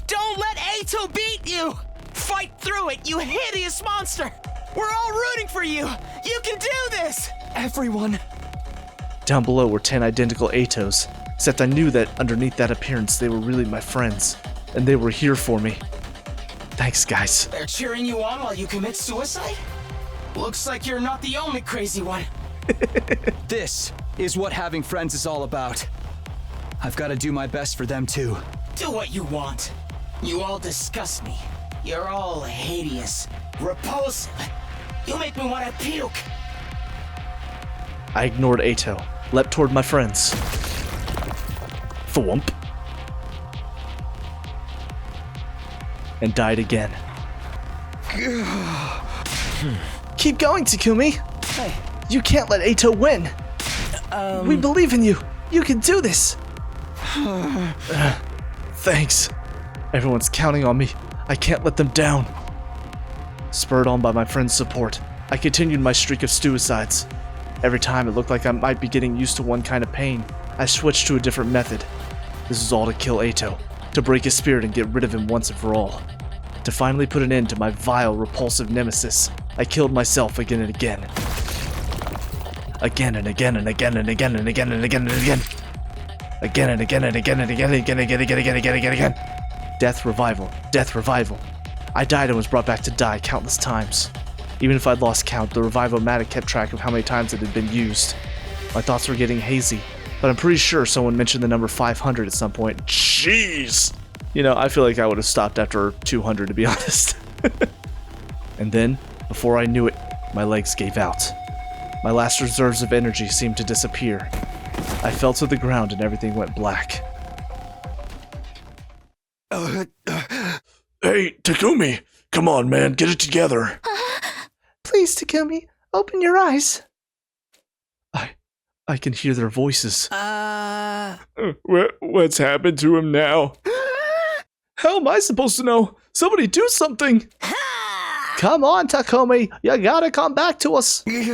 Don't let Eito beat you! Fight through it, you hideous monster! We're all rooting for you! You can do this! Everyone. Down below were 10 identical Eitos, except I knew that underneath that appearance they were really my friends, and they were here for me. Thanks, guys. They're cheering you on while you commit suicide? Looks like you're not the only crazy one. This is what having friends is all about. I've got to do my best for them too. Do what you want. You all disgust me. You're all hideous, repulsive. You make me want to puke. I ignored Eito, leapt toward my friends. Thwomp. And died again. Keep going, Takumi! Hey. You can't let Eito win! We believe in you! You can do this! Thanks. Everyone's counting on me. I can't let them down. Spurred on by my friend's support, I continued my streak of suicides. Every time it looked like I might be getting used to one kind of pain, I switched to a different method. This was all to kill Eito, to break his spirit and get rid of him once and for all. To finally put an end to my vile, repulsive nemesis, I killed myself again and again. Again and again and again and again and again and again and again. Again and again and again and again and again and again and again and again and again and again. Death, revival. Death, revival. I died and was brought back to die countless times. Even if I'd lost count, the revival-matic kept track of how many times it had been used. My thoughts were getting hazy, but I'm pretty sure someone mentioned the number 500 at some point. Jeez! You know, I feel like I would have stopped after 200, to be honest. And then, before I knew it, my legs gave out. My last reserves of energy seemed to disappear. I fell to the ground and everything went black. Hey, Takumi! Come on, man, get it together. Please, Takumi, open your eyes. I can hear their voices. What's happened to him now? How am I supposed to know? Somebody do something! Come on, Takumi, you gotta come back to us. He's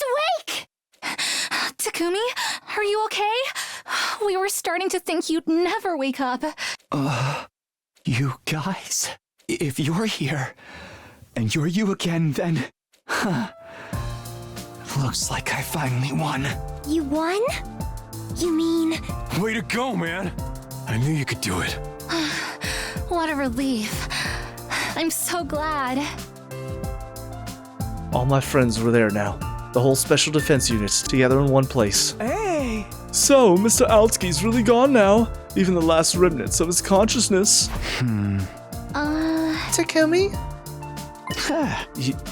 awake! Takumi, are you okay? We were starting to think you'd never wake up. You guys, if you're here, and you're you again, then, looks like I finally won. You won? You mean... Way to go, man. I knew you could do it. What a relief. I'm so glad. All my friends were there now. The whole special defense unit together in one place. Hey! So, Mr. Altsky's really gone now. Even the last remnants of his consciousness. Takumi?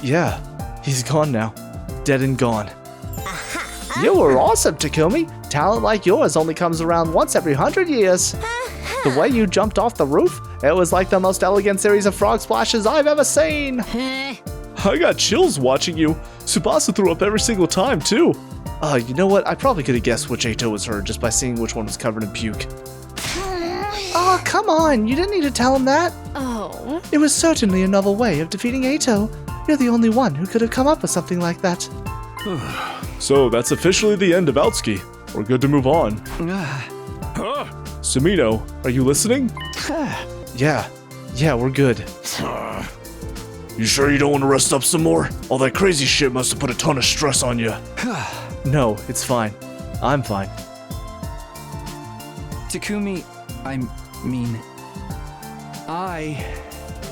Yeah, he's gone now. Dead and gone. You were awesome, Takumi. Talent like yours only comes around once every 100 years. The way you jumped off the roof, it was like the most elegant series of frog splashes I've ever seen. I got chills watching you. Tsubasa threw up every single time, too. You know what? I probably could have guessed which Eito was her just by seeing which one was covered in puke. Oh, come on. You didn't need to tell him that. Oh. It was certainly a novel way of defeating Eito. You're the only one who could have come up with something like that. So, that's officially the end of Altsky. We're good to move on. Sumino, are you listening? Yeah, we're good. You sure you don't want to rest up some more? All that crazy shit must have put a ton of stress on you. No, it's fine. I'm fine. Takumi, I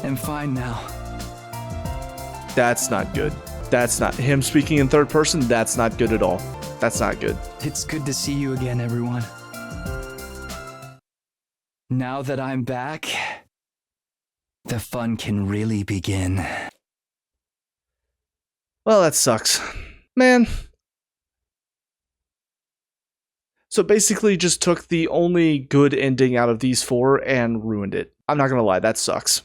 am fine now. That's not good. That's not him speaking in third person. That's not good at all. That's not good. It's good to see you again, everyone. Now that I'm back, the fun can really begin. Well, that sucks. Man. So basically just took the only good ending out of these four and ruined it. I'm not gonna lie, that sucks.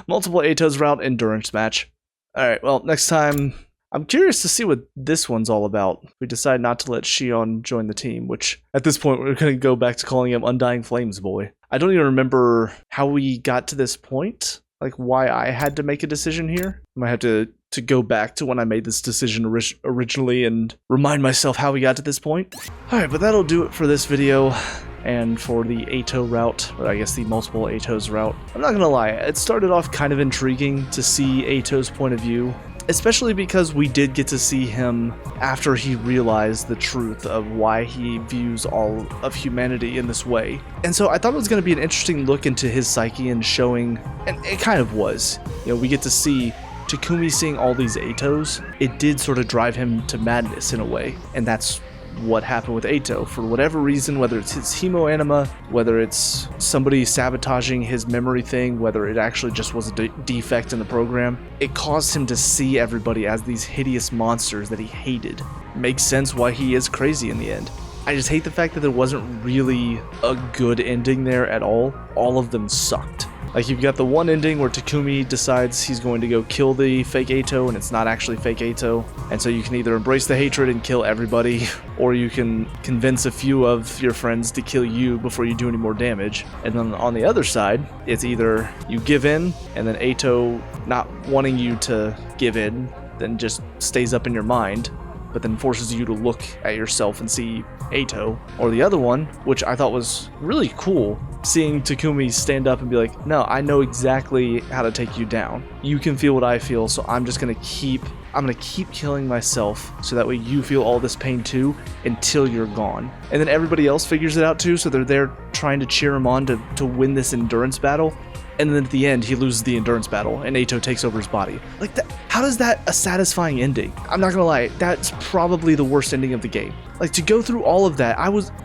Multiple Eitos route endurance match. Alright, well, next time I'm curious to see what this one's all about. We decide not to let Shion join the team, which at this point we're going to go back to calling him Undying Flames Boy. I don't even remember how we got to this point, like why I had to make a decision here. I might have to go back to when I made this decision originally and remind myself how we got to this point. Alright, but that'll do it for this video. And for the Eito route, or I guess the multiple Eitos route, I'm not gonna lie, it started off kind of intriguing to see Eito's point of view, especially because we did get to see him after he realized the truth of why he views all of humanity in this way. And so I thought it was going to be an interesting look into his psyche and showing, and it kind of was. You know, we get to see Takumi seeing all these Eitos. It did sort of drive him to madness in a way, and that's what happened with Eito. For whatever reason, whether it's his hemoanima, whether it's somebody sabotaging his memory thing, whether it actually just was a defect in the program, it caused him to see everybody as these hideous monsters that he hated. Makes sense why he is crazy in the end. I just hate the fact that there wasn't really a good ending there at all. All of them sucked. Like, you've got the one ending where Takumi decides he's going to go kill the fake Eito, and it's not actually fake Eito. And so you can either embrace the hatred and kill everybody, or you can convince a few of your friends to kill you before you do any more damage. And then on the other side, it's either you give in, and then Eito, not wanting you to give in, then just stays up in your mind, but then forces you to look at yourself and see Eito. Or the other one, which I thought was really cool, seeing Takumi stand up and be like, no, I know exactly how to take you down. You can feel what I feel, so I'm just gonna keep killing myself so that way you feel all this pain too until you're gone. And then everybody else figures it out too, so they're there trying to cheer him on to win this endurance battle. And then at the end, he loses the endurance battle, and Eito takes over his body. Like, that, how is that a satisfying ending? I'm not gonna lie, that's probably the worst ending of the game. Like, to go through all of that,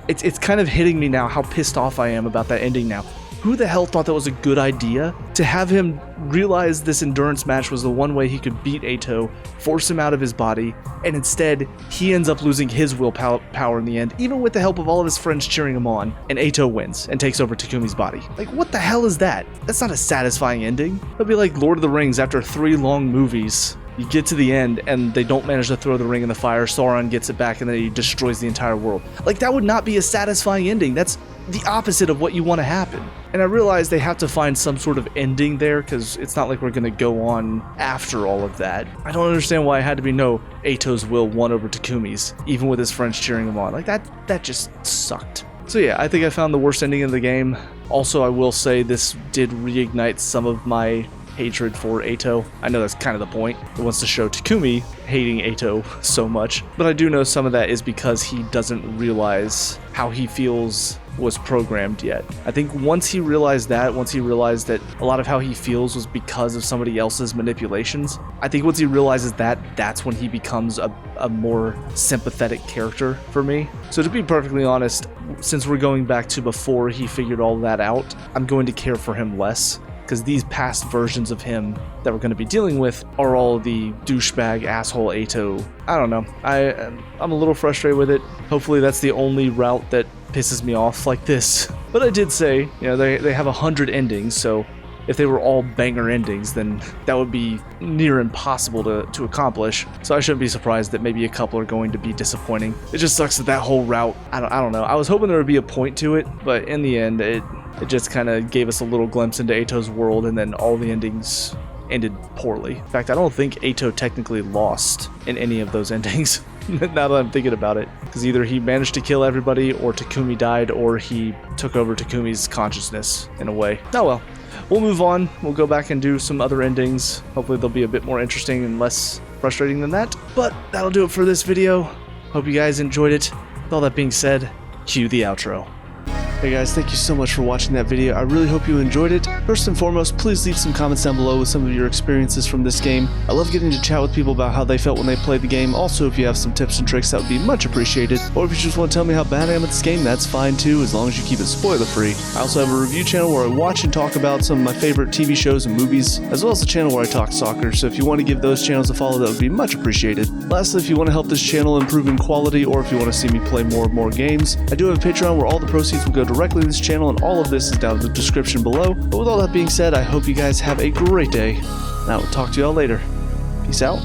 it's kind of hitting me now how pissed off I am about that ending now. Who the hell thought that was a good idea? To have him realize this endurance match was the one way he could beat Eito, force him out of his body, and instead, he ends up losing his willpower in the end, even with the help of all of his friends cheering him on, and Eito wins and takes over Takumi's body. Like, what the hell is that? That's not a satisfying ending. It'd be like Lord of the Rings after 3 long movies. You get to the end, and they don't manage to throw the ring in the fire, Sauron gets it back, and then he destroys the entire world. Like, that would not be a satisfying ending. That's the opposite of what you want to happen. And I realize they have to find some sort of ending there, because it's not like we're going to go on after all of that. I don't understand why it had to be no, Eito's will won over Takumi's, even with his friends cheering him on. Like, that just sucked. So yeah, I think I found the worst ending of the game. Also, I will say this did reignite some of my hatred for Eito. I know that's kind of the point. It wants to show Takumi hating Eito so much, but I do know some of that is because he doesn't realize how he feels was programmed yet. I think once he realized that a lot of how he feels was because of somebody else's manipulations, I think once he realizes that, that's when he becomes a more sympathetic character for me. So to be perfectly honest, since we're going back to before he figured all that out, I'm going to care for him less, because these past versions of him that we're going to be dealing with are all the douchebag asshole Eito. I don't know. I'm a little frustrated with it. Hopefully that's the only route that pisses me off like this. But I did say, you know, they have 100 endings, so if they were all banger endings, then that would be near impossible to accomplish. So I shouldn't be surprised that maybe a couple are going to be disappointing. It just sucks that whole route, I don't know. I was hoping there would be a point to it, but in the end, it just kind of gave us a little glimpse into Eito's world, and then all the endings ended poorly. In fact, I don't think Eito technically lost in any of those endings, now that I'm thinking about it. Because either he managed to kill everybody, or Takumi died, or he took over Takumi's consciousness in a way. Oh well. We'll move on. We'll go back and do some other endings. Hopefully they'll be a bit more interesting and less frustrating than that. But that'll do it for this video. Hope you guys enjoyed it. With all that being said, cue the outro. Hey guys, thank you so much for watching that video. I really hope you enjoyed it. First and foremost, please leave some comments down below with some of your experiences from this game. I love getting to chat with people about how they felt when they played the game. Also, if you have some tips and tricks, that would be much appreciated. Or if you just want to tell me how bad I am at this game, that's fine too, as long as you keep it spoiler free. I also have a review channel where I watch and talk about some of my favorite TV shows and movies, as well as a channel where I talk soccer, so if you want to give those channels a follow, that would be much appreciated. Lastly, if you want to help this channel improve in quality, or if you want to see me play more games, I do have a Patreon where all the proceeds will go directly to this channel, and all of this is down in the description below. But with all that being said, I hope you guys have a great day, and I will talk to y'all later. Peace out.